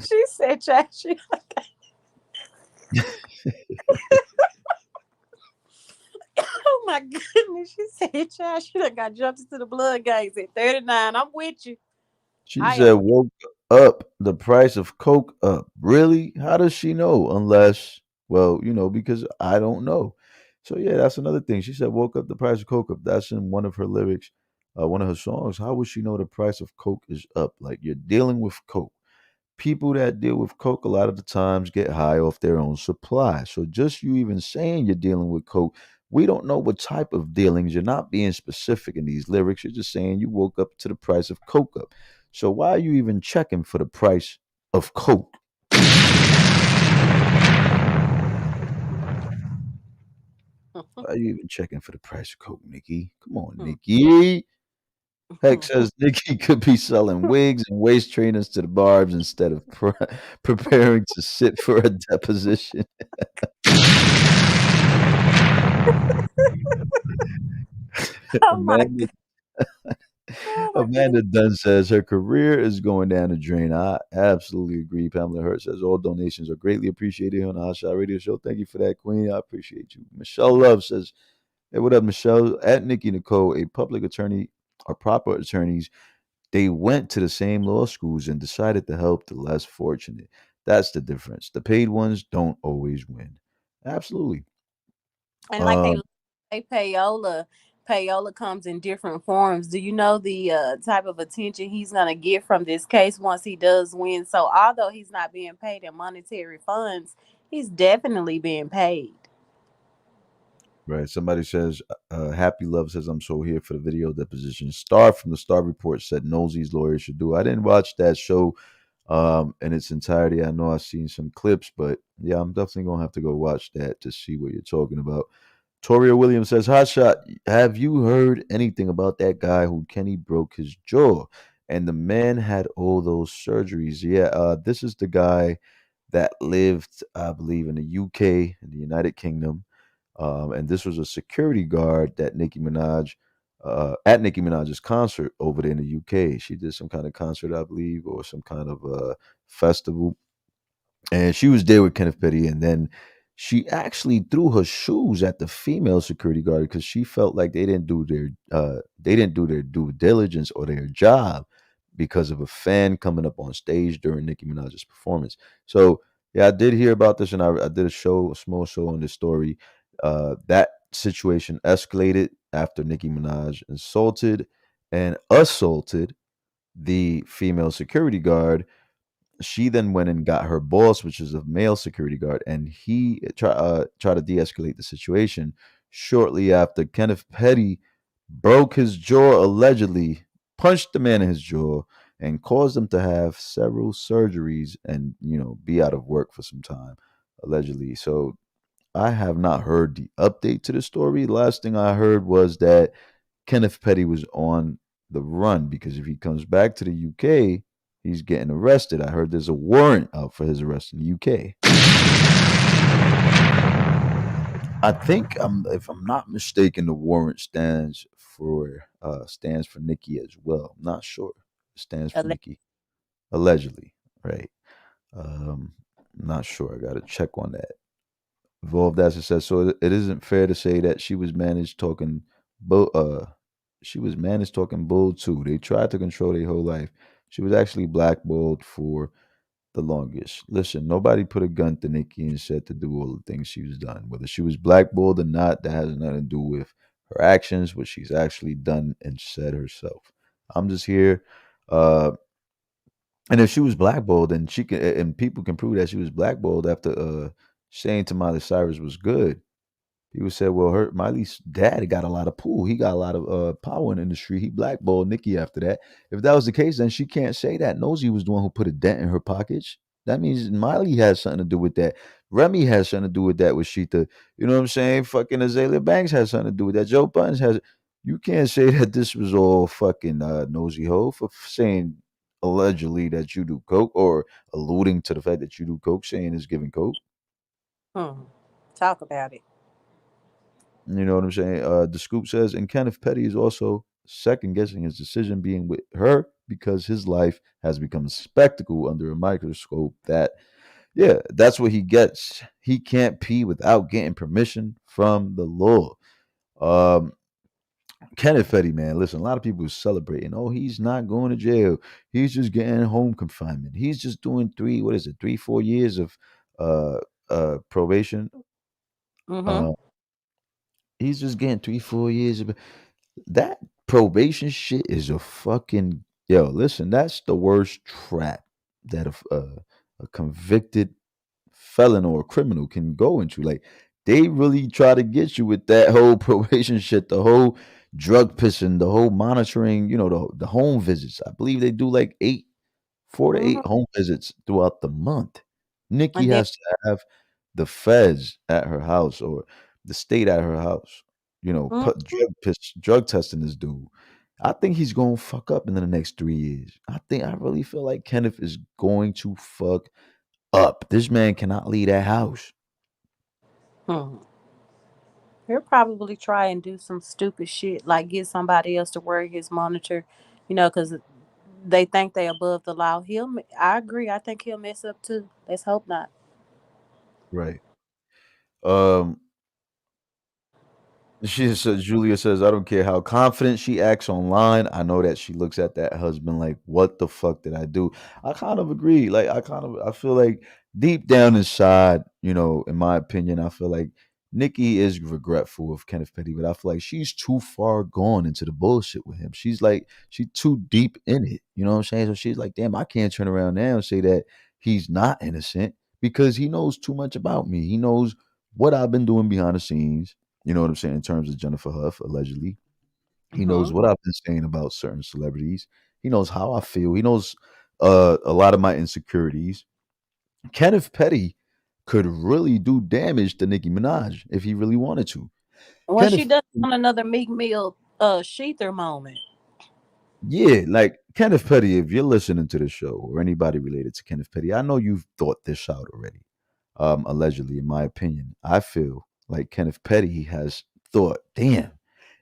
She said, "Jack, she, oh my goodness." She said, "Child, she done got jumped into the blood games at 39. I'm with you. She I said, am with woke up the price of Coke up. Really? How does she know? Unless, well, because I don't know. So, yeah, that's another thing. She said, woke up the price of Coke up. That's in one of her lyrics, one of her songs. How would she know the price of Coke is up? Like, you're dealing with Coke. People that deal with Coke a lot of the times get high off their own supply. So just you even saying you're dealing with Coke, we don't know what type of dealings. You're not being specific in these lyrics. You're just saying you woke up to the price of Coke up. So why are you even checking for the price of Coke? you." Why are you even checking for the price of Coke, Nikki? Come on, Nikki. Heck says Nikki could be selling wigs and waist trainers to the barbs instead of preparing to sit for a deposition. Oh my Amanda god. Oh my goodness. Amanda Dunn says her career is going down the drain. I absolutely agree. Pamela Hurt says all donations are greatly appreciated here on the HotShot Radio Show. Thank you for that, Queen. I appreciate you. Michelle Love says, hey, what up, Michelle? At Nikki Nicole, a public attorney or proper attorneys, they went to the same law schools and decided to help the less fortunate. That's the difference. The paid ones don't always win. Absolutely. And like Um, they payola comes in different forms. Do you know the type of attention he's gonna get from this case once he does win? So although he's not being paid in monetary funds, he's definitely being paid. Right. Somebody says, Happy Love says, I'm so here for the video deposition. Star from the Star Report said Nosey's lawyer should do. I didn't watch that show in its entirety. I know I've seen some clips, but yeah, I'm definitely going to have to go watch that to see what you're talking about. Toria Williams says, Hot Shot, have you heard anything about that guy who Kenny broke his jaw? And the man had all those surgeries. Yeah, this is the guy that lived, I believe, in the UK, in the United Kingdom. And this was a security guard that Nicki Minaj, at Nicki Minaj's concert over there in the UK. She did some kind of concert, I believe, or some kind of festival, and she was there with Kenneth Petty, and then she actually threw her shoes at the female security guard because she felt like they didn't do their due diligence or their job because of a fan coming up on stage during Nicki Minaj's performance. So yeah, I did hear about this, and I did a small show on this story. That situation escalated after Nicki Minaj insulted and assaulted the female security guard. She then went and got her boss, which is a male security guard, and he tried to de-escalate the situation. Shortly after, Kenneth Petty broke his jaw allegedly, punched the man in his jaw, and caused him to have several surgeries and be out of work for some time, allegedly. So I have not heard the update to the story. Last thing I heard was that Kenneth Petty was on the run because if he comes back to the UK, he's getting arrested. I heard there's a warrant out for his arrest in the UK. I think, if I'm not mistaken, the warrant stands for Nikki as well. I'm not sure. It stands for Ele- Nikki, allegedly, right? Um, I'm not sure. I got to check on that. Evolved as it says, so it isn't fair to say that bull. She was managed talking bull too. They tried to control their whole life. She was actually blackballed for the longest. Listen, nobody put a gun to Nikki and said to do all the things she was done. Whether she was blackballed or not, that has nothing to do with her actions, what she's actually done and said herself. I'm just here. Uh, and if she was blackballed, then she can, and people can prove that she was blackballed after saying to Miley Cyrus was good. People said, well, her Miley's dad got a lot of pull. He got a lot of power in the industry. He blackballed Nicki after that. If that was the case, then she can't say that. Nosey was the one who put a dent in her pockets. That means Miley has something to do with that. Remy has something to do with that with Sheeta. You know what I'm saying? Fucking Azalea Banks has something to do with that. Joe Buttons has. You can't say that this was all fucking Nosey Ho for saying allegedly that you do coke or alluding to the fact that you do coke, saying it's giving coke. Hmm. Talk about it. You know what I'm saying? The scoop says, and Kenneth Petty is also second guessing his decision being with her because his life has become a spectacle under a microscope that, yeah, that's what he gets. He can't pee without getting permission from the law. Um, Kenneth Petty, man, listen, a lot of people are celebrating. Oh, he's not going to jail. He's just getting home confinement. He's just doing what is it, 3, 4 years of uh probation. Mm-hmm. Uh, he's just getting 3, 4 years of that probation shit is a fucking yo. Listen, that's the worst trap that a convicted felon or a criminal can go into. Like they really try to get you with that whole probation shit, the whole drug pissing, the whole monitoring. You know, the home visits. I believe they do like 4 to 8 Mm-hmm. home visits throughout the month. Nikki And then, has to have the feds at her house or the state at her house. You know, mm, put drug testing this dude. I think he's going to fuck up in the next 3 years. I really feel like Kenneth is going to fuck up. This man cannot leave that house. hmm. He'll probably try and do some stupid shit, like get somebody else to work his monitor, because they think they above the law. I agree. I think he'll mess up too. Let's hope not. Right. Um, She says Julia says, I don't care how confident she acts online. I know that she looks at that husband like, what the fuck did I do? I kind of agree. Like I feel like deep down inside, in my opinion, I feel like Nikki is regretful of Kenneth Petty, but I feel like she's too far gone into the bullshit with him. She's too deep in it. You know what I'm saying? So she's like, damn, I can't turn around now and say that he's not innocent because he knows too much about me. He knows what I've been doing behind the scenes. You know what I'm saying? In terms of Jennifer Hough, allegedly. He knows Hmm. what I've been saying about certain celebrities. He knows how I feel. He knows a lot of my insecurities. Kenneth Petty could really do damage to Nicki Minaj if he really wanted to. Well, she Kenneth does want another Meek Mill Sheether moment. Yeah, like Kenneth Petty, if you're listening to the show or anybody related to Kenneth Petty, I know you've thought this out already. Allegedly, in my opinion, I feel like Kenneth Petty has thought, damn,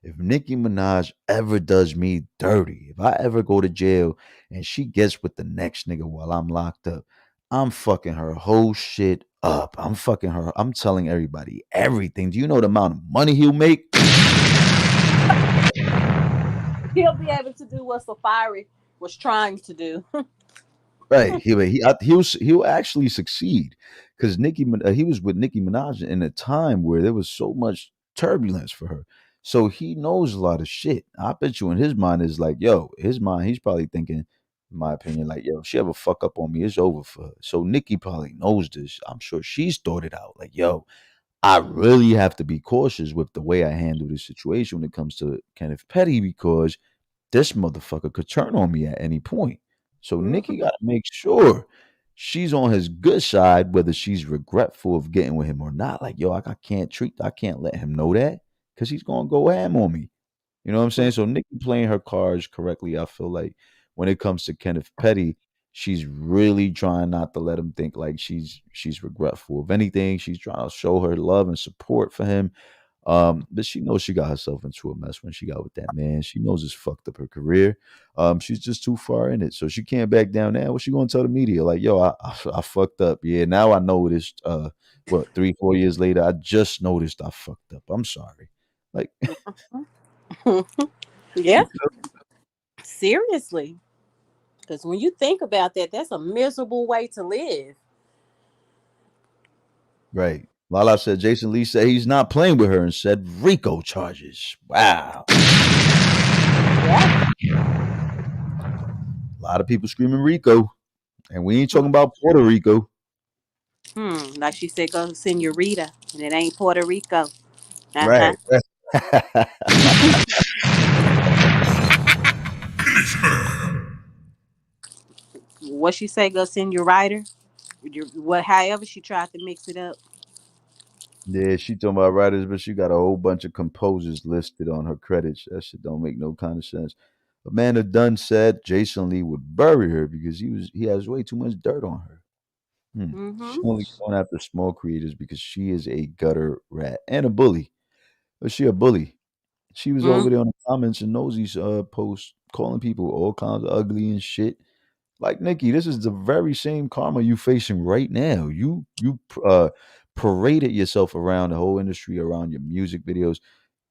if Nicki Minaj ever does me dirty, if I ever go to jail and she gets with the next nigga while I'm locked up, I'm fucking her whole shit up. I'm fucking her. I'm telling everybody everything. Do you know the amount of money he'll make? He'll be able to do what Safari was trying to do. Right. He'll actually succeed because he was with Nicki Minaj in a time where there was so much turbulence for her. So he knows a lot of shit. I bet you in his mind is like, yo, his mind, he's probably thinking, in my opinion, like, yo, if she ever fuck up on me, it's over for her. So Nicki probably knows this. I'm sure she's thought it out. Like, yo, I really have to be cautious with the way I handle this situation when it comes to Kenneth Petty because this motherfucker could turn on me at any point. So Nikki Mhm. got to make sure she's on his good side, whether she's regretful of getting with him or not. Like, yo, I can't let him know that because he's gonna go ham on me. You know what I'm saying? So Nikki playing her cards correctly, I feel like when it comes to Kenneth Petty, she's really trying not to let him think like she's regretful. If anything, she's trying to show her love and support for him. But she knows she got herself into a mess when she got with that man. She knows it's fucked up her career. She's just too far in it, so she can't back down now. What she gonna tell the media? Like, yo, I fucked up. Yeah, now I know this. What 3, 4 years later, I just noticed I fucked up. I'm sorry. Like, Yeah, seriously. Because when you think about that, that's a miserable way to live. right? Lala said Jason Lee said he's not playing with her and said RICO charges. Wow, Yeah. a lot of people screaming RICO, and we ain't talking about Puerto Rico. Like she said, go Senorita, and it ain't Puerto Rico. Uh huh. Right. What she say, go send your rider? What? However, she tried to mix it up. Yeah, she talking about writers, but she got a whole bunch of composers listed on her credits. That shit don't make no kind of sense. Amanda Dunn said Jason Lee would bury her because he has way too much dirt on her. She Mm-hmm. only going after small creators because she is a gutter rat and a bully. But she a bully. She was over Mm. there on the comments and Nosey's post calling people all kinds of ugly and shit. Like Nikki, this is the very same karma you facing right now. You paraded yourself around the whole industry, around your music videos,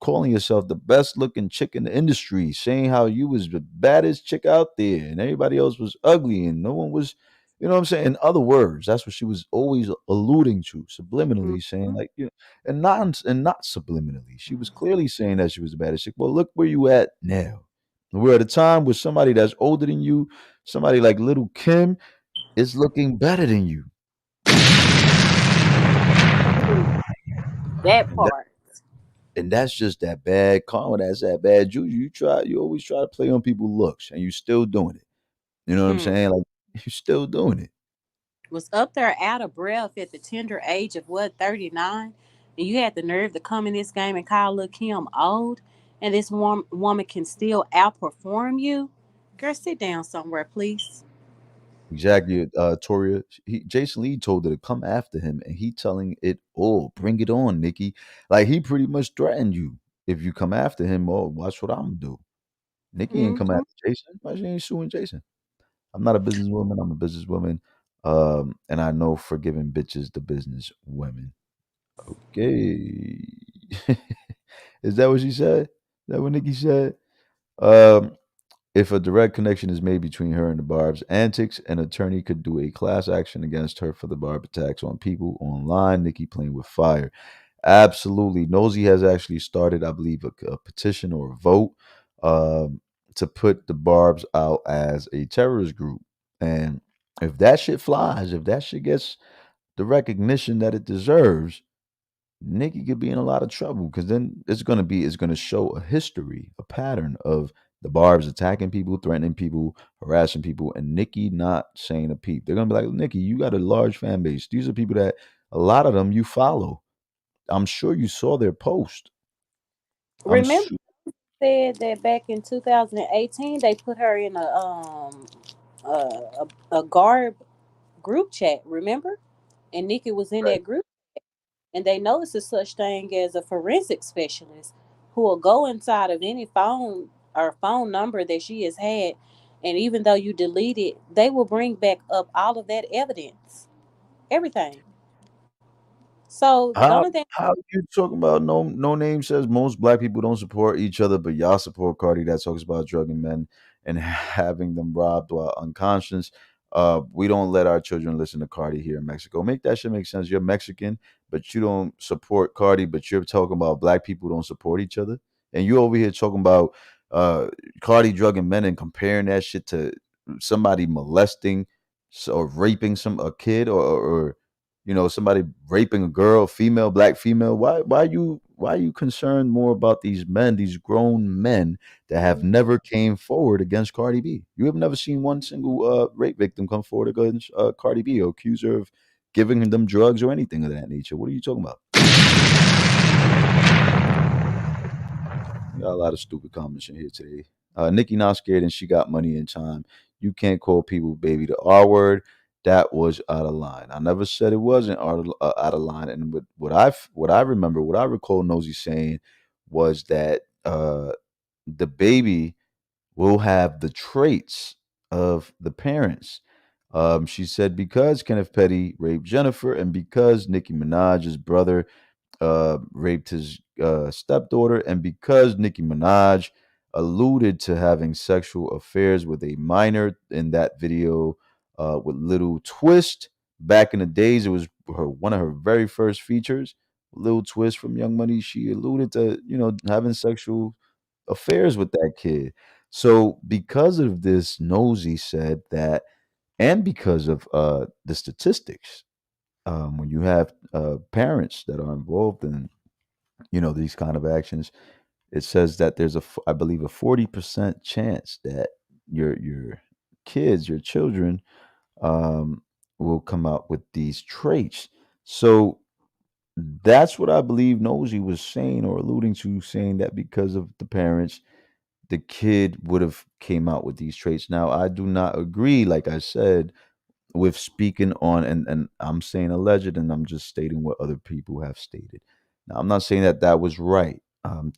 calling yourself the best looking chick in the industry, saying how you was the baddest chick out there, and everybody else was ugly, and no one was. You know what I'm saying? In other words, that's what she was always alluding to, subliminally saying, Mm-hmm. like, and not subliminally. She was clearly saying that she was the baddest chick. Well, look where you at now. We're at a time with somebody that's older than you, somebody like Little Kim is looking better than you. That And, that, part. and that's just that bad karma. That's that bad juju. You always try to play on people's looks, and you still doing it. You know what I'm Hmm. saying? Like you still doing it. Was up there out of breath at the tender age of what, 39, and you had the nerve to come in this game and call Lil Kim old, and this woman can still outperform you. Girl, sit down somewhere, please. Exactly, Toria. Jason Lee told her to come after him, and he telling it all. Bring it on, Nikki. Like he pretty much threatened you if you come after him. Oh, watch what I'm gonna do. Nikki ain't come Mm-hmm. after Jason. Why she ain't suing Jason? I'm not a businesswoman. I'm a businesswoman. And I know for giving bitches the business women. Okay. Is that what she said? Is that what Nikki said? Um, if a direct connection is made between her and the Barb's antics, an attorney could do a class action against her for the Barb attacks on people online. Nikki playing with fire. Absolutely. Nosey has actually started, I believe, a petition or a vote um, to put the Barb's out as a terrorist group. And if that shit flies, if that shit gets the recognition that it deserves, Nikki could be in a lot of trouble because then it's gonna show a history, a pattern of the Barb's attacking people, threatening people, harassing people, and Nikki not saying a peep. They're gonna be like, Nikki, you got a large fan base. These are people that a lot of them you follow. I'm sure you saw their post. I'm Remember, sure. said that back in 2018 they put her in a garb group chat. Remember, and Nikki was in Right. that group, and they noticed a such thing as a forensic specialist who will go inside of any phone or phone number that she has had, and even though you delete it, they will bring back up all of that evidence, everything. So the only How thing, how you talking about no name says most black people don't support each other, but y'all support Cardi that talks about drugging men and having them robbed while unconscious. We don't let our children listen to Cardi here in Mexico. Make that shit make sense. You're Mexican, but you don't support Cardi, but you're talking about black people don't support each other. And you over here talking about uh Cardi drugging men and comparing that shit to somebody molesting or raping a kid or somebody raping a girl, female, black female. Why are you concerned more about these men, these grown men that have never came forward against Cardi B? You have never seen one single rape victim come forward against Cardi B or accuse her of giving them drugs or anything of that nature. What are you talking about? We got a lot of stupid comments in here today. Nikki not scared and she got money in time. You can't call people baby the R word. That was out of line. I never said it wasn't out of line. And what I remember, what I recall Nosy saying was that the baby will have the traits of the parents. She said because Kenneth Petty raped Jennifer and because Nicki Minaj's brother raped his stepdaughter, and because Nicki Minaj alluded to having sexual affairs with a minor in that video with Little Twist back in the days, it was one of her very first features. Little Twist from Young Money, she alluded to having sexual affairs with that kid. So because of this, Nosy said that, and because of the statistics, when you have parents that are involved in these kind of actions, it says that there's I believe a 40% chance that your kids, your children, um, will come out with these traits. So that's what I believe Nosey was saying or alluding to, saying that because of the parents, the kid would have came out with these traits. Now, I do not agree, like I said, with speaking on, and I'm saying alleged, and I'm just stating what other people have stated. Now, I'm not saying that that was right,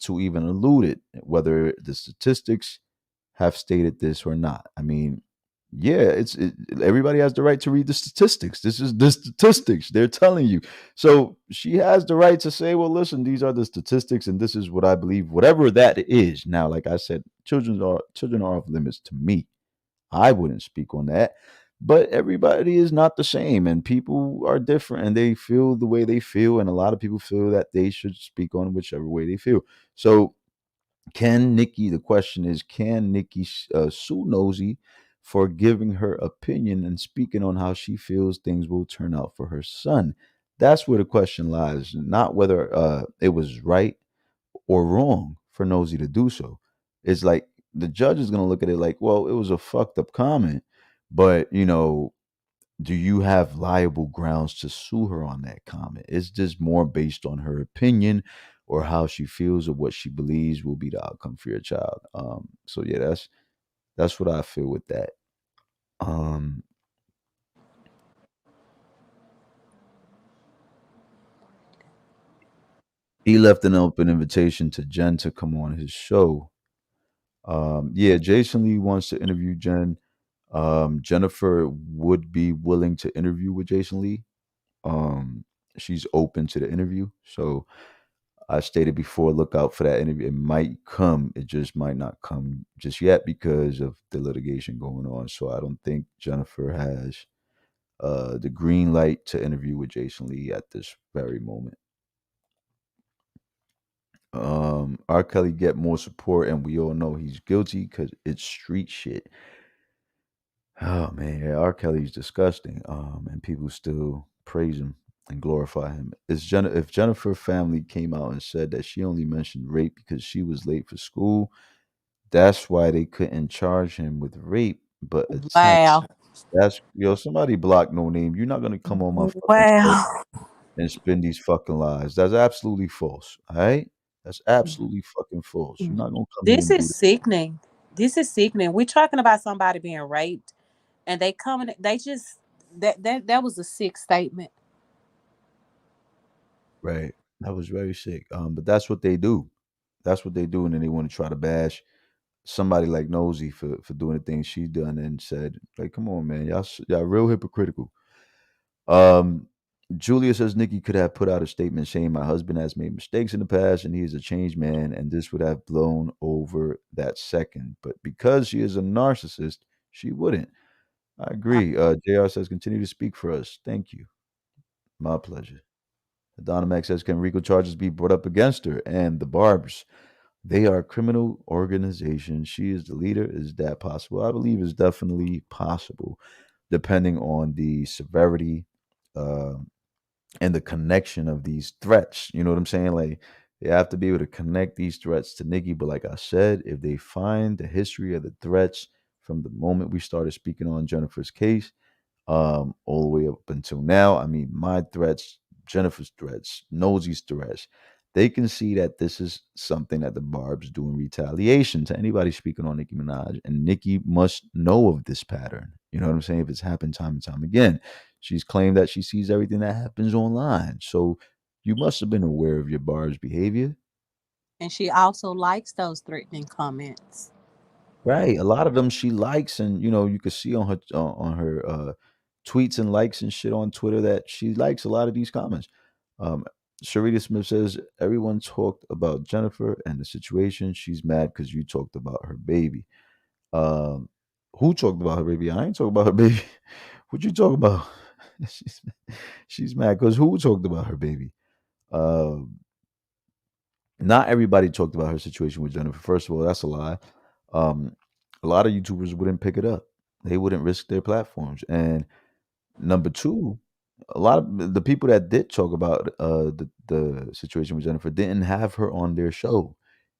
to even allude it, whether the statistics have stated this or not. I mean, yeah, everybody has the right to read the statistics. This is the statistics they're telling you. So she has the right to say, well, listen, these are the statistics, and this is what I believe, whatever that is. Now, like I said, children are off limits to me. I wouldn't speak on that. But everybody is not the same, and people are different, and they feel the way they feel, and a lot of people feel that they should speak on whichever way they feel. So can Nikki, the question is, can Nikki sue Nosy for giving her opinion and speaking on how she feels things will turn out for her son? That's where the question lies, not whether it was right or wrong for Nosy to do so. It's like the judge is going to look at it like, well, it was a fucked up comment, but do you have liable grounds to sue her on that comment? It's just more based on her opinion or how she feels or what she believes will be the outcome for your child. So yeah, that's what I feel with that. Um, he left an open invitation to Jen to come on his show. Yeah, Jason Lee wants to interview Jen. Jennifer would be willing to interview with Jason Lee. Um, she's open to the interview. So I stated before, look out for that interview. It might come, it just might not come just yet because of the litigation going on. So I don't think Jennifer has the green light to interview with Jason Lee at this very moment. R. Kelly get more support, and we all know he's guilty because it's street shit. Oh man, yeah, R. Kelly's disgusting. And people still praise him and glorify him. If Jennifer family came out and said that she only mentioned rape because she was late for school, that's why they couldn't charge him with rape, but attempt. Wow. That's somebody block No Name. You're not gonna come on my fucking show Wow. and spin these fucking lies. That's absolutely false. All right, that's absolutely fucking false. You're not gonna come here This and do is that. sickening. This is sickening. We're talking about somebody being raped and they coming they just that was a sick statement. Right. That was very sick. But that's what they do. That's what they do, and then they want to try to bash somebody like Nosy for doing the things she done and said, like, come on, man, y'all real hypocritical. Um, Julia says Nikki could have put out a statement saying my husband has made mistakes in the past and he is a changed man, and this would have blown over that second. But because she is a narcissist, she wouldn't. I agree. JR says continue to speak for us. Thank you. My pleasure. Donna Mac says, can RICO charges be brought up against her and the Barbs? They are a criminal organization. She is the leader. Is that possible? I believe it's definitely possible, depending on the severity uh, and the connection of these threats. You know what I'm saying? Like, they have to be able to connect these threats to Nikki. But like I said, if they find the history of the threats from the moment we started speaking on Jennifer's case, all the way up until now. I mean, my threats, Jennifer's threats, Nosey's threats. They can see that this is something that the Barb's do in retaliation to anybody speaking on Nicki Minaj, and Nicki must know of this pattern. You know what I'm saying? If it's happened time and time again, she's claimed that she sees everything that happens online. So you must have been aware of your Barb's behavior. And she also likes those threatening comments. Right. A lot of them she likes, and you could see on her tweets and likes and shit on Twitter that she likes a lot of these comments. Um, Sharita Smith says everyone talked about Jennifer and the situation. She's mad because you talked about her baby. Um, who talked about her baby? I ain't talking about her baby. What you talking about? she's she's mad because who talked about her baby? Um, Not everybody talked about her situation with Jennifer. First of all, that's a lie. Um, a lot of YouTubers wouldn't pick it up. They wouldn't risk their platforms. And number two, a lot of the people that did talk about the situation with Jennifer didn't have her on their show.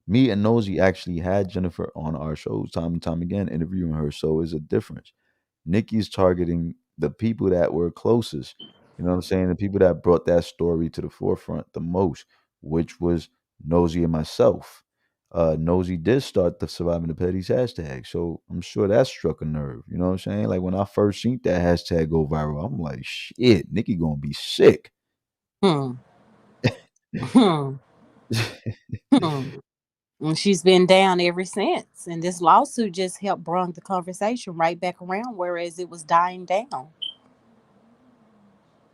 Me and Nosy actually had Jennifer on our shows time and time again, interviewing her. So it's a difference. Nikki's targeting the people that were closest. You know what I'm saying? The people that brought that story to the forefront the most, which was Nosey and myself. Nosey did start the Surviving the Petties hashtag, so I'm sure that struck a nerve. You know what I'm saying? Like when I first seen that hashtag go viral, I'm like, shit, Nicki gonna be sick. Hmm. Hmm. Hmm. And she's been down ever since. And this lawsuit just helped bring the conversation right back around, whereas it was dying down.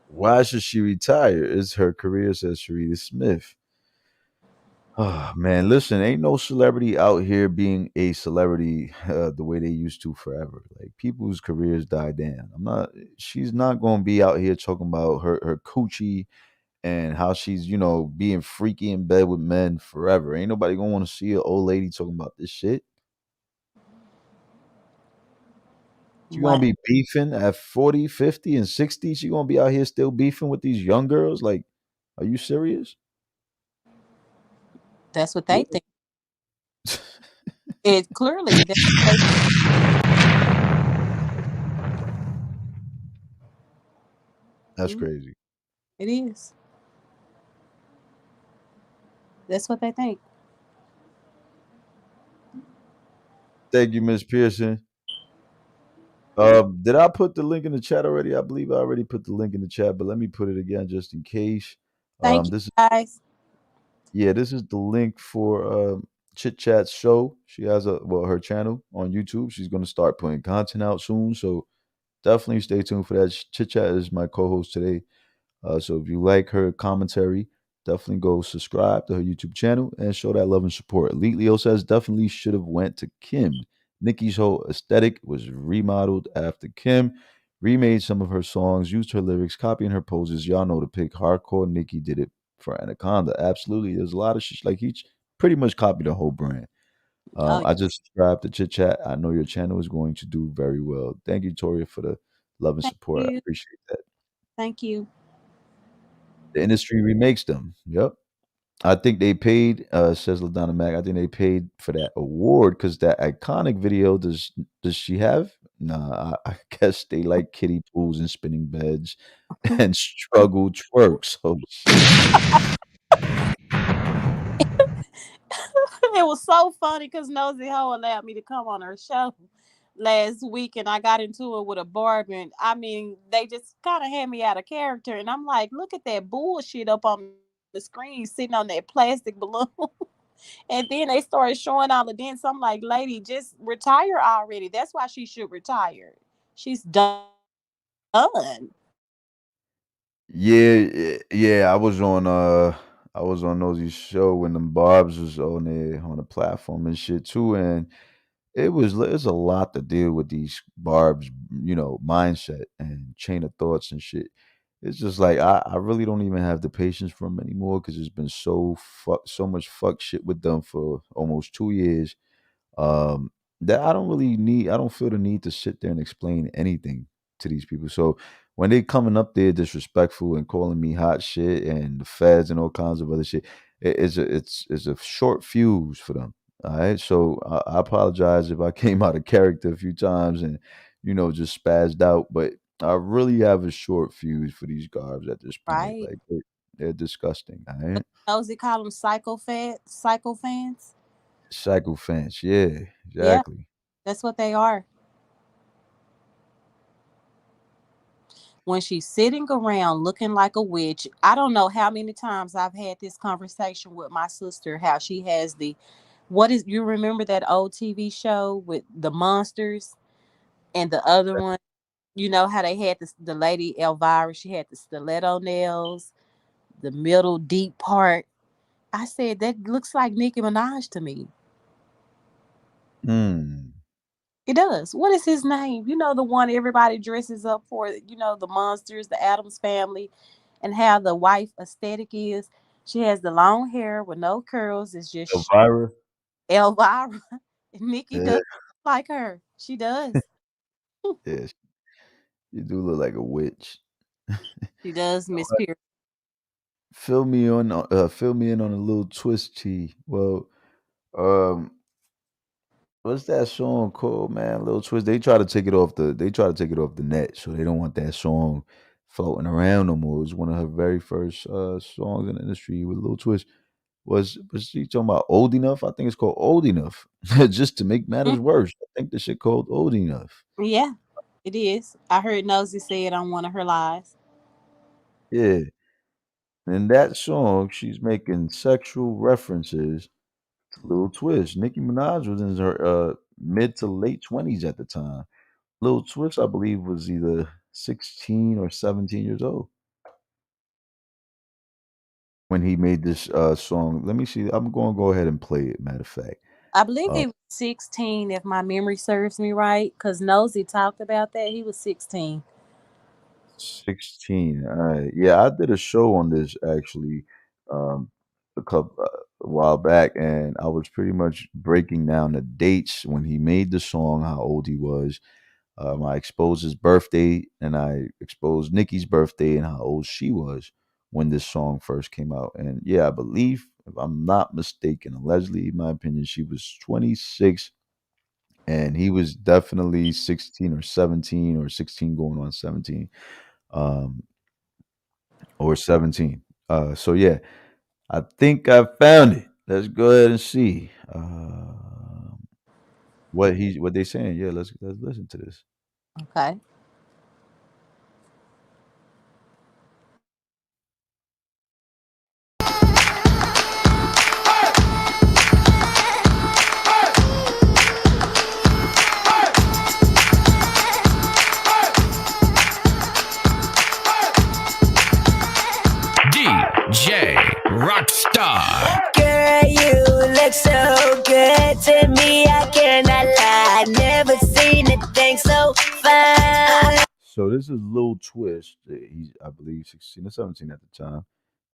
Why should she retire? Is her career, says Sharita Smith. Oh man, listen, ain't no celebrity out here being a celebrity the way they used to forever. Like people's careers die down. I'm not. She's not going to be out here talking about her coochie and how she's being freaky in bed with men forever. Ain't nobody gonna want to see an old lady talking about this shit. She gonna Right. be beefing at 40, 50, and 60. She gonna be out here still beefing with these young girls. Like, are you serious? That's what they Yeah. think. It clearly that's what That's they, crazy. it is. That's what they think. Thank you, Miss Pearson. Did I put the link in the chat already? I believe I already put the link in the chat, but let me put it again just in case. Thank you This is guys. Yeah, this is the link for Chit Chat's show. She has her channel on YouTube. She's gonna start putting content out soon, so definitely stay tuned for that. Chit Chat is my co-host today. So if you like her commentary, definitely go subscribe to her YouTube channel and show that love and support. Elite Leo says definitely should have went to Kim. Nicki's whole aesthetic was remodeled after Kim. Remade some of her songs, used her lyrics, copying her poses. Y'all know the pick. Hardcore Nicki did it for Anaconda. Absolutely. There's a lot of shit. Like he pretty much copied the whole brand. Oh, I just subscribed to Chit Chat. I know your channel is going to do very well. Thank you, Toria, for the love and thank support. I you. appreciate that. Thank you. The industry remakes them. Yep. I think they paid, says LaDonna Mac. I think they paid for that award because that iconic video does she have? Nah, I guess they like kiddie pools and spinning beds and struggle twerks. Oh shit. It was so funny because Nosey Ho allowed me to come on her show last week, and I got into it with a barb, and I mean, they just kind of had me out of character, and I'm like, look at that bullshit up on the screen, sitting on that plastic balloon, and then they started showing all the dents. I'm like, lady, just retire already. That's why she should retire. She's done. Yeah. I was on Nosey's show when them Barbs was on the platform and shit too, and it's a lot to deal with these Barb's, mindset and chain of thoughts and shit. It's just like I really don't even have the patience for them anymore because it's been so much fuck shit with them for almost 2 years. Um, that I don't feel the need to sit there and explain anything to these people. So when they coming up there disrespectful and calling me hot shit and the feds and all kinds of other shit, it's a short fuse for them. All right. So I apologize if I came out of character a few times and just spazzed out, but I really have a short fuse for these garbs at this point. Right. Like they're disgusting. All right. Nosey call them psycho fans. Psycho fans. Yeah, Yeah, exactly. that's what they are. When she's sitting around looking like a witch. I don't know how many times I've had this conversation with my sister, how she has what is, you remember that old TV show with the monsters and the other one? You know how they had the lady Elvira, she had the stiletto nails, the middle deep part. I said, that looks like Nicki Minaj to me. Mm. It does. What is his name? You know, the one everybody dresses up for, the monsters, the Adams family, and how the wife aesthetic is. She has the long hair with no curls. It's just Elvira? Elvira. And Nikki Yeah, does like her. She does. yeah, you do look like a witch. She does, Miss Alright, Pierce. fill me in on a little twist, T. Well, um, what's that song called, man? Little Twist. They try to take it off the net, so they don't want that song floating around no more. It was one of her very first songs in the industry with Little Twist. Was she talking about old enough? I think it's called old enough. Just to make Mm, matters worse, I think the shit called old enough. yeah, it is. I heard Nosey say it on one of her lives. Yeah. In that song, she's making sexual references to Lil Twist. Nicki Minaj was in her mid to late 20s at the time. Lil Twist, I believe, was either 16 or 17 years old when he made this song. Let me see. I'm going to go ahead and play it, matter of fact. I believe Uh, he was 16, if my memory serves me right, because Nosey talked about that. He was 16. 16. All right. Yeah, I did a show on this actually um, a while back, and I was pretty much breaking down the dates when he made the song, how old he was. I exposed his birthday, and I exposed Nikki's birthday and how old she was when this song first came out. And yeah, I believe, if I'm not mistaken, allegedly, in my opinion, she was 26, and he was definitely 16 or 17 or 16 going on 17. Um, or 17. So yeah, I think I found it. Let's go ahead and see what they saying. Yeah, let's listen to this. Okay. DJ Rockstar. Girl, you look so good to me. I cannot lie. Never seen a thing so fine. So this is Lil Twist. He's I believe 16 or 17 at the time.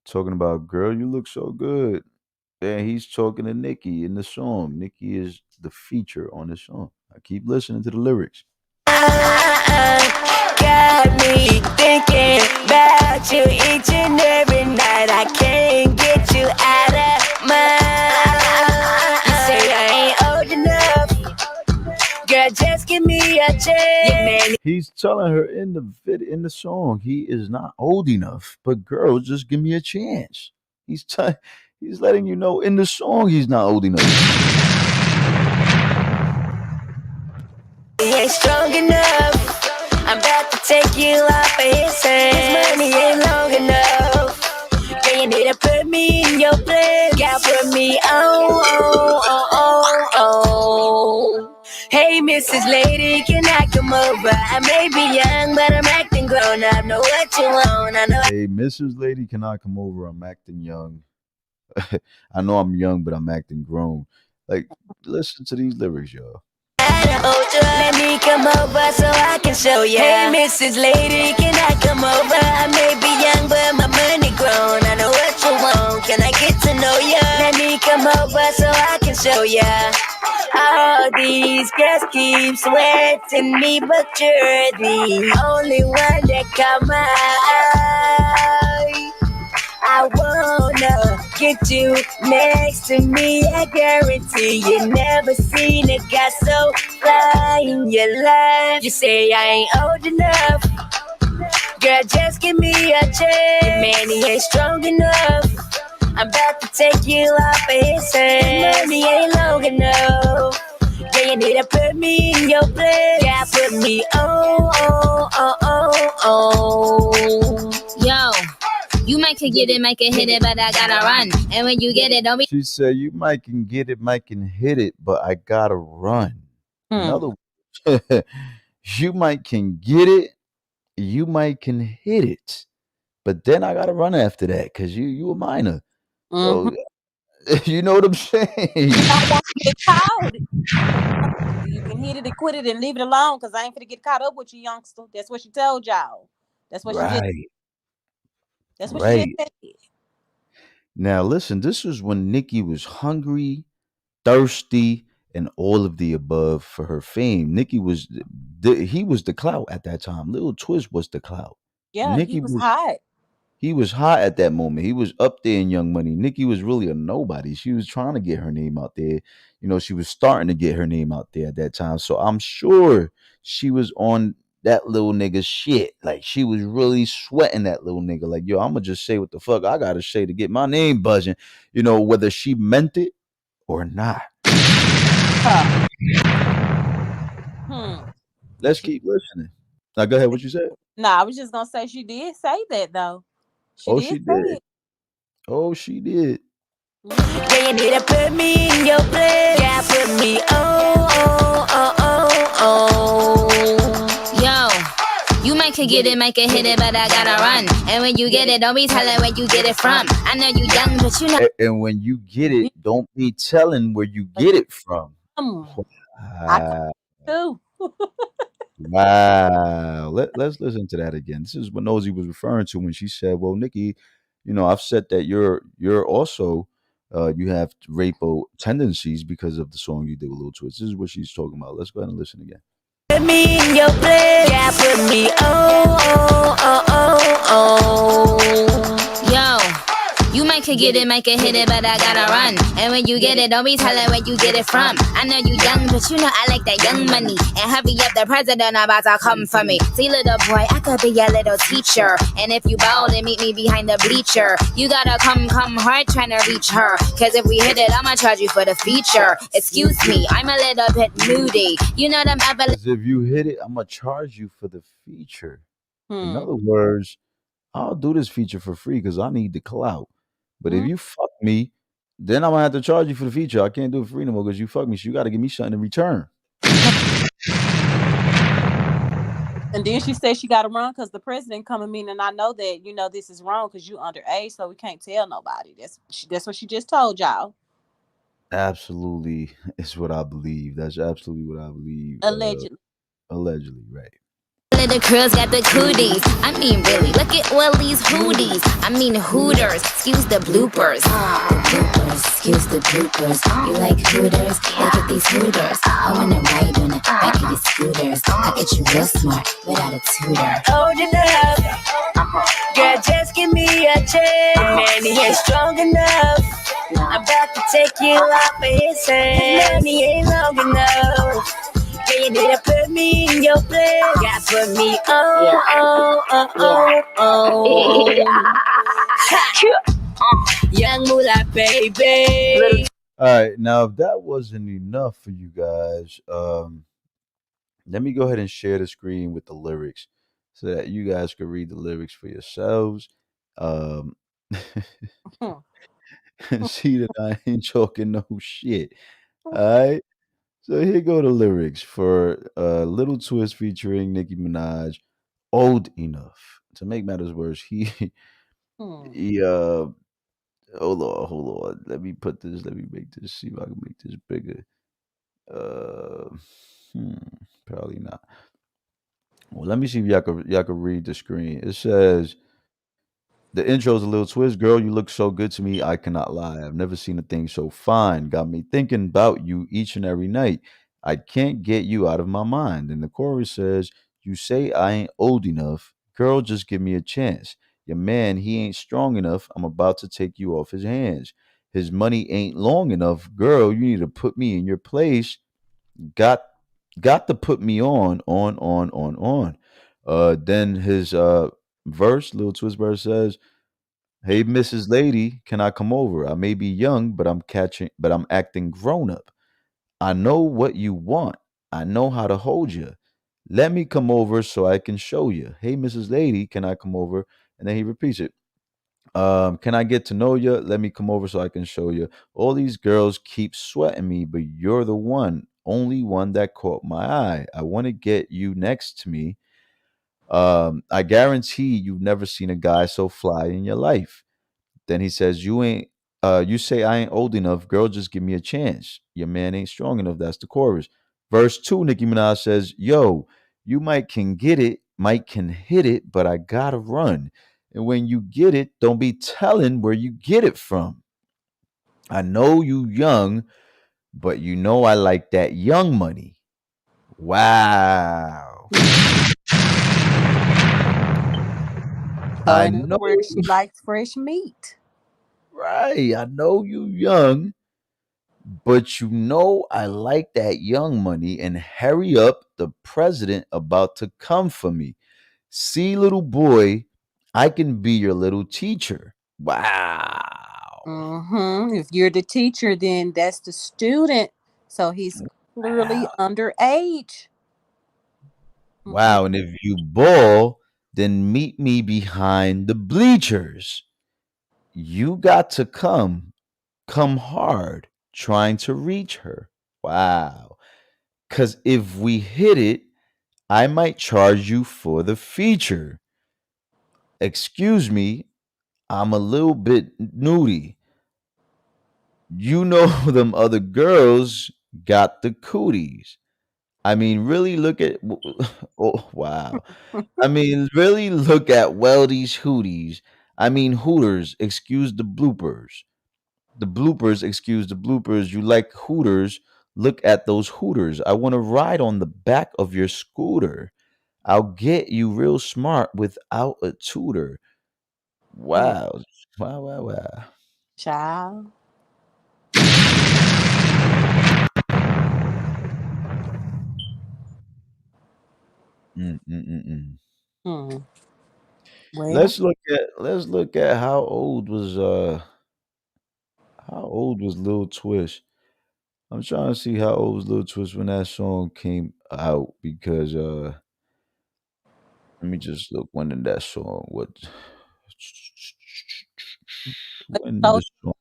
Talking about girl, you look so good. And he's talking to Nicki in the song. Nicki is the feature on the song. I keep listening to the lyrics. Got me thinking about you each and every night. I can't get you out of mind. You say I ain't old enough. Girl, just give me a chance. Yeah, man. He's telling her in the song he is not old enough, but girl, just give me a chance. He's letting you know in the song he's not old enough. He ain't strong enough. I'm about to take you off of his hands. His money ain't long enough. Girl, you need to put me in your place. Gotta put me on. Hey, Mrs. Lady, can I come over? I may be young, but I'm acting grown up. Know what you want? I know. Hey, Mrs. Lady, can I come over? I'm acting young. I know I'm young, but I'm acting grown. Like, listen to these lyrics, y'all. Let me come over so I can show ya. Hey, Mrs. Lady, can I come over? I may be young, but my money grown. I know what you want. Can I get to know ya? Let me come over so I can show ya. All these girls keep sweating me, but you're the only one that caught my eye. I wanna get you next to me. I guarantee you never seen a guy so fly in your life. You say I ain't old enough. Girl, just give me a chance. Your man, he ain't strong enough. I'm about to take you off of his hands. His money ain't long enough. Yeah, you need to put me in your place. Yeah, put me on. Yo, you might can get it, might can hit it, but I gotta run. And when you get it, don't be. She said, "You might can get it, might can hit it, but I gotta run." In Hmm. other words, you might can get it, you might can hit it, but then I gotta run after that because you a minor. Mm-hmm. So you know what I'm saying? You don't want to get caught. You can hit it and quit it and leave it alone because I ain't finna get caught up with you, youngster. That's what she told y'all. That's what she just. Right, That's what she just right. said. Now listen, this was when Nikki was hungry, thirsty, and all of the above for her fame. Nikki was he was the clout at that time. Little Twist was the clout. Yeah, he Nikki was was hot. He was hot at that moment. He was up there in Young Money. Nicki was really a nobody. She was trying to get her name out there. You know, she was starting to get her name out there at that time. So I'm sure she was on that little nigga shit. Like she was really sweating that little nigga. Like, yo, I'ma just say what the fuck I gotta say to get my name buzzing. You know, whether she meant it or not. Huh. Let's She, keep listening. Now go ahead. What you said? nah, I was just gonna say she did say that though. She Oh, did she say did. it. Oh, she did. Yeah, you need to put me in your place. Yeah, put me on. Yo, you might could get it, might could hit it, but I gotta run. And when you get it, don't be telling where you get it from. I know you young, but you know. And when you get it, don't be telling where you get it from. I come Wow. too. Wow. Let's listen to that again. This is what Nosey was referring to when she said, well, Nicki, you know, I've said that you're also you have rapo tendencies because of the song you did with Lil Twist. This is what she's talking about. Let's go ahead and listen again. Put me in your place. Yeah, put me on. Yo, you might could get it, might could hit it, but I gotta run. And when you get it, don't be telling where you get it from. I know you young, but you know I like that young money. And hurry up, the president about to come for me. See, little boy, I could be your little teacher. And if you bowl and meet me behind the bleacher, you gotta come hard trying to reach her. Cause if we hit it, I'ma charge you for the feature. Excuse me, I'm a little bit moody. You know them ever. Because if you hit it, I'm gonna charge you for the feature. In Hmm. other words, I'll do this feature for free because I need the clout. But if you fuck me, then I'm gonna have to charge you for the feature. I can't do it for free no more because you fuck me. So you got to give me something in return. And then she said she got to run because the president coming in, and I know that you know this is wrong because you underage, so we can't tell nobody. That's what she just told y'all. Absolutely, it's what I believe. That's absolutely what I believe. Allegedly. Allegedly, right? Little girls got the cooties. I mean, really, look at all these hooties. I mean, hooters. Excuse the bloopers. The bloopers, excuse the bloopers. You like hooters? Look at these hooters. I wanna ride on the back of these scooters. I get you real smart without a tutor. Old enough. Girl, just give me a chance. Man, he ain't strong enough. I'm about to take you off of his hands. Man, he ain't long enough. Yeah, you need to put me in your place. Yeah, put me on. Young Moolah, baby. All right, now if that wasn't enough for you guys, let me go ahead and share the screen with the lyrics so that you guys can read the lyrics for yourselves. And see that I ain't talking no shit. All right. So here go the lyrics for Little Twist featuring Nicki Minaj. Old enough. To make matters worse, he hold on. Let me make this, see if I can make this bigger. Uh probably not. Well, let me see if y'all can read the screen. It says the intro's a little twist. Girl, you look so good to me, I cannot lie. I've never seen a thing so fine. Got me thinking about you each and every night. I can't get you out of my mind. And the chorus says, you say I ain't old enough. Girl, just give me a chance. Your man, he ain't strong enough. I'm about to take you off his hands. His money ain't long enough. Girl, you need to put me in your place. Got got to put me on. Then his verse, Little Twist verse says, hey, Mrs. Lady, can I come over? I may be young, but I'm acting grown up. I know what you want. I know how to hold you. Let me come over so I can show you. Hey, Mrs. Lady, can I come over? And then he repeats it. Can I get to know you? Let me come over so I can show you. All these girls keep sweating me, but you're the only one that caught my eye. I want to get you next to me. I guarantee you've never seen a guy so fly in your life. Then he says, you say I ain't old enough, girl, just give me a chance. Your man ain't strong enough. That's the chorus. Verse 2, Nicki Minaj says, yo, you might can hit it, but I gotta run. And when you get it, don't be telling where you get it from. I know you young, but you know I like that young money. Wow. I In other know, words, she likes fresh meat. right? I know you young, but you know I like that young money. And hurry up, the president about to come for me. See, little boy, I can be your little teacher. Wow. If you're the teacher, then that's the student. So he's clearly Wow. underage. Mm-mm. Wow. And if you ball, then meet me behind the bleachers. You got to come hard trying to reach her. Wow. Because if we hit it, I might charge you for the feature. Excuse me, I'm a little bit nudie. You know, them other girls got the cooties. I mean, really look at. Oh, wow. I mean, really look at Weldy's Hooties. I mean, Hooters, excuse the bloopers. The bloopers, excuse the bloopers. You like Hooters? Look at those Hooters. I want to ride on the back of your scooter. I'll get you real smart without a tutor. Mm, Wow. Wow, wow, wow. child. Mm, mm, mm, mm. Hmm. Well, Let's look at how old was Lil Twist. I'm trying to see how old was Lil Twist when that song came out because let me just look when did that song what when did so this song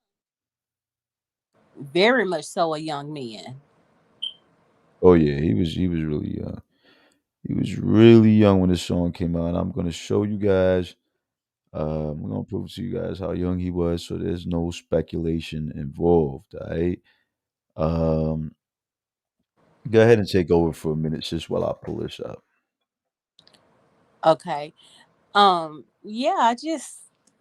very much so a young man. oh yeah, he was really young. He was really young when this song came out. And I'm gonna show you guys I'm gonna prove to you guys how young he was so there's no speculation involved. All right. Um Go ahead and take over for a minute just while I pull this up. Okay. Yeah, I just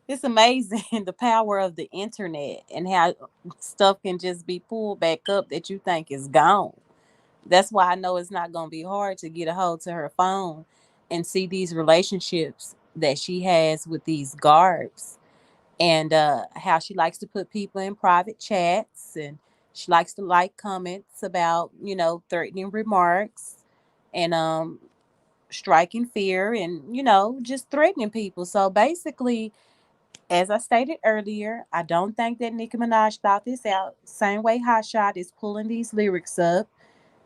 it's amazing the power of the internet and how stuff can just be pulled back up that you think is gone. That's why I know it's not going to be hard to get a hold to her phone and see these relationships that she has with these guards and how she likes to put people in private chats and she likes to like comments about, threatening remarks and striking fear and, just threatening people. So basically, as I stated earlier, I don't think that Nicki Minaj thought this out. Same way HOTSHOT is pulling these lyrics up.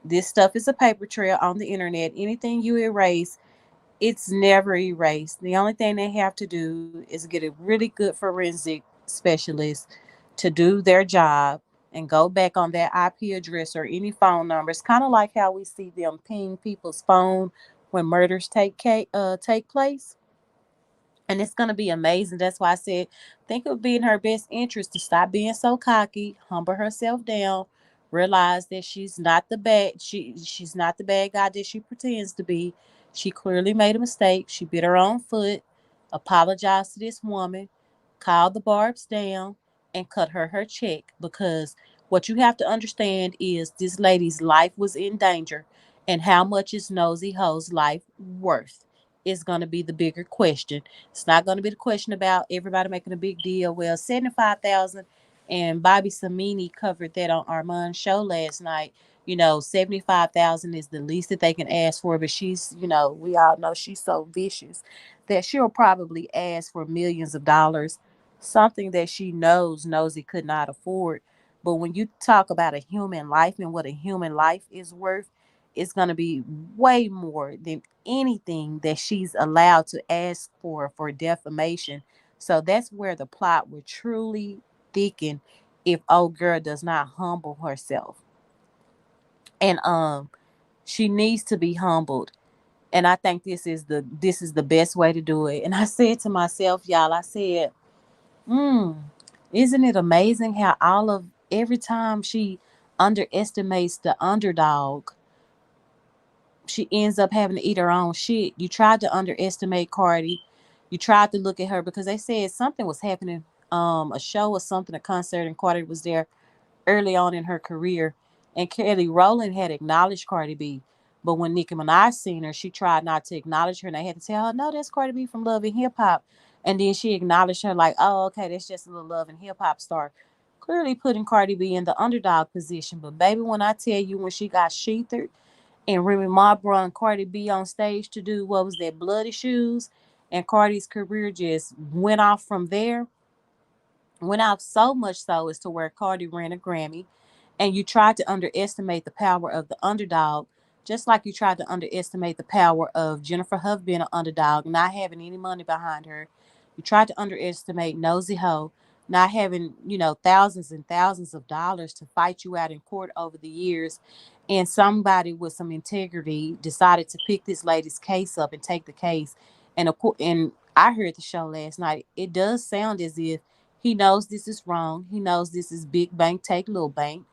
This stuff is a paper trail on the internet. Anything you erase, it's never erased. The only thing they have to do is get a really good forensic specialist to do their job and go back on that IP address or any phone number. It's kind of like how we see them ping people's phone when murders take place, and it's going to be amazing. That's why I said, think it would be in her best interest to stop being so cocky, humble herself down, realize that she's not the bad guy that she pretends to be. She clearly made a mistake. She bit her own foot, apologized to this woman, called the Barbs down, and cut her check because what you have to understand is this lady's life was in danger, and how much is Nosey Ho's life worth is going to be the bigger question. It's not going to be the question about everybody making a big deal. Well, 75,000, and Bobby Samini covered that on Armand's show last night. 75,000 is the least that they can ask for, but she's, we all know she's so vicious that she'll probably ask for millions of dollars, something that she knows he could not afford. But when you talk about a human life and what a human life is worth, it's going to be way more than anything that she's allowed to ask for defamation. So that's where the plot would truly thicken if old girl does not humble herself. And she needs to be humbled. And I think this is the best way to do it. And I said to myself, y'all, I said, mm, isn't it amazing how every time she underestimates the underdog, she ends up having to eat her own shit. You tried to underestimate Cardi. You tried to look at her because they said something was happening, a show or something, a concert, and Cardi was there early on in her career. And Kelly Rowland had acknowledged Cardi B. But when Nicki Minaj seen her, she tried not to acknowledge her, and they had to tell her, no, that's Cardi B from Love and Hip Hop. And then she acknowledged her like, oh, okay, that's just a little love and hip hop star. Clearly putting Cardi B in the underdog position. But baby, when I tell you when she got sheathered and Remy Ma brought and Cardi B on stage to do what was that Bloody Shoes, and Cardi's career just went off from there. Went off so much so as to where Cardi ran a Grammy, and you tried to underestimate the power of the underdog, just like you tried to underestimate the power of Jennifer Hough being an underdog, not having any money behind her. You tried to underestimate Nosey Heaux, not having, thousands and thousands of dollars to fight you out in court over the years. And somebody with some integrity decided to pick this lady's case up and take the case. And of course, and I heard the show last night. It does sound as if he knows this is wrong. He knows this is big bank take little bank.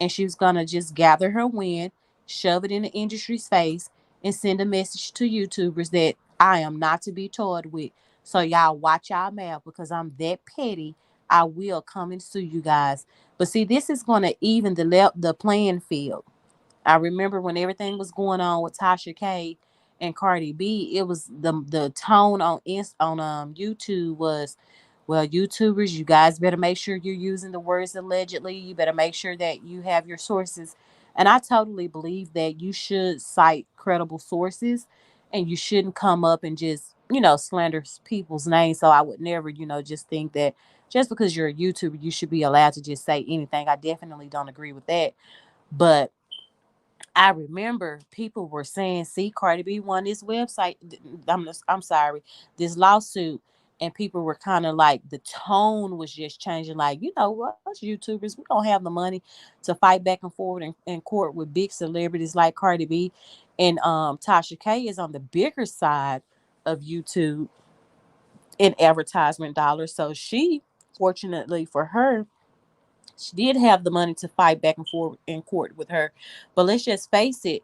And she was gonna just gather her wind, shove it in the industry's face, and send a message to YouTubers that I am not to be toyed with. So y'all watch y'all mouth because I'm that petty. I will come and sue you guys. But see, this is gonna even the playing field. I remember when everything was going on with Tasha K and Cardi B, it was the tone on YouTube was, well, YouTubers, you guys better make sure you're using the words allegedly. You better make sure that you have your sources. And I totally believe that you should cite credible sources and you shouldn't come up and just, slander people's names. So I would never, just think that just because you're a YouTuber, you should be allowed to just say anything. I definitely don't agree with that. But I remember people were saying, "See, Cardi B won this website. I'm sorry, this lawsuit," and people were kind of like the tone was just changing. Like, us YouTubers, we don't have the money to fight back and forth in court with big celebrities like Cardi B, and Tasha K is on the bigger side of YouTube in advertisement dollars. So she, fortunately for her, she did have the money to fight back and forth in court with her. But let's just face it,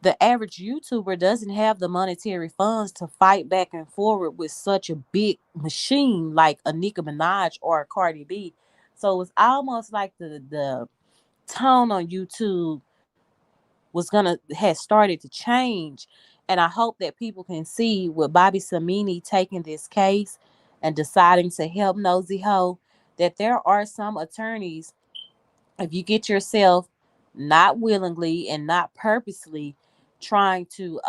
the average YouTuber doesn't have the monetary funds to fight back and forward with such a big machine like a Nicki Minaj or a Cardi B. So it's almost like the tone on YouTube has started to change. And I hope that people can see with Bobby Samini taking this case and deciding to help Nosey Ho, that there are some attorneys, if you get yourself not willingly and not purposely trying to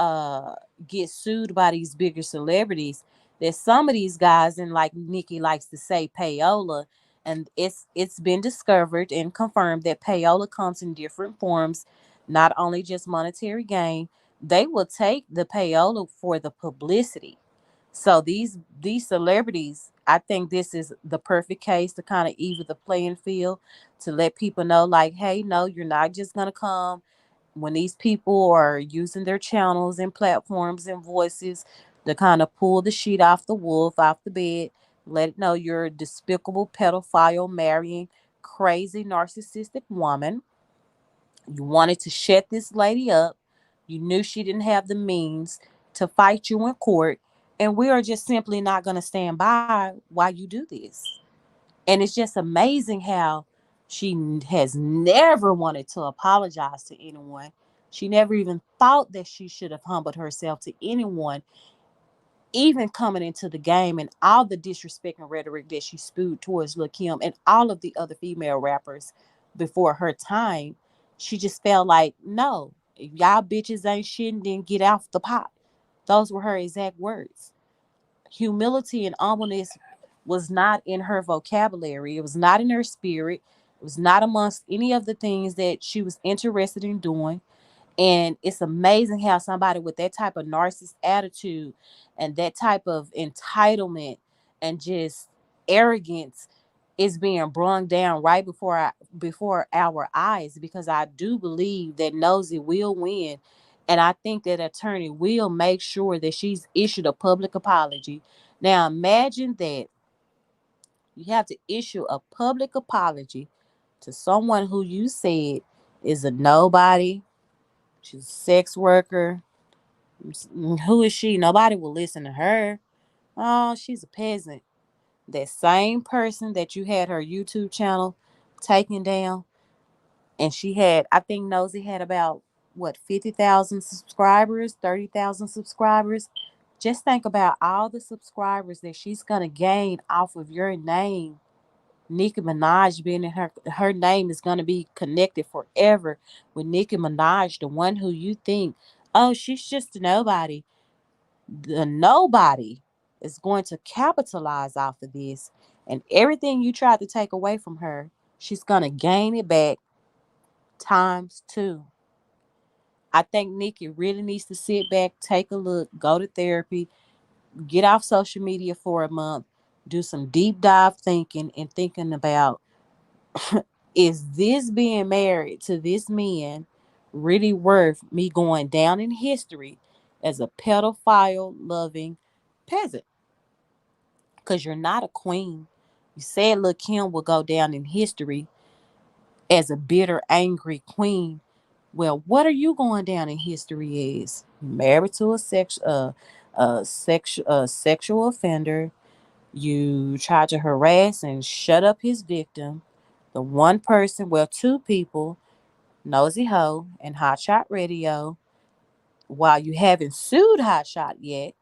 get sued by these bigger celebrities, that some of these guys, and like Nikki likes to say, payola, and it's been discovered and confirmed that payola comes in different forms, not only just monetary gain. They will take the payola for the publicity. So these celebrities, I think this is the perfect case to kind of even the playing field, to let people know like, hey, no, you're not just gonna come when these people are using their channels and platforms and voices to kind of pull the sheet off the wolf, off the bed, let it know you're a despicable pedophile marrying crazy narcissistic woman. You wanted to shut this lady up. You knew she didn't have the means to fight you in court. And we are just simply not going to stand by while you do this. And it's just amazing how has never wanted to apologize to anyone. She never even thought that she should have humbled herself to anyone, even coming into the game, and all the disrespect and rhetoric that she spewed towards Lil Kim and all of the other female rappers before her time. She just felt like, no, if y'all bitches ain't shit, then get off the pot. Those were her exact words. Humility and humbleness was not in her vocabulary. It was not in her spirit. It was not amongst any of the things that she was interested in doing. And it's amazing how somebody with that type of narcissist attitude and that type of entitlement and just arrogance is being brung down right before our eyes, because I do believe that Nosy will win. And I think that attorney will make sure that she's issued a public apology. Now imagine that you have to issue a public apology to someone who you said is a nobody. She's a sex worker. Who is she? Nobody will listen to her. Oh, she's a peasant. That same person that you had her YouTube channel taken down, and she had, I think Nosy had about what, 50,000 subscribers, 30,000 subscribers. Just think about all the subscribers that she's gonna gain off of your name. Nicki Minaj being in her name is gonna be connected forever with Nicki Minaj, the one who you think, oh, she's just a nobody. The nobody is going to capitalize off of this, and everything you tried to take away from her, she's gonna gain it back times two. I think Nikki really needs to sit back, take a look, go to therapy, get off social media for a month, do some deep dive thinking and thinking about, is this being married to this man really worth me going down in history as a pedophile loving peasant? Because you're not a queen. You said Lil' Kim will go down in history as a bitter, angry queen. Well, what are you going down in history as? Married to a sexual offender. You tried to harass and shut up his victim. The one person, well, two people, Nosey Heaux and HOTSHOT Radio, while you haven't sued HOTSHOT yet,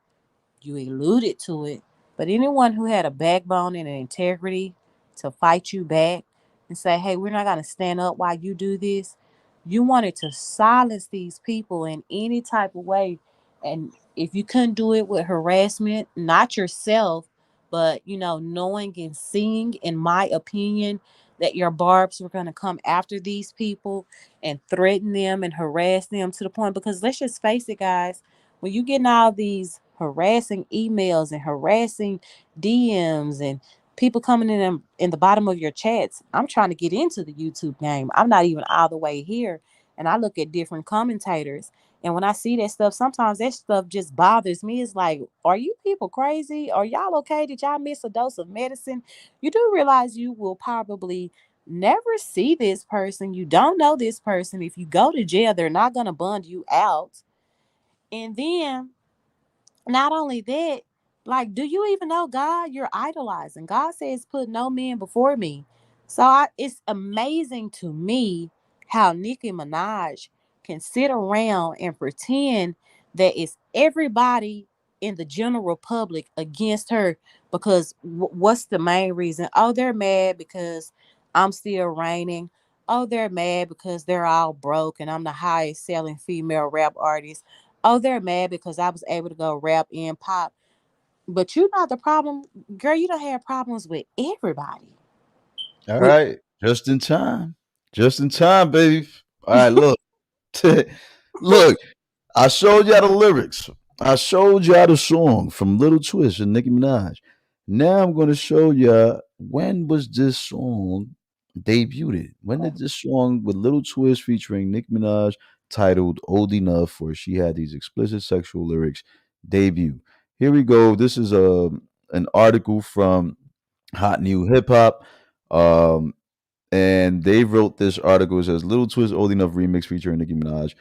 you alluded to it. But anyone who had a backbone and an integrity to fight you back and say, hey, we're not going to stand up while you do this, you wanted to silence these people in any type of way. And if you couldn't do it with harassment, not yourself, but, knowing and seeing, in my opinion, that your barbs were going to come after these people and threaten them and harass them to the point, because let's just face it, guys, when you getting all these harassing emails and harassing DMs and people coming in the bottom of your chats, I'm trying to get into the YouTube game. I'm not even all the way here. And I look at different commentators. And when I see that stuff, sometimes that stuff just bothers me. It's like, are you people crazy? Are y'all okay? Did y'all miss a dose of medicine? You do realize you will probably never see this person. You don't know this person. If you go to jail, they're not going to bund you out. And then not only that, like, do you even know God you're idolizing? God says, put no man before me. So it's amazing to me how Nicki Minaj can sit around and pretend that it's everybody in the general public against her because what's the main reason? Oh, they're mad because I'm still reigning. Oh, they're mad because they're all broke and I'm the highest selling female rap artist. Oh, they're mad because I was able to go rap and pop. But you know the problem, girl, you don't have problems with everybody. All With right. Just in time. Just in time, baby. All right, look. Look, I showed y'all the lyrics. I showed y'all the song from Little Twist and Nicki Minaj. Now I'm gonna show y'all when was this song debuted. When did this song with Little Twist featuring Nicki Minaj titled Old Enough, where she had these explicit sexual lyrics, debut? Here we go. This is an article from Hot New Hip Hop. Um, and they wrote this article. It says Little Twist Old Enough remix featuring Nicki Minaj,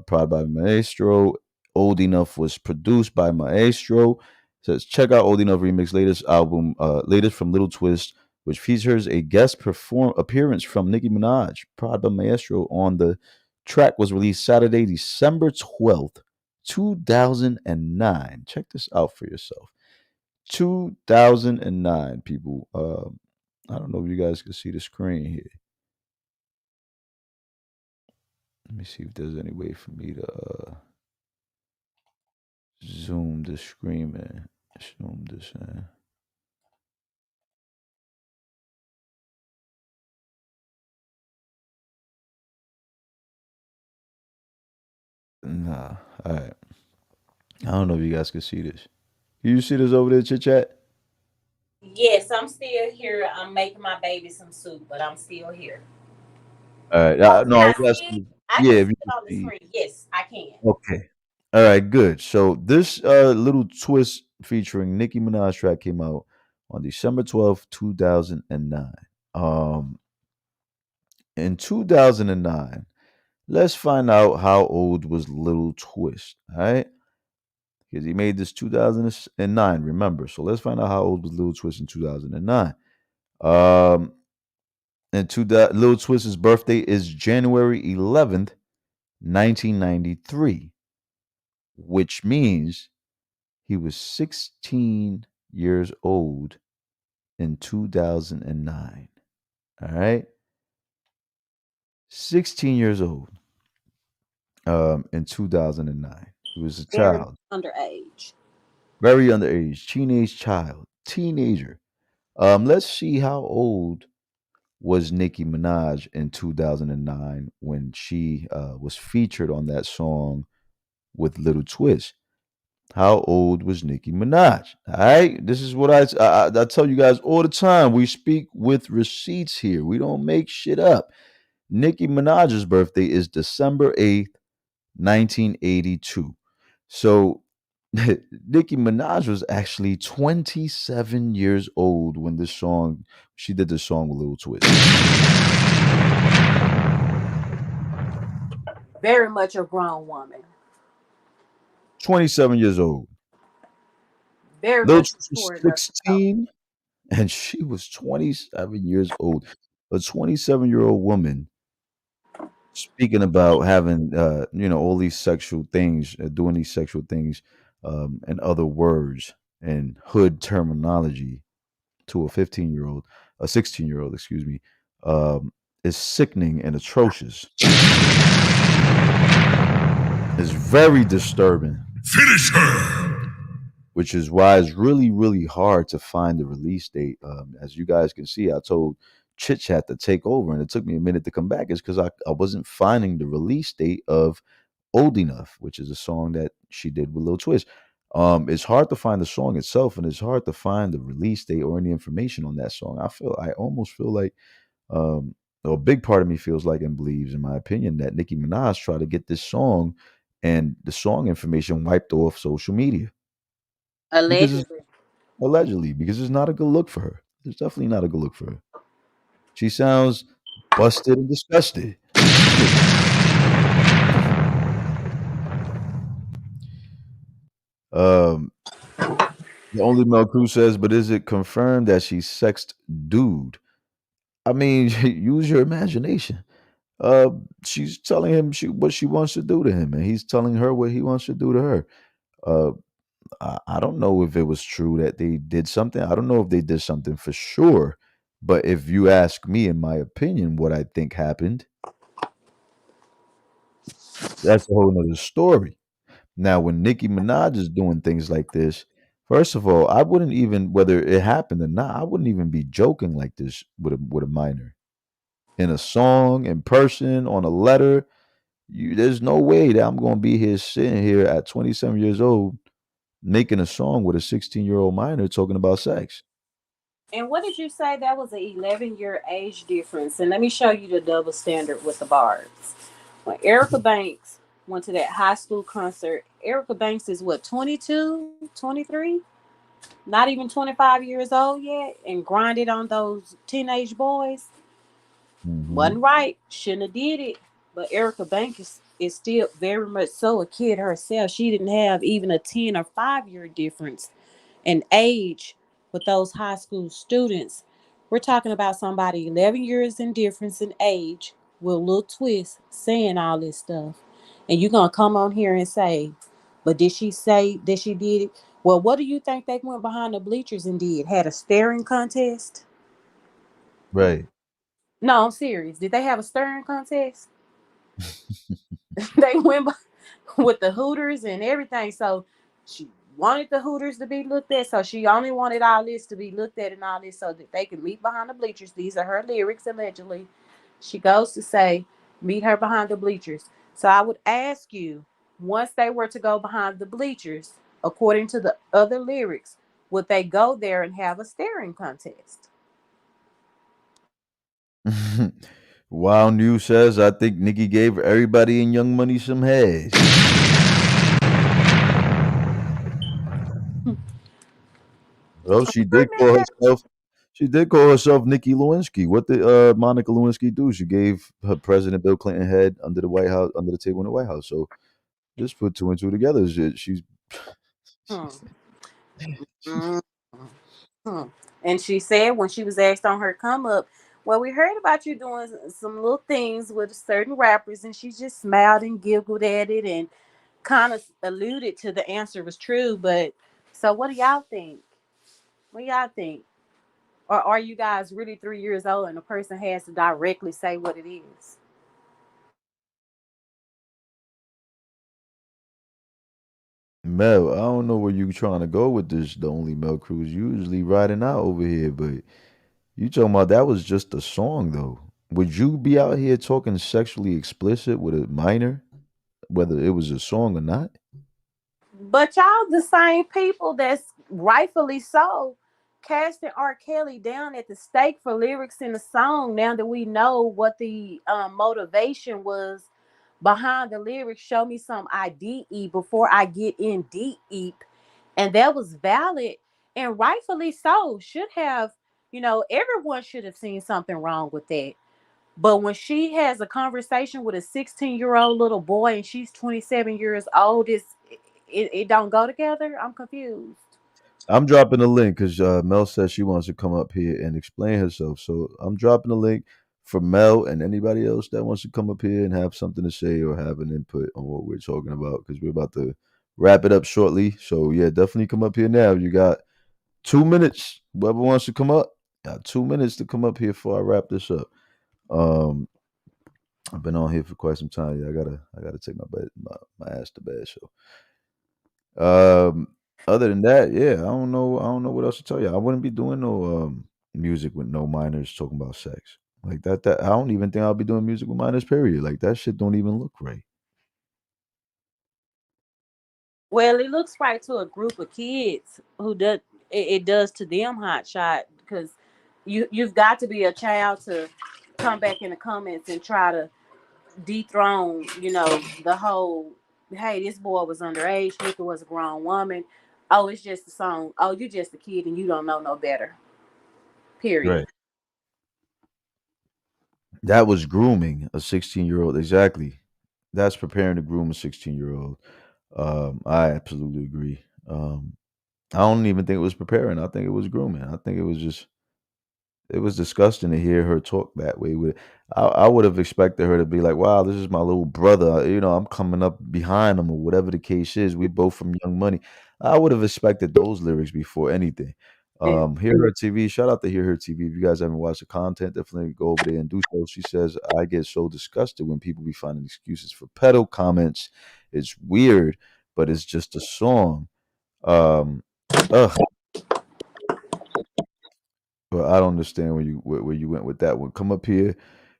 prod by Maestro. Old Enough was produced by Maestro. It says check out Old Enough remix latest album, latest from Little Twist, which features a guest perform appearance from Nicki Minaj, prod by Maestro. On the track was released Saturday, December 12th, 2009. Check this out for yourself. 2009, people. I don't know if you guys can see the screen here. Let me see if there's any way for me to zoom the screen in. Zoom this in. Nah. All right. I don't know if you guys can see this. Can you see this over there, chit chat? yes, I'm still here. I'm making my baby some soup, but I'm still here. All right. Oh, No, can I I was see it? asking. I Yeah, can if see you it can on the see. screen. Yes, I can. Okay. All right, good. So this little twist featuring Nicki Minaj track came out on December 12th, 2009. Um, in 2009, let's find out how old was Little Twist. All right. Because he made this 2009, remember. So let's find out how old was Little Twist in 2009. Um, and Little Twist's birthday is January 11th, 1993, which means He was 16 years old in 2009. All right. 16 years old in 2009. He was a Very child, underage. very underage, teenage child, teenager. Let's see how old was Nicki Minaj in 2009 when she was featured on that song with Little Twist. How old was Nicki Minaj? All right, this is what I tell you guys all the time. We speak with receipts here. We don't make shit up. Nicki Minaj's birthday is December 8th, 1982. So Nicki Minaj was actually 27 years old when this song she did this song with Little Twist. Very much a grown woman. 27 years old. Very Little much Twist was mature enough to know. 16 and she was 27 years old. A 27-year-old woman speaking about having all these sexual things, doing these sexual things and other words and hood terminology to a 15-year-old, a 16-year-old, excuse me, is sickening and atrocious. It's very disturbing. Finish her! Which is why it's really, really hard to find the release date. As you guys can see, I told Chit Chat to take over, and it took me a minute to come back. Is because I wasn't finding the release date of Old Enough, which is a song that she did with Lil Twist. It's hard to find the song itself, and it's hard to find the release date or any information on that song. I almost feel like, um, a big part of me feels like and believes, in my opinion, that Nicki Minaj tried to get this song and the song information wiped off social media because it's Allegedly. allegedly because it's not a good look for her. It's definitely not a good look for her. She sounds busted and disgusted. um, the only Mel Cruz says, but is it confirmed that she sexed dude? I mean, use your imagination. Uh, she's telling him what she wants to do to him, and he's telling her what he wants to do to her. Uh, I don't know if it was true that they did something. I don't know if they did something for sure. But if you ask me, in my opinion, what I think happened, that's a whole nother story. Now, when Nicki Minaj is doing things like this, first of all, I wouldn't even, whether it happened or not, I wouldn't even be joking like this with a minor in a song, in person, on a letter. There's no way that I'm going to be here sitting here at 27 years old making a song with a 16-year-old minor talking about sex. And what did you say? That was an 11-year age difference. And let me show you the double standard with the barbs. When Erica Banks went to that high school concert, Erica Banks is what, 22, 23? Not even 25 years old yet, and grinded on those teenage boys. Hmm. Wasn't right. Shouldn't have did it. But Erica Banks is still very much so a kid herself. She didn't have even a 10 or 5 year difference in age with those high school students. We're talking about somebody 11 years in difference in age with a little twist saying all this stuff. And you're going to come on here and say, but did she say that she did it? Well, what do you think they went behind the bleachers and did? Had a staring contest? Right. No, I'm serious. Did they have a staring contest? They went with the Hooters and everything. So she wanted the Hooters to be looked at. So she only wanted all this to be looked at and all this so that they could meet behind the bleachers. These are her lyrics allegedly. She goes to say, meet her behind the bleachers. So I would ask you, once they were to go behind the bleachers, according to the other lyrics, would they go there and have a staring contest? Wow News says, I think Nicki gave everybody in Young Money some head. Well, she did call herself Nikki Lewinsky. What did Monica Lewinsky do? She gave her President Bill Clinton head under the White House, under the table in the White House. So just put two and two together. She's Hmm. Mhm. Hmm. And she said when she was asked on her come up, well, we heard about you doing some little things with certain rappers, and she just smiled and giggled at it and kind of alluded to the answer was true, but So what do y'all think? What do y'all think? Or are you guys really 3 years old and the person has to directly say what it is? Mel, I don't know where you trying to go with this. The only Mel Cruz usually riding out over here, but you talking about that was just a song though. Would you be out here talking sexually explicit with a minor, whether it was a song or not? But y'all the same people that's rightfully so casting R. Kelly down at the stake for lyrics in the song. Now that we know what the motivation was behind the lyrics, show me some IDE before I get in deep, and that was valid and rightfully so. Should have, everyone should have seen something wrong with that. But when she has a conversation with a 16-year-old little boy and she's 27 years old, it don't go together. I'm confused. I'm dropping a link because Mel says she wants to come up here and explain herself. So I'm dropping a link for Mel and anybody else that wants to come up here and have something to say or have an input on what we're talking about because we're about to wrap it up shortly. So yeah, definitely come up here now. You got 2 minutes. Whoever wants to come up, got 2 minutes to come up here before I wrap this up. Um, I've been on here for quite some time. Yeah, I gotta take my ass to bed. So other than that, yeah, I don't know what else to tell you. I wouldn't be doing no music with no minors talking about sex. Like that I don't even think I'll be doing music with minors, period. Like that shit don't even look right. Well, it looks right to a group of kids who does it does to them hot shot because you've got to be a child to come back in the comments and try to dethrone, the whole hey, this boy was underage, Nicki was a grown woman. Oh, it's just a song. Oh, you just a kid and you don't know no better. Period. Right. That was grooming a 16-year-old. Exactly. That's preparing to groom a 16-year-old. I absolutely agree. I don't even think it was preparing. I think it was grooming. I think it was disgusting to hear her talk that way. With I would have expected her to be like, "Wow, this is my little brother. I'm coming up behind him, or whatever the case is. We're both from Young Money." I would have expected those lyrics before anything. Hear Her TV. Shout out to Hear Her TV. If you guys haven't watched the content, definitely go over there and do so. She says, "I get so disgusted when people be finding excuses for pedo comments. It's weird, but it's just a song." Um, ugh. But I don't understand where you went with that one. Come up here,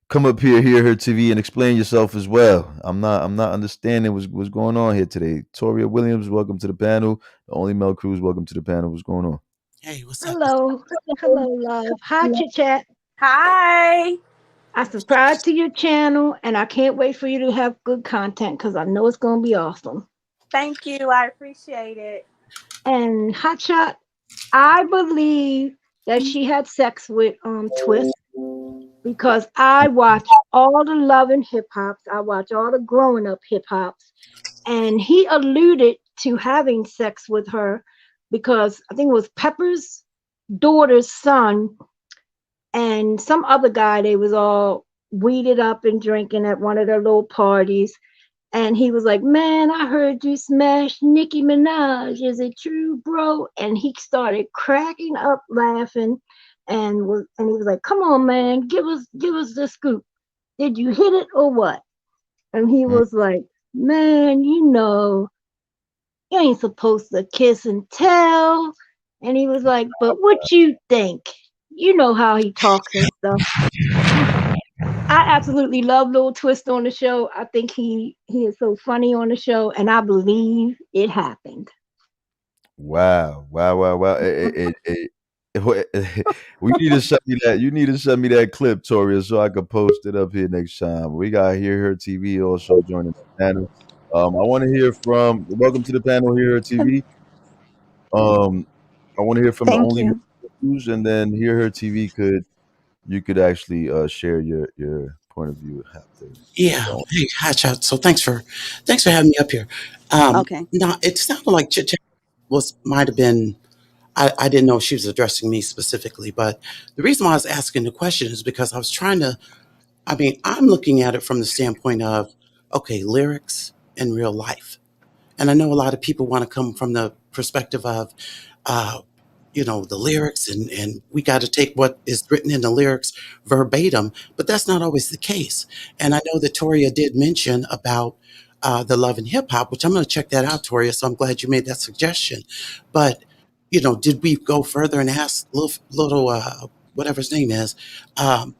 hear her TV, and explain yourself as well. I'm not understanding what's going on here today. Toria Williams, welcome to the panel. The only Mel Cruz, welcome to the panel. What's going on? Hey, what's up? Hello. Hello, love. Hi, Chit Chat. Hi. I subscribe to your channel and I can't wait for you to have good content because I know it's going to be awesome. Thank you. I appreciate it. And Hotshot, I believe that she had sex with Twist because I watch all the Love and Hip Hops. I watch all the growing up hip hops. And he alluded to having sex with her because I think it was Pepper's daughter's son and some other guy. They was all weeded up and drinking at one of their little parties. And he was like, "Man, I heard you smash Nicki Minaj. Is it true, bro?" And he started cracking up laughing and he was like, "Come on, man, give us the scoop. Did you hit it or what?" And he Mm. was like, "Man, you ain't supposed to kiss and tell." And he was like, "But what you think?" You know how he talks and stuff. I absolutely love Lil Twist on the show. I think he is so funny on the show, and I believe it happened. Wow, wow, wow, wow. We need to send me that. You need to send me that clip, Toria, so I can post it up here next time. We got Hear Her TV also joining the panel. I want to hear from. Welcome to the panel, Hear Her TV. Um, I want to hear from the Thank only you. news, and then Hear Her TV could actually share your point of view after. Yeah, hey, hi, chat. So thanks for having me up here. Okay. Now it sounded like Chit Chat might have been. I didn't know if she was addressing me specifically, but the reason why I was asking the question is because I was trying to. I mean, I'm looking at it from the standpoint of okay, lyrics in real life. And I know a lot of people want to come from the perspective of, uh, the lyrics, and we got to take what is written in the lyrics verbatim, but that's not always the case. And I know that Toria did mention about the Love and Hip Hop, which I'm going to check that out, Toria. So I'm glad you made that suggestion. But, did we go further and ask little whatever his name is, um,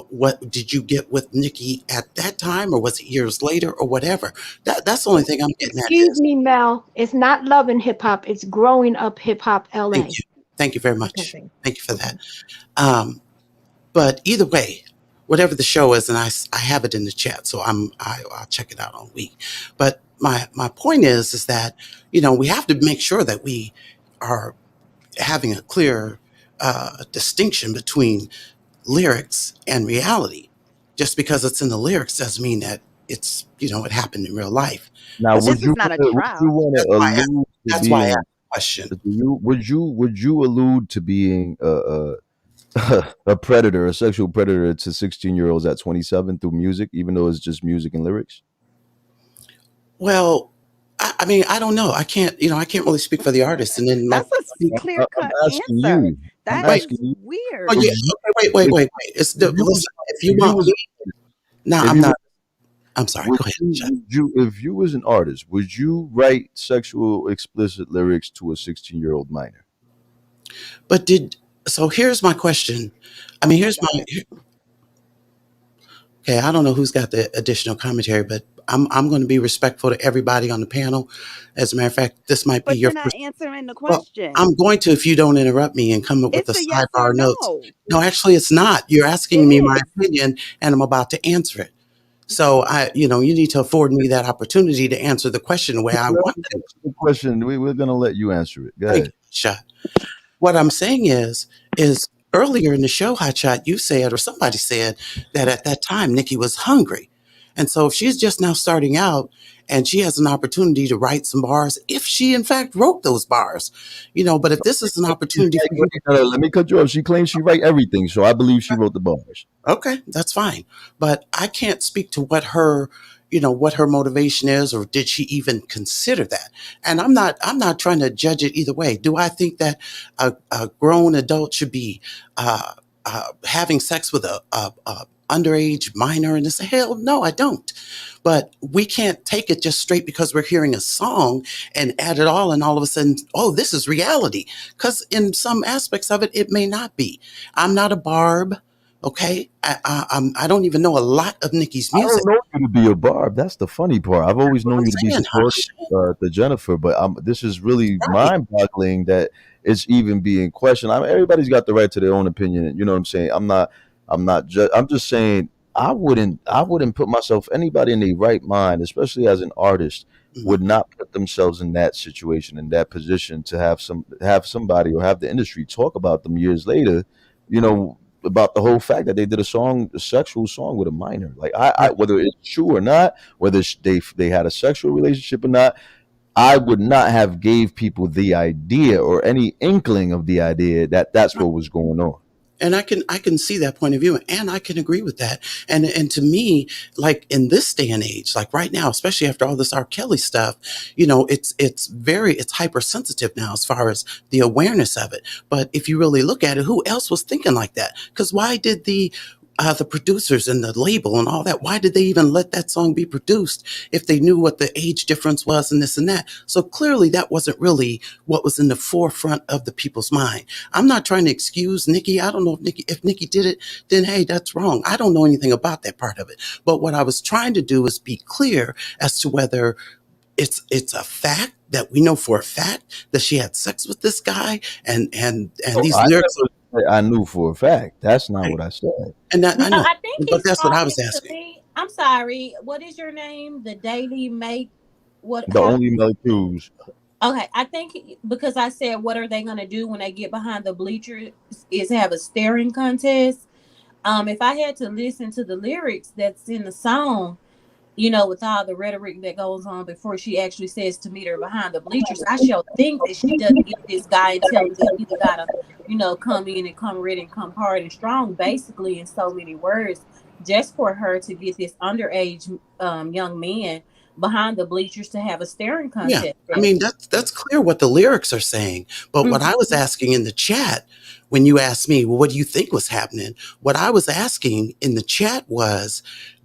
what did you get with Nikki at that time, or was it years later, or whatever? That's the only thing I'm getting at Excuse is me, Mel. It's not Love and Hip Hop. It's Growing Up Hip Hop thank LA. you. Thank you very Okay, much. thanks. Thank you for that. Um, But either way, whatever the show is, and I have it in the chat, so I'll check it out all week. But my point is that we have to make sure that we are having a clear distinction between lyrics and reality. Just because it's in the lyrics doesn't mean that it's it happened in real life. Now, That's This is not a trial. want to why I, allude to that's why I asked being? the question. Would you allude to being a predator, a sexual predator to 16-year-olds at 27 through music, even though it's just music and lyrics? Well, I mean, I don't know. I can't really speak for the artist. And then That's a I'm clear cut asking answer. you. I'm That wait, is asking you. weird. oh If yeah, you, okay, wait, if, wait. It's if you was, listen. If you if you want was, me, no, if I'm you not. was, I'm sorry. would Go ahead. Shut. if you was an artist, would you write sexual explicit lyrics to a 16-year-old minor? But so here's my question. I Oh mean, my here's God. okay. I don't know who's got the additional commentary, but I'm going to be respectful to everybody on the panel. As a matter of fact, this might be But your you're not first. answering the Well, question. I'm going to if you don't interrupt me and come up with It's a a yes or sidebar notes. no. No, actually, it's not. You're asking me It my is. opinion, and I'm about to answer it. So you need to afford me that opportunity to answer the question the way I Well, want to. answer the question. We're gonna let you answer it. Go Thank you, ahead. Shot. What I'm saying is earlier in the show, Hotshot, you said, or somebody said, that at that time Nikki was hungry. And so if she's just now starting out and she has an opportunity to write some bars, if she in fact wrote those bars, but if this is an opportunity for you, No, let me cut you off. She claims she write everything, so I believe she wrote the bars. okay, that's fine. But I can't speak to what her motivation is, or did she even consider that? And I'm not trying to judge it either way. Do I think that a grown adult should be having sex with a underage minor? And this, hell no, I don't. But we can't take it just straight because we're hearing a song and add it all, and all of a sudden, oh, this is reality. Because in some aspects of it, it may not be. I'm not a Barb. Okay, I don't even know a lot of Nicki's I music. don't know you to be a barb. That's the funny part. I've always What known I'm you to be saying, supportive Hush. to Jennifer, but this is really Right. mind-boggling that it's even being questioned. I mean, everybody's got the right to their own opinion. You know what I'm saying? I'm just saying I wouldn't put myself, anybody in their right mind, especially as an artist, Mhm. would not put themselves in that situation, in that position, to have somebody or have the industry talk about them years later. You know, about the whole fact that they did a sexual song with a minor. Like Right. whether it's true or not, whether they had a sexual relationship or not, I would not have gave people the idea or any inkling of the idea that that's what was going on. And I can see that point of view, and I can agree with that. And to me, like in this day and age, like right now, especially after all this R. Kelly stuff, it's hypersensitive now as far as the awareness of it. But if you really look at it, who else was thinking like that? Because why did the producers and the label and all that, why did they even let that song be produced if they knew what the age difference was and this and that? So clearly that wasn't really what was in the forefront of the people's mind. I'm not trying to excuse Nikki. I don't know if Nikki did it, then hey, that's wrong. I don't know anything about that part of it. But what I was trying to do is be clear as to whether it's a fact that we know for a fact that she had sex with this guy, and So these I lyrics never said I knew for a fact. That's not are what I said. and that No, I know. I think But he's that's what I talking was to asking. me. I'm sorry. What is your name? The Daily Make. What? The How? only Mel Cruz. Okay, I think because I said, what are they going to do when they get behind the bleachers? Is have a staring contest. If I had to listen to the lyrics that's in the song, with all the rhetoric that goes on before she actually says to meet her behind the bleachers, I shall think that she doesn't get this guy and tell him that he either gotta, come in and come ready and come hard and strong, basically in so many words, just for her to get this underage young man behind the bleachers to have a staring Yeah, contest I mean, session. that's clear what the lyrics are saying. But what I was asking in the chat, when you asked me, well, what do you think was happening? What I was asking in the chat was,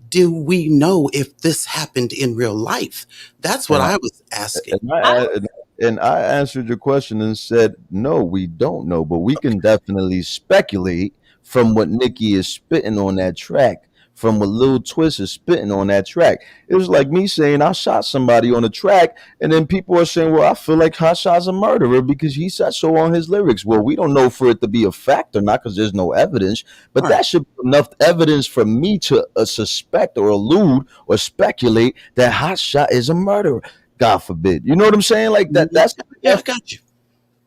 do we know if this happened in real life? That's what And I was asking. And I I a- and I answered your question and said, no, we don't know, but we can definitely speculate from what Nicki is spitting on that track, from what Lil Twist is spitting on that track. It was like me saying I shot somebody on the track, and then people are saying, well, I feel like HOTSHOT's a murderer because he said so on his lyrics. Well, we don't know for it to be a fact or not because there's no evidence, but Right. that should be enough evidence for me to suspect or allude or speculate that HOTSHOT is a murderer. God forbid. You know what I'm saying? Like that. Mhm. Yeah, I Enough, got you.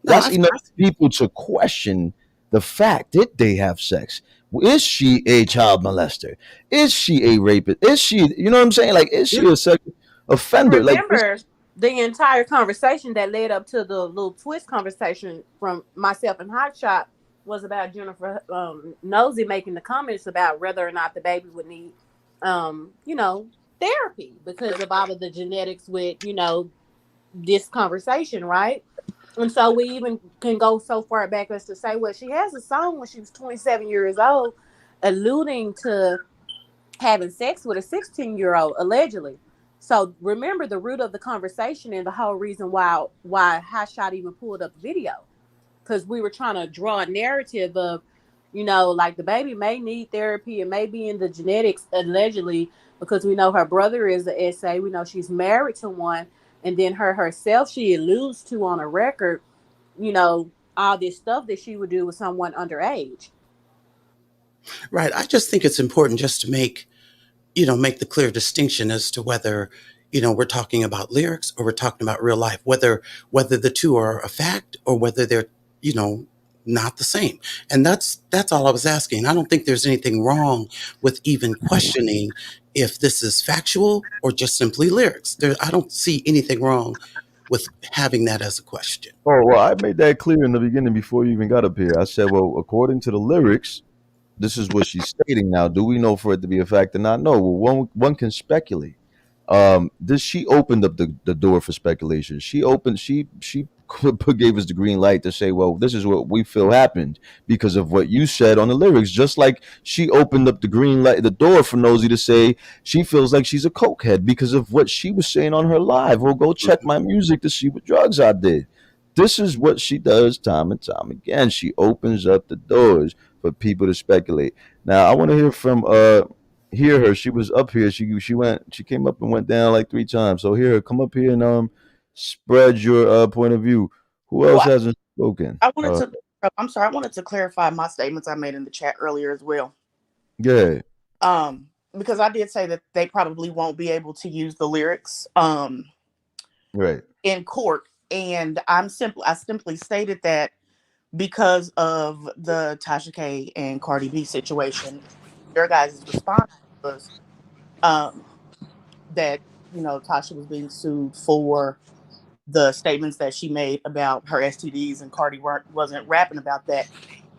No, that's enough people to question the fact. Did they have sex? Is she a child molester? Is she a rapist? Is she? You know what I'm saying? Like, is yeah. she a sex offender? Like this. remember the entire conversation that led up to the little twist conversation from myself and Hotshot was about Jennifer Nosey making the comments about whether or not the baby would need, you know, therapy because of all of the genetics with, you know, this conversation, right? And so we even can go so far back as to say, well, she has a song when she was 27 years old, alluding to having sex with a 16-year-old allegedly. So remember the root of the conversation and the whole reason why Hot Shot even pulled up the video, because we were trying to draw a narrative of, you know, like the baby may need therapy. It may be in the genetics allegedly, because we know her brother is an SA. We know she's married to one, and then her herself she alludes to on a record, you know, all this stuff that she would do with someone underage. Right. I just think it's important just to make the clear distinction as to whether, we're talking about lyrics or we're talking about real life, whether the two are a fact or whether they're, you know, not the same. And that's all I was asking. I don't think there's anything wrong with even questioning if this is factual or just simply lyrics. I don't see anything wrong with having that as a question. Oh well, I made that clear in the beginning before you even got up here. I said, well, according to the lyrics, this is what she's stating. Now, do we know for it to be a fact or not? No. Well, one can speculate. This she opened up the door for speculation. She gave us the green light to say, well, this is what we feel happened because of what you said on the lyrics. Just like she opened up the green light, the door for Nosey to say she feels like she's a cokehead because of what she was saying on her live. Well, go check my music to see what drugs I did. This is what she does time and time again. She opens up the doors for people to speculate. Now, I want to hear her. She was up here. She came up and went down like 3 times. So hear her. Come up here and spread your point of view. Who Oh, else hasn't spoken? I wanted to. I'm sorry. I wanted to clarify my statements I made in the chat earlier as well. Yeah. Because I did say that they probably won't be able to use the lyrics Right. in court, and I simply stated that because of the Tasha K and Cardi B situation, their guys' response was um, that Tasha was being sued for the statements that she made about her STDs, and Cardi wasn't rapping about that.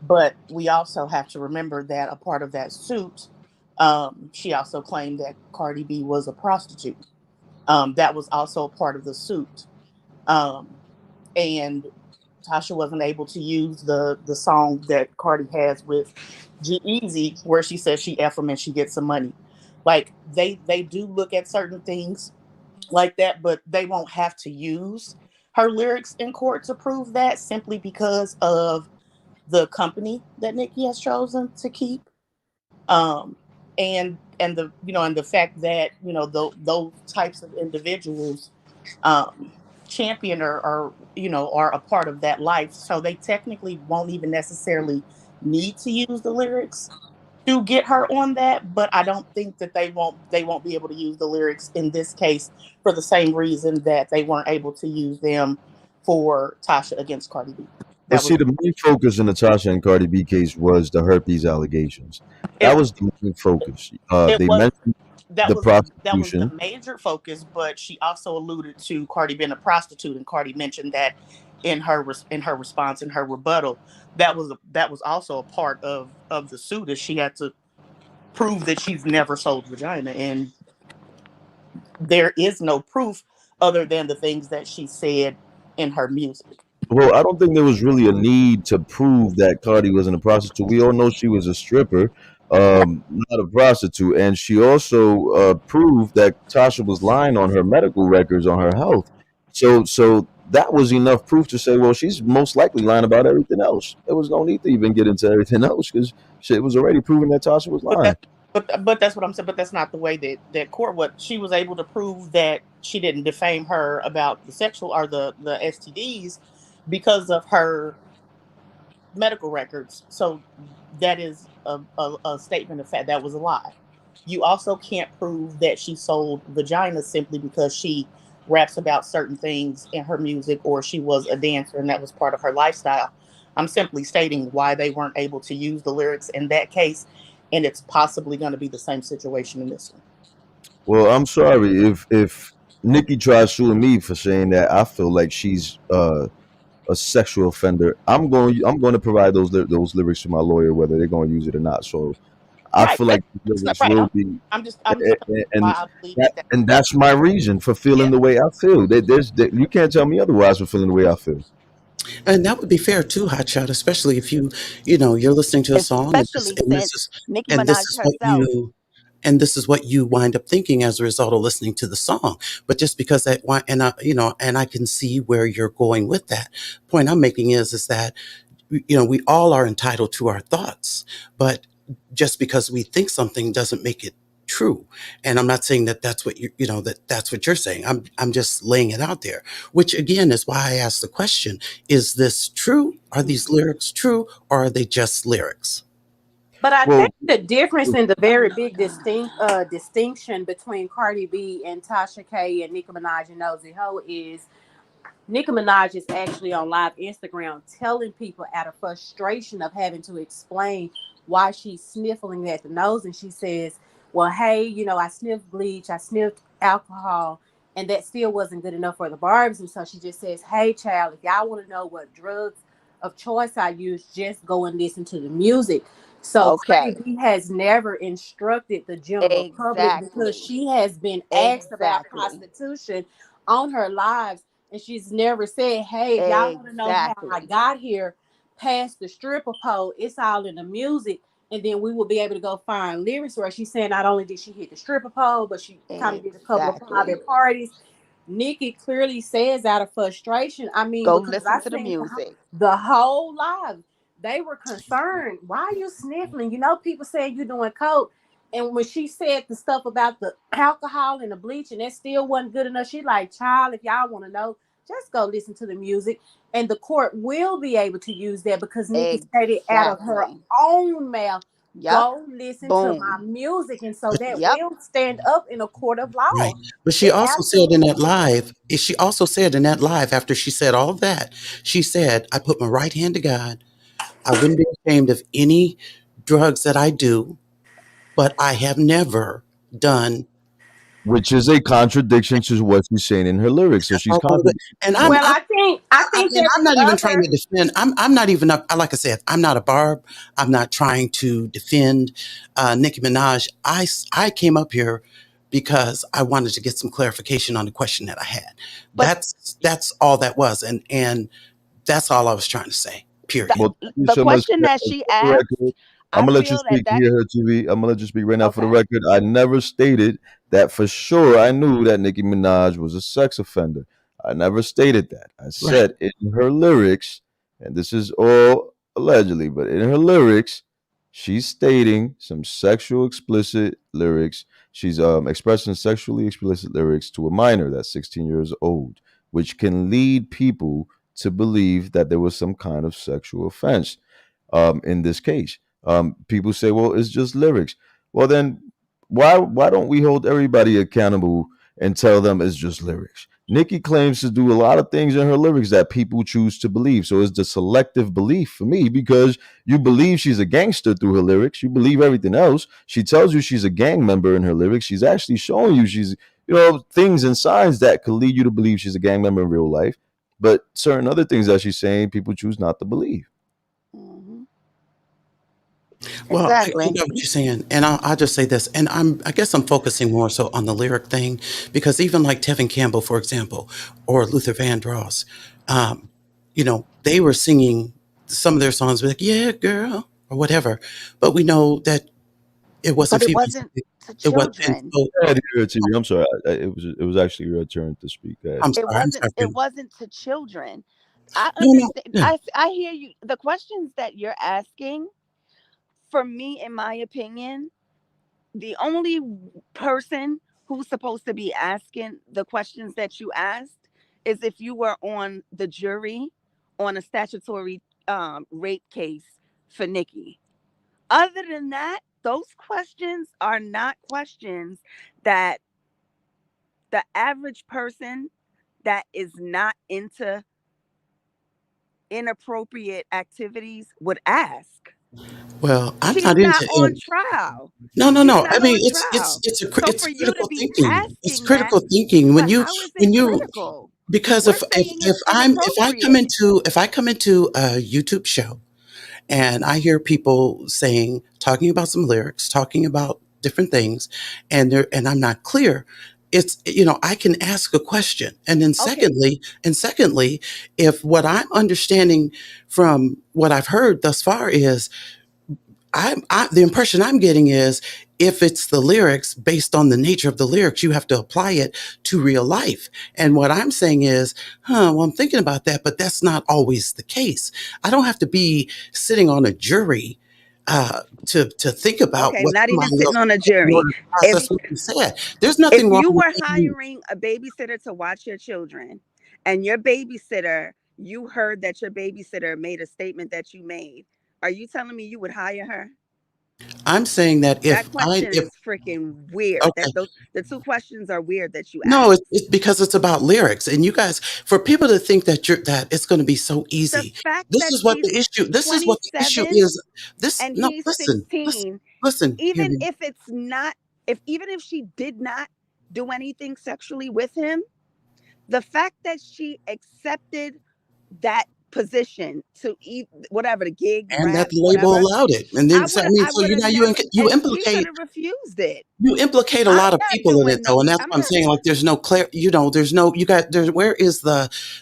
But we also have to remember that a part of that suit, she also claimed that Cardi B was a prostitute. That was also a part of the suit. And Tasha wasn't able to use the song that Cardi has with G-Eazy, where she says she F him and she gets some money. Like they do look at certain things like that, but they won't have to use her lyrics in court to prove that, simply because of the company that Nicki has chosen to keep. Um, and the fact that those types of individuals um, champion or are a part of that life, so they technically won't even necessarily need to use the lyrics to get her on that. But I don't think that they won't be able to use the lyrics in this case for the same reason that they weren't able to use them for Tasha against Cardi B. But That was see, the main focus in the Tasha and Cardi B case was the herpes allegations. That it. was the main focus. It They was mentioned that the was the prostitution. major focus, but she also alluded to Cardi being a prostitute, and Cardi mentioned that in her response, in her rebuttal. That was also a part of the suit, is she had to prove that she's never sold vagina, and there is no proof other than the things that she said in her music. Well, I don't think there was really a need to prove that Cardi wasn't a prostitute. We all know she was a stripper, not a prostitute, and she also proved that Tasha was lying on her medical records on her health. So that was enough proof to say, well, she's most likely lying about everything else. There was no need to even get into everything else because it was already proven that Tasha was But lying. but that's what I'm saying. But that's not the way that court. What she was able to prove that she didn't defame her about the sexual or the STDs because of her medical records. So that is a statement of fact. That was a lie. You also can't prove that she sold vaginas simply because she raps about certain things in her music or she was a dancer and that was part of her lifestyle. I'm simply stating why they weren't able to use the lyrics in that case, and it's possibly going to be the same situation in this one. Well, I'm sorry if Nikki tries suing me for saying that I feel like she's a sexual offender. I'm going to provide those lyrics to my lawyer whether they're going to use it or not. So I Right. feel like the That's not lyrics right. will be, I'm just telling you why and I believe that. and that's my reason for feeling Yeah. the way I feel. You can't tell me otherwise for feeling the way I feel. And that would be fair too, Hotshot, especially if you're listening to a song and Especially since Nicki this Minaj is what herself. you wind up thinking as a result of listening to the song. But just because and I can see where you're going with that. Point I'm making is that we all are entitled to our thoughts, but just because we think something doesn't make it true. And I'm not saying that that's what that's what you're saying. I'm just laying it out there, which again is why I asked the question, is this true? Are these lyrics true, or are they just lyrics? But I Well, think the difference in the very big distinction between Cardi B and Tasha K and Nicki Minaj and Nosey Heaux is Nicki Minaj is actually on live Instagram telling people out of frustration of having to explain why she's sniffling at the nose. And she says, well, hey, I sniffed bleach, I sniffed alcohol, and that still wasn't good enough for the barbs. And so she just says, hey, child, if y'all want to know what drugs of choice I use, just go and listen to the music. So Cardi Okay. B has never instructed the general public because Exactly. she has been asked about Exactly. prostitution on her lives. And she's never said, hey, if y'all want to know how I Exactly. got here past the stripper pole, it's all in the music. And then we will be able to go find lyrics where she's saying not only did she hit the stripper pole, but she kind of did a couple of Exactly. private parties. Nikki clearly says out of frustration, I mean, Go because listen I to the seen music. the whole live, they were concerned. Why are you sniffling? People saying you're doing coke. And when she said the stuff about the alcohol and the bleach, and that still wasn't good enough, she like, child, if y'all want to know, just go listen to the music. And the court will be able to use that because Nikki stated out of her Exactly. own mouth, Yep. go listen to my Boom. music. And so that Yep. will stand up in a court of Right. law. But she It also said in that absolutely. live, after she said all that, she said, I put my right hand to God. I wouldn't be ashamed of any drugs that I do, but I have never done. which is a contradiction to what she's saying in her lyrics. So she's contradicting And herself. Well, I think and that I'm the not even trying other to defend. I'm not even like I said, I'm not a Barb. I'm not trying to defend Nicki Minaj. I came up here because I wanted to get some clarification on the question that I had. But That's all that was, and that's all I was trying to say. the, Period. Well, thank you the so much question for that that. she For the asked, record, I'm I gonna let you feel speak that here, her TV. I'm gonna let you speak right now. For the okay. record, I never stated that for sure. I knew that Nicki Minaj was a sex offender. I never stated that. I Right. said in her lyrics, and this is all allegedly, but in her lyrics, she's stating some sexual explicit lyrics. She's expressing sexually explicit lyrics to a minor that's 16 years old, which can lead people to believe that there was some kind of sexual offense in this case. People say, well, it's just lyrics. Well, then why don't we hold everybody accountable and tell them it's just lyrics? Nikki claims to do a lot of things in her lyrics that people choose to believe. So it's the selective belief for me because you believe she's a gangster through her lyrics. You believe everything else. She tells you she's a gang member in her lyrics. She's actually showing you she's, things and signs that could lead you to believe she's a gang member in real life. But certain other things that she's saying, people choose not to believe. Mhm. Well, I Exactly. get what you're saying, and I'll just say this, and I guess I'm focusing more so on the lyric thing, because even like Tevin Campbell, for example, or Luther Vandross, um, they were singing some of their songs like "Yeah, girl" or whatever, but we know that it But wasn't it female. wasn't to It was, and children. so I had to give it to you. I'm sorry. It was actually your turn to speak. Go ahead. I'm It sorry, I'm wasn't sorry. it wasn't to children. I No, no, understand. yeah. I hear you. The questions that you're asking, for me, in my opinion, the only person who's supposed to be asking the questions that you asked is if you were on the jury on a statutory rape case for Nikki. Other than that, those questions are not questions that the average person that is not into inappropriate activities would ask. Well, I'm She's not not into on it. trial. No, no, She's no. I not mean, on trial. So it's for you to critical be thinking. It's asking that, critical thinking but how is it when you critical? because We're saying it's inappropriate. if I come into a YouTube show and I hear people talking about some lyrics, talking about different things, and I'm not clear, it's I can ask a question, and then Okay, secondly, if what I'm understanding from what I've heard thus far is the impression I'm getting is if it's the lyrics, based on the nature of the lyrics, you have to apply it to real life. And what I'm saying is, well, I'm thinking about that, but that's not always the case. I don't have to be sitting on a jury to think about okay, what not even somebody sitting else on a said in jury. order to If process what you said. There's if nothing wrong you with were being. hiring a babysitter to watch your children, and your babysitter, you heard that your babysitter made a statement that you made, are you telling me you would hire her? I'm saying that That question if is freaking weird. okay. The two questions are weird that you No, asked. it's because it's about lyrics, and you guys, for people to think that it's going to be so The easy. fact This that is what she's the issue. This is what the issue 27 is. This and no, he's listen, listen, 16, listen. Hear even me. if it's not, if even if she did not do anything sexually with him, the fact that she accepted that position to eat whatever, the gig, And that rap, the label whatever, allowed it, and then so, I mean, I so would you have now never, you and she could implicate have refused it. you implicate a I'm lot of not people in it doing though, no, and that's I'm what I'm not. saying. Like, there's no clear, there's no, you got there.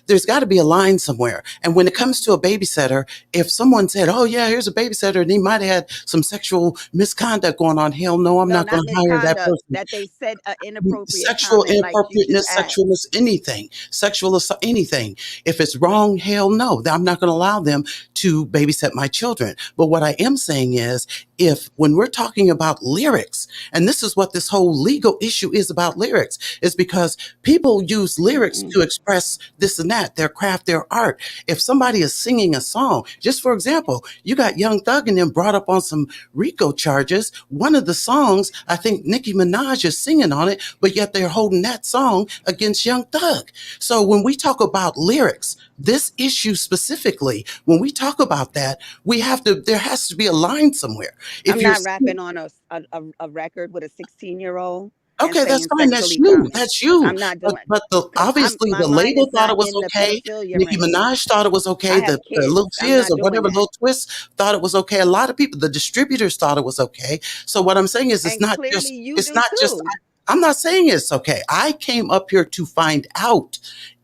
There's got to be a line somewhere. And when it comes to a babysitter, if someone said, "Oh yeah, here's a babysitter," and he might have had some sexual misconduct going on, hell no, I'm No, not going not to hire that misconduct. person. That they said an inappropriate Sexual comment like you just inappropriateness, asked. sexualness, anything, sexual assault, anything. If it's wrong, hell no, I'm not going to allow them to babysit my children. But what I am saying is, if when we're talking about lyrics, and this is what this whole legal issue is about lyrics, is because people use lyrics Mm-mm. to express this and that, their craft, their art. If somebody is singing a song, just for example, you got Young Thug and them brought up on some RICO charges. One of the songs, I think Nicki Minaj is singing on it, but yet they're holding that song against Young Thug. So when we talk about lyrics, this issue specifically, when we talk about that, there has to be a line somewhere. If I'm you're not rapping on a record with a 16-year-old and okay, that's saying fine. That's sexually you. comments. That's you. I'm not But doing, because I'm obviously my the mind label is thought not it was in the okay. pedophilia Nicki realm. Minaj thought it was okay. I have The Lil kids. I'm Fizz not or doing whatever, that. Lil Twist thought it was okay. A lot of people, the distributors thought it was okay. So what I'm saying is, And clearly you it's do not just. too. I'm not saying it's okay. I came up here to find out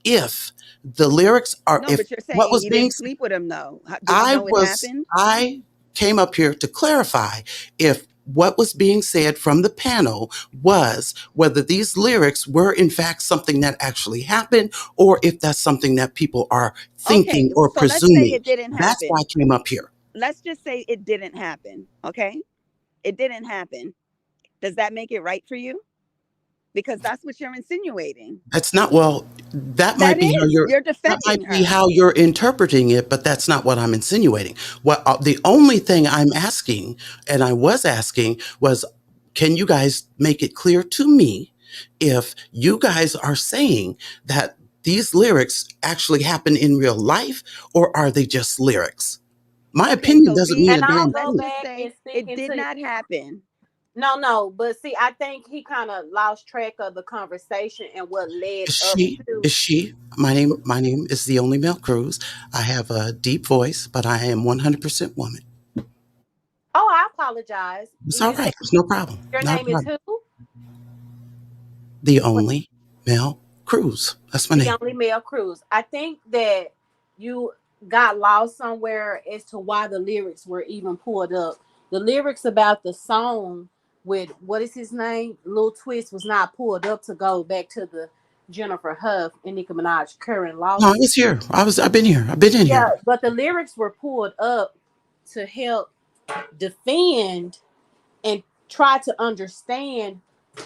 if the lyrics are No, if but you're what saying was you being didn't sleep with him though. Did you I know it was, happened? I came up here to clarify if what was being said from the panel was whether these lyrics were in fact something that actually happened, or if that's something that people are Okay, thinking or so let's say presuming. it didn't That's why I happen. came up here. Let's just say it didn't happen. Okay, it didn't happen. Does that make it right for you? Because that's what you're insinuating. That's not, well, that That might be how is, you're that might defending be her. how you're interpreting it, but that's not what I'm insinuating. What the only thing I'm asking, and I was asking, was, can you guys make it clear to me if you guys are saying that these lyrics actually happen in real life, or are they just lyrics? My Okay, opinion so doesn't mean being, a And I'll damn go let's thing. just back say and it speaking did to not happen. no, but see, I think he kind of lost track of the conversation and what led Is up she? to. Is she? My name is the only Mel Cruz. I have a deep voice, but I am 100% woman. Oh, I apologize. It's all You said right. It's no problem. your Not a name is problem. who? The What, only Mel Cruz. That's my the name. only male Cruz. I think that you got lost somewhere as to why the lyrics were even pulled up. The lyrics about the song with what is his name, Lil Twist, was not pulled up to go back to the Jennifer Hough and Nicki Minaj current No, I lawsuit. was here. I've been here. I've been in Yeah, here. but the lyrics were pulled up to help defend and try to understand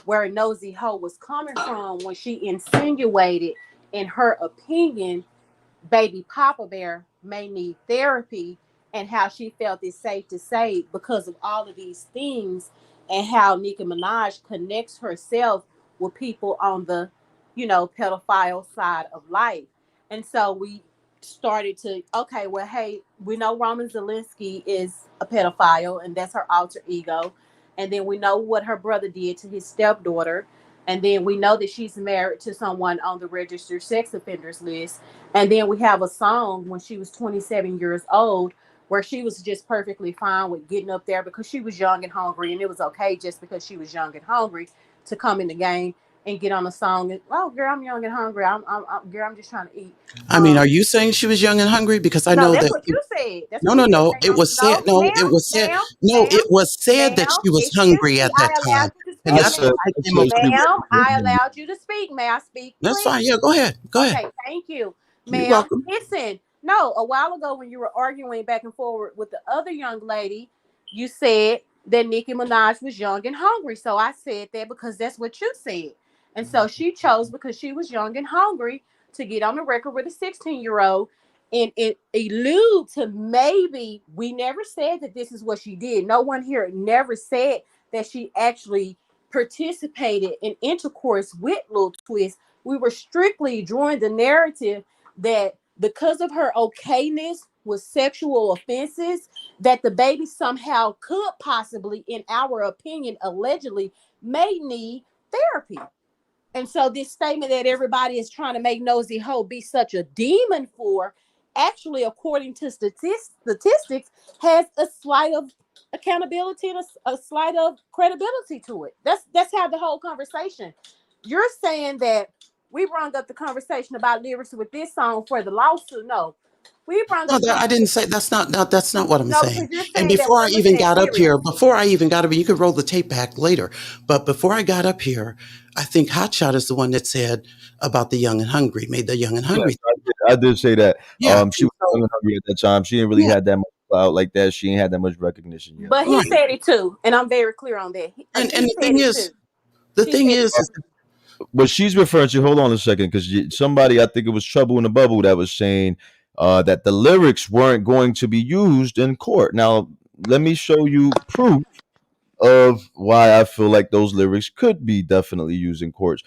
where Nosey Ho was coming from when she insinuated, in her opinion, baby Papa Bear may need therapy, and how she felt it's safe to say because of all of these things, and how Nicki Minaj connects herself with people on the, pedophile side of life. And so we started to, okay, well, hey, we know Roman Zelensky is a pedophile and that's her alter ego. And then we know what her brother did to his stepdaughter. And then we know that she's married to someone on the registered sex offenders list. And then we have a song when she was 27 years old where she was just perfectly fine with getting up there because she was young and hungry. And it was okay just because she was young and hungry to come in the game and get on a song. And, oh, girl, I'm young and hungry. Girl, I'm just trying to eat. I mean, are you saying she was young and hungry? Because I No, know that's that. what you said. That's No, what you no, said, no. It ma'am. was said. No, No, ma'am, it was said. ma'am, No, ma'am, it was said that ma'am. she was Excuse hungry me. at that I time, allowed you to and speak, I that's said, ma'am. why I I came said off she mute. was Ma'am, I young. allowed you to speak. May I speak, That's fine. please? Yeah, go ahead. Go ahead. Okay, thank you, You're ma'am. welcome. Listen, no, a while ago when you were arguing back and forward with the other young lady, you said that Nicki Minaj was young and hungry. So I said that because that's what you said. And so she chose because she was young and hungry to get on the record with a 16-year-old and it allude to maybe we never said that this is what she did. No one here never said that she actually participated in intercourse with Lil Twist. We were strictly drawing the narrative that because of her okayness with sexual offenses, that the baby somehow could possibly, in our opinion, allegedly may need therapy. And so this statement that everybody is trying to make Nosey Ho be such a demon for, actually, according to statistics, has a slight of accountability and a slight of credibility to it. That's how the whole conversation. You're saying that we brought up the conversation about lyrics with this song for the lawsuit. No, we brought No, up the I didn't conversation. say that's not what I'm No, saying. because you're And saying that before we're I looking even at got up lyrics. here, you could roll the tape back later. But before I got up here, I think HotShot is the one that said about the young and hungry, made the young and Yes, hungry. I did say that. Yeah. She And was so, young and hungry at that time. She didn't really yeah, had that much clout like that. She ain't had that much recognition yet. But he right. said it too, and I'm very clear on that. And She the said thing it is, too. the She thing said it is, too. What she's referring to, hold on a second, because somebody, I think it was Trouble in the Bubble, that was saying that the lyrics weren't going to be used in court. Now, let me show you proof of why I feel like those lyrics could be definitely used in courts.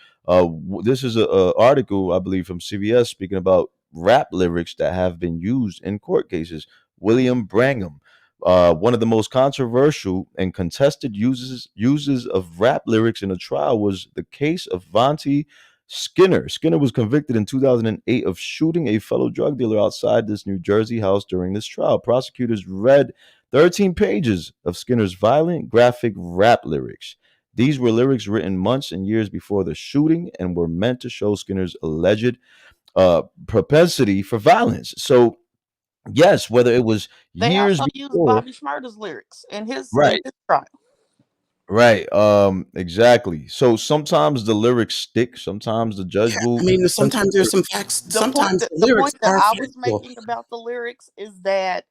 This is a article, I believe, from CBS speaking about rap lyrics that have been used in court cases. William Brangham, one of the most controversial and contested uses of rap lyrics in a trial was the case of Vontae Skinner. Skinner was convicted in 2008 of shooting a fellow drug dealer outside this New Jersey house during this trial. Prosecutors read 13 pages of Skinner's violent, graphic rap lyrics. These were lyrics written months and years before the shooting and were meant to show Skinner's alleged propensity for violence. So, yes, whether it was They years also used before, Bobby Schmurder's lyrics in right, his trial. right, exactly. So sometimes the lyrics stick. Sometimes the judge yeah, I will. mean, sometimes there's some facts. Sometimes the The lyrics point that are I was factual. making about the lyrics is that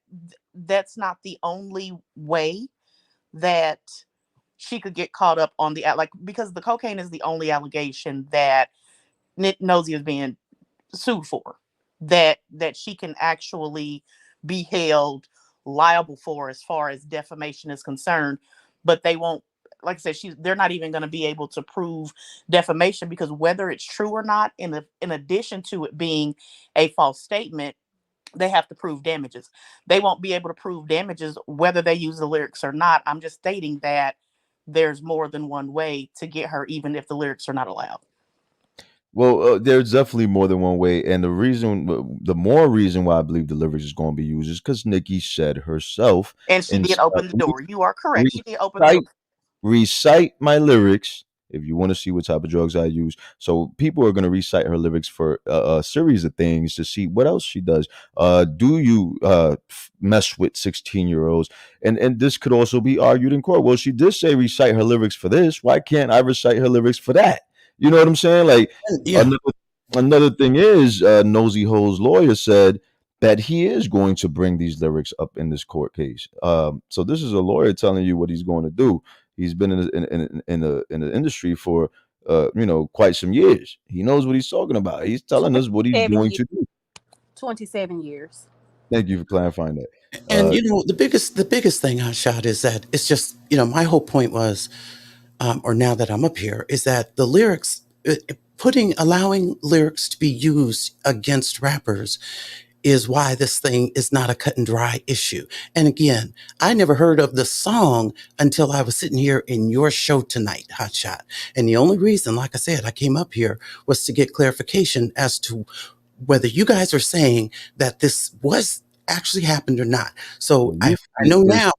that's not the only way that she could get caught up on the like because the cocaine is the only allegation that Nick Nosey is being sued for, that she can actually be held liable for as far as defamation is concerned. But they won't, like I said, they're not even going to be able to prove defamation because whether it's true or not, in addition to it being a false statement, they have to prove damages. They won't be able to prove damages whether they use the lyrics or not. I'm just stating that there's more than one way to get her, even if the lyrics are not allowed. Well, there's definitely more than one way, and the more reason why I believe the lyrics is going to be used is because Nikki said herself, And she and did open the door. You are correct. She did open the door. recite recite my lyrics if you want to see what type of drugs I use. So people are going to recite her lyrics for a series of things to see what else she does. Do you mess with 16-year-olds? And this could also be argued in court. Well, she did say recite her lyrics for this. Why can't I recite her lyrics for that? You know what I'm saying? Like Yeah. another thing is Nosey Ho's lawyer said that he is going to bring these lyrics up in this court case. So this is a lawyer telling you what he's going to do. He's been in the industry for quite some years. He knows what he's talking about. He's telling us what he's 27 going years. to do. 27 years. Thank you for clarifying that. And the biggest thing I shot is that it's just, my whole point was, or now that I'm up here, is that the lyrics, allowing lyrics to be used against rappers is why this thing is not a cut and dry issue. And again, I never heard of the song until I was sitting here in your show tonight, HOTSHOT. And the only reason, like I said, I came up here was to get clarification as to whether you guys are saying that this was actually happened or not. So I know now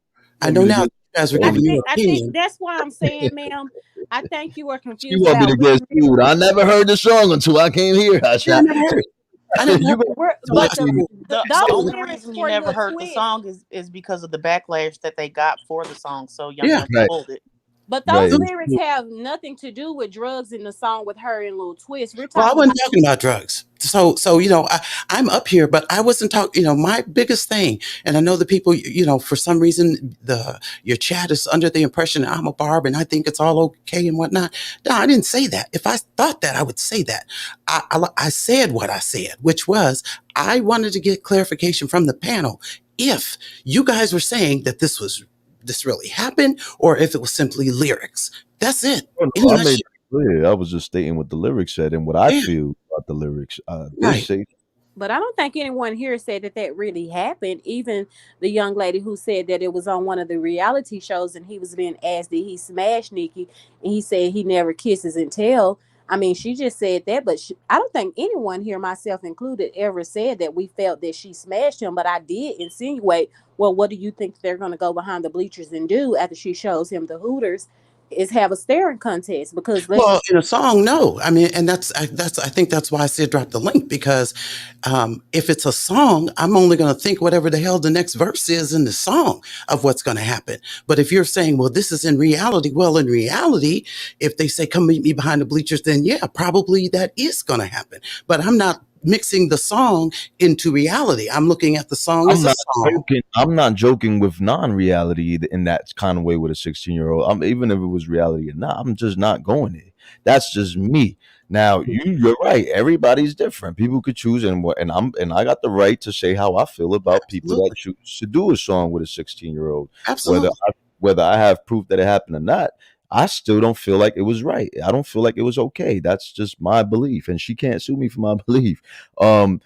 you guys are giving your I think opinion. that's why I'm saying, ma'am, I think you are You confused want me about to get sued? I never heard the song until I came here. I never heard it. I never You heard got- But The, those the only lyrics reason you for never Lil heard the Twist, song is because of the backlash that they got for the song. So Young Yeah. Money Right. pulled it. but Right. those lyrics have nothing to do with drugs in the song with her and Lil Twist. We're Well, I talking wasn't about talking about drugs. So I'm up here, but I wasn't talking. My biggest thing, and I know the people. For some reason, your chat is under the impression that I'm a barb and I think it's all okay and whatnot. No, I didn't say that. If I thought that, I would say that. I said what I said, which was I wanted to get clarification from the panel if you guys were saying that this really happened or if it was simply lyrics. That's it. Oh, In a no, I made nutshell. it clear. I was just stating what the lyrics said and what I Yeah, feel about the lyrics. They right. say but I don't think anyone here said that really happened. Even the young lady who said that it was on one of the reality shows and he was being asked did he smash Nikki, and he said he never kisses and tell. I mean, she just said that, but I don't think anyone here, myself included, ever said that we felt that she smashed him. But I did insinuate, well, what do you think they're going to go behind the bleachers and do after she shows him the Hooters? Is have a staring contest because Well, in a song, no. I mean, and I think that's why I said drop the link because if it's a song, I'm only going to think whatever the hell the next verse is in the song of what's going to happen. But if you're saying, well, this is in reality, well, in reality, if they say come meet me behind the bleachers, then yeah, probably that is going to happen. But I'm not mixing the song into reality. I'm looking at the song I'm as a not song. joking. I'm not joking with non-reality in that kind of way with a 16-year-old. Even if it was reality or not, I'm just not going there. That's just me. Now you're right. Everybody's different. People could choose, and I got the right to say how I feel about people that Absolutely. choose to do a song with a 16-year-old. Whether Absolutely. whether I have proof that it happened or not, I still don't feel like it was right. I don't feel like it was okay. That's just my belief, and she can't sue me for my belief. Um,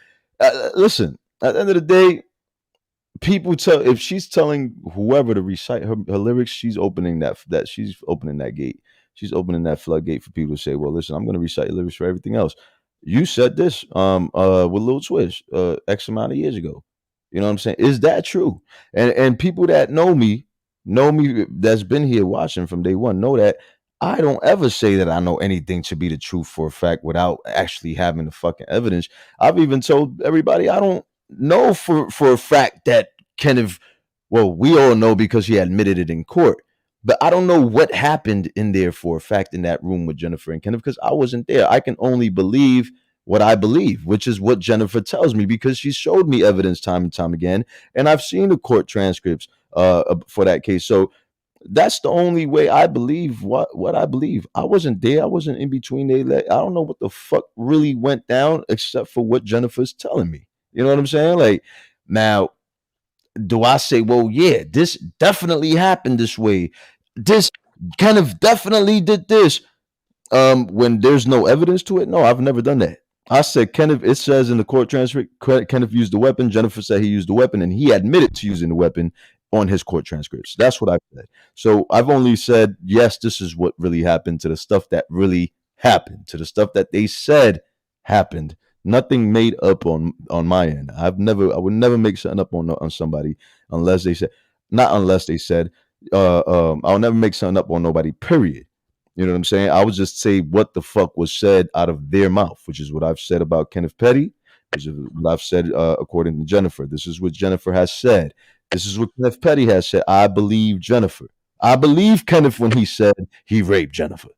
Listen. At the end of the day, people tell if she's telling whoever to recite her lyrics, she's opening that gate. She's opening that floodgate for people to say, well, listen, I'm gonna recite your lyrics for everything else. You said this with Lil Twist X amount of years ago. You know what I'm saying? Is that true? And people that know me that's been here watching from day one, know that I don't ever say that I know anything to be the truth for a fact without actually having the fucking evidence. I've even told everybody I don't know for a fact that Kenneth, well, we all know because he admitted it in court. But I don't know what happened in there for a fact in that room with Jennifer and Kenneth because I wasn't there. I can only believe what I believe, which is what Jennifer tells me because she showed me evidence time and time again, and I've seen the court transcripts for that case. So that's the only way I believe what I believe. I wasn't there. I wasn't in between. I don't know what the fuck really went down except for what Jennifer's telling me. You know what I'm saying? Like now do I say, well, yeah, this definitely happened this way. This kind of definitely did this. When there's no evidence to it, no, I've never done that. I said Kenneth, it says in the court transcript, Kenneth used the weapon. Jennifer said he used the weapon, and he admitted to using the weapon on his court transcripts. That's what I said. So I've only said, yes, this is what really happened to the stuff that really happened, to the stuff that they said happened. Nothing made up on my end. I would never make something up on somebody unless they said, not unless they said, I'll never make something up on nobody. Period. You know what I'm saying? I would just say what the fuck was said out of their mouth, which is what I've said about Kenneth Petty, which is what I've said according to Jennifer. This is what Jennifer has said. This is what Kenneth Petty has said. I believe Jennifer. I believe Kenneth when he said he raped Jennifer.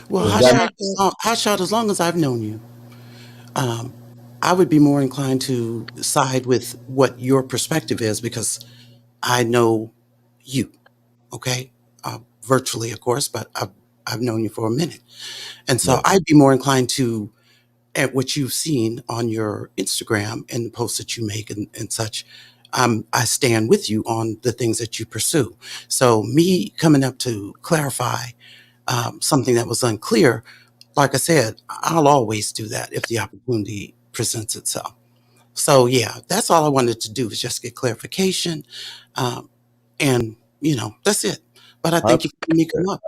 Well, So I that, like it. Hot Shot, as long as I've known you, um, I would be more inclined to side with what your perspective is because I know you, okay? Virtually, of course, but I've known you for a minute. And so right. I'd be more inclined to, at what you've seen on your Instagram and the posts that you make and such, I stand with you on the things that you pursue. So me coming up to clarify something that was unclear, like I said, I'll always do that if the opportunity presents itself. So yeah, that's all I wanted to do was just get clarification, um, and that's it. But I I thank you for letting me come up.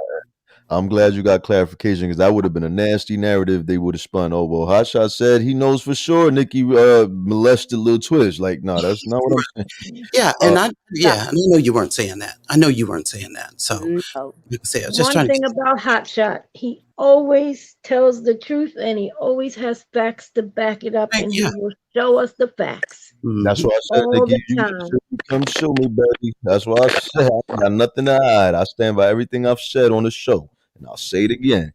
I'm glad you got clarification because that would have been a nasty narrative they would have spun. Oh well, Hotshot said he knows for sure Nicki molested Lil Twitch. Like, no, that's not what I'm saying. Yeah, Uh, and I know you weren't saying that. I know you weren't saying that. So No. like I said, I was just One trying to thing get. about Hotshot, he always tells the truth and he always has facts to back it up, Right, and yeah. he will show us the facts that's Hmm. why I said, all Nicki, the you time. should come show me, baby. That's why I said I got nothing to hide. I stand by everything I've said on the show, and I'll say it again.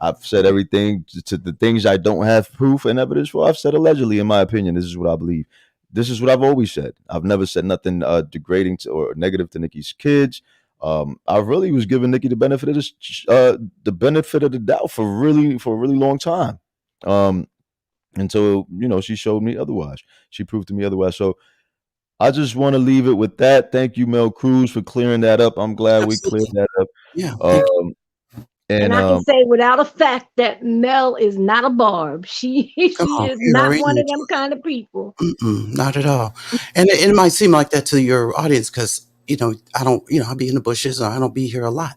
I've said everything to the things I don't have proof and evidence for. I've said allegedly, in my opinion. This is what I believe. This is what I've always said. I've never said nothing degrading to, or negative to Nikki's kids. I really was giving Nikki the benefit of the doubt for a really long time, um, until she showed me otherwise. She proved to me otherwise. So I just want to leave it with that. Thank you, Mel Cruz, for clearing that up. I'm glad we cleared Absolutely. that up. Yeah. Thank you. Um, And and I can say without a fact that Mel is not a barb. She Come she on, is you not already one know. of them kind of people. Mm-mm, not at all. And it might seem like that to your audience because I don't I'll be in the bushes or I don't be here a lot.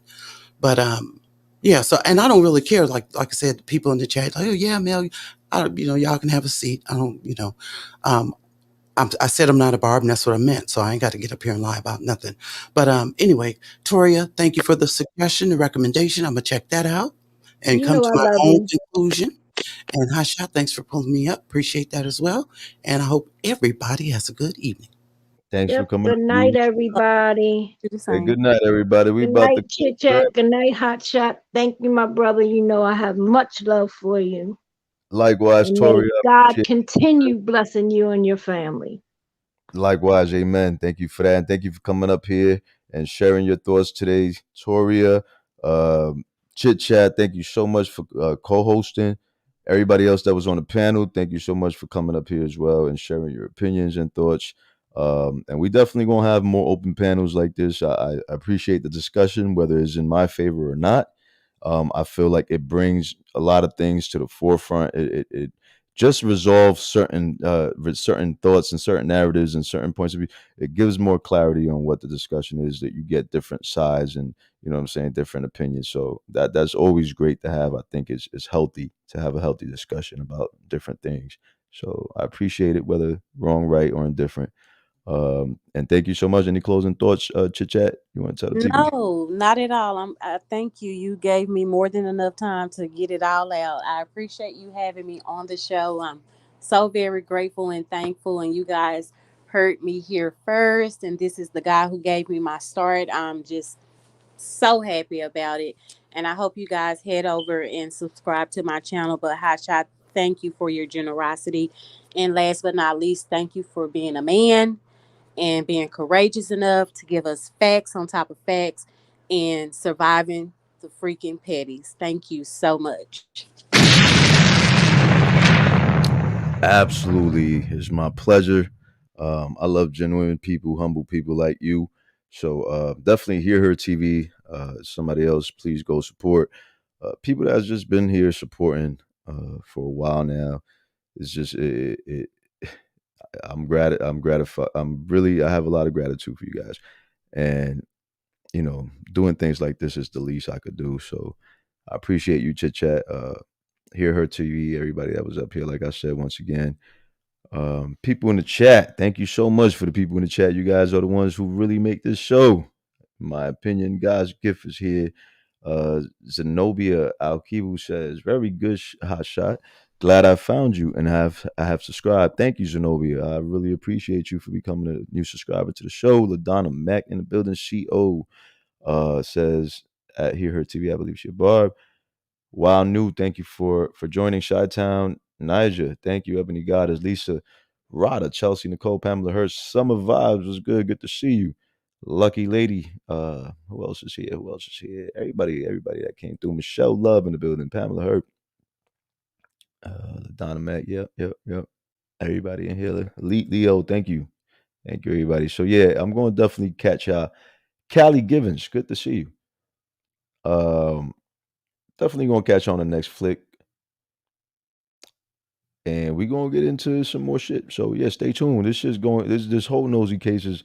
But yeah. So and I don't really care. Like I said, people in the chat like, oh yeah, Mel, y'all can have a seat. I don't um, I said I'm not a barb, and that's what I meant. So I ain't got to get up here and lie about nothing. But anyway, Toria, thank you for the suggestion, the recommendation. I'm gonna check that out and You come know to I my love own you. conclusion. And Hasha, thanks for pulling me up. Appreciate that as well. And I hope everybody has a good evening. thanks for Yep. coming Good up, night, dude. everybody. Do the Hey, same. good night, everybody. We Good about to night, close Chit it. Chat. Good night, Hot Shot. Thank you, my brother. You know I have much love for you. Likewise, And may Tori. I God appreciate continue blessing you and your family. Likewise, amen. Thank you for that. And thank you for coming up here and sharing your thoughts today, Toria. Um, Chit Chat, thank you so much for co hosting. Everybody else that was on the panel, thank you so much for coming up here as well and sharing your opinions and thoughts. And we definitely going to have more open panels like this. I appreciate the discussion, whether it's in my favor or not. I feel like it brings a lot of things to the forefront. It just resolve certain thoughts and certain narratives and certain points of view. It gives more clarity on what the discussion is, that you get different sides and what I'm saying, different opinions. So that's always great to have. I think it's healthy to have a healthy discussion about different things. So I appreciate it, whether wrong, right, or indifferent. And thank you so much. Any closing thoughts, Chit Chat? You want to tell the people? No, not at all. I thank you. You gave me more than enough time to get it all out. I appreciate you having me on the show. I'm so very grateful and thankful. And you guys heard me here first. And this is the guy who gave me my start. I'm just so happy about it. And I hope you guys head over and subscribe to my channel. But Hotshot, thank you for your generosity. And last but not least, thank you for being a man and being courageous enough to give us facts on top of facts and surviving the freaking petties. Thank you so much. Absolutely. It's my pleasure. I love genuine people, humble people like you. So definitely hear her TV. Somebody else, please go support. People that's just been here supporting for a while now. It's just I'm gratified. I have a lot of gratitude for you guys. And doing things like this is the least I could do. So I appreciate you, Chit Chat. Hear Her TV, everybody that was up here, like I said, once again. People in the chat, thank you so much for the people in the chat. You guys are the ones who really make this show. In my opinion, God's gift is here. Zenobia Alkibu says, very good hot shot. Glad I found you and I have subscribed. Thank you, Zenobia. I really appreciate you for becoming a new subscriber to the show. LaDonna Mack in the building. CO says at Hear Her TV, I believe she a Barb. Wow, new. Thank you for joining Chi-Town. Niger, thank you. Ebony Goddess, Lisa, Rada, Chelsea, Nicole, Pamela Hurst. Summer vibes was good. Good to see you. Lucky lady. Who else is here? Who else is here? Everybody that came through. Michelle Love in the building. Pamela Hurt. Donna Mac. Yep. Everybody in here. Elite Leo, thank you. Thank you, everybody. So yeah, I'm going to definitely catch y'all. Callie Givens, good to see you. Definitely gonna catch on the next flick. And we're gonna get into some more shit. So yeah, stay tuned. This shit's going this whole nosy case is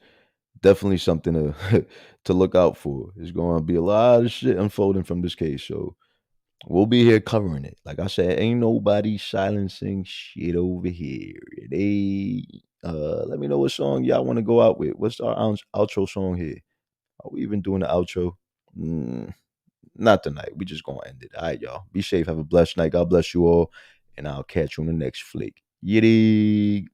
definitely something to to look out for. There's gonna be a lot of shit unfolding from this case. So we'll be here covering it. Like I said, ain't nobody silencing shit over here. They let me know what song y'all want to go out with. What's our outro song here? Are we even doing the outro? Not tonight. We just gonna end it. All right, y'all. Be safe. Have a blessed night. God bless you all. And I'll catch you on the next flick. Yiddy.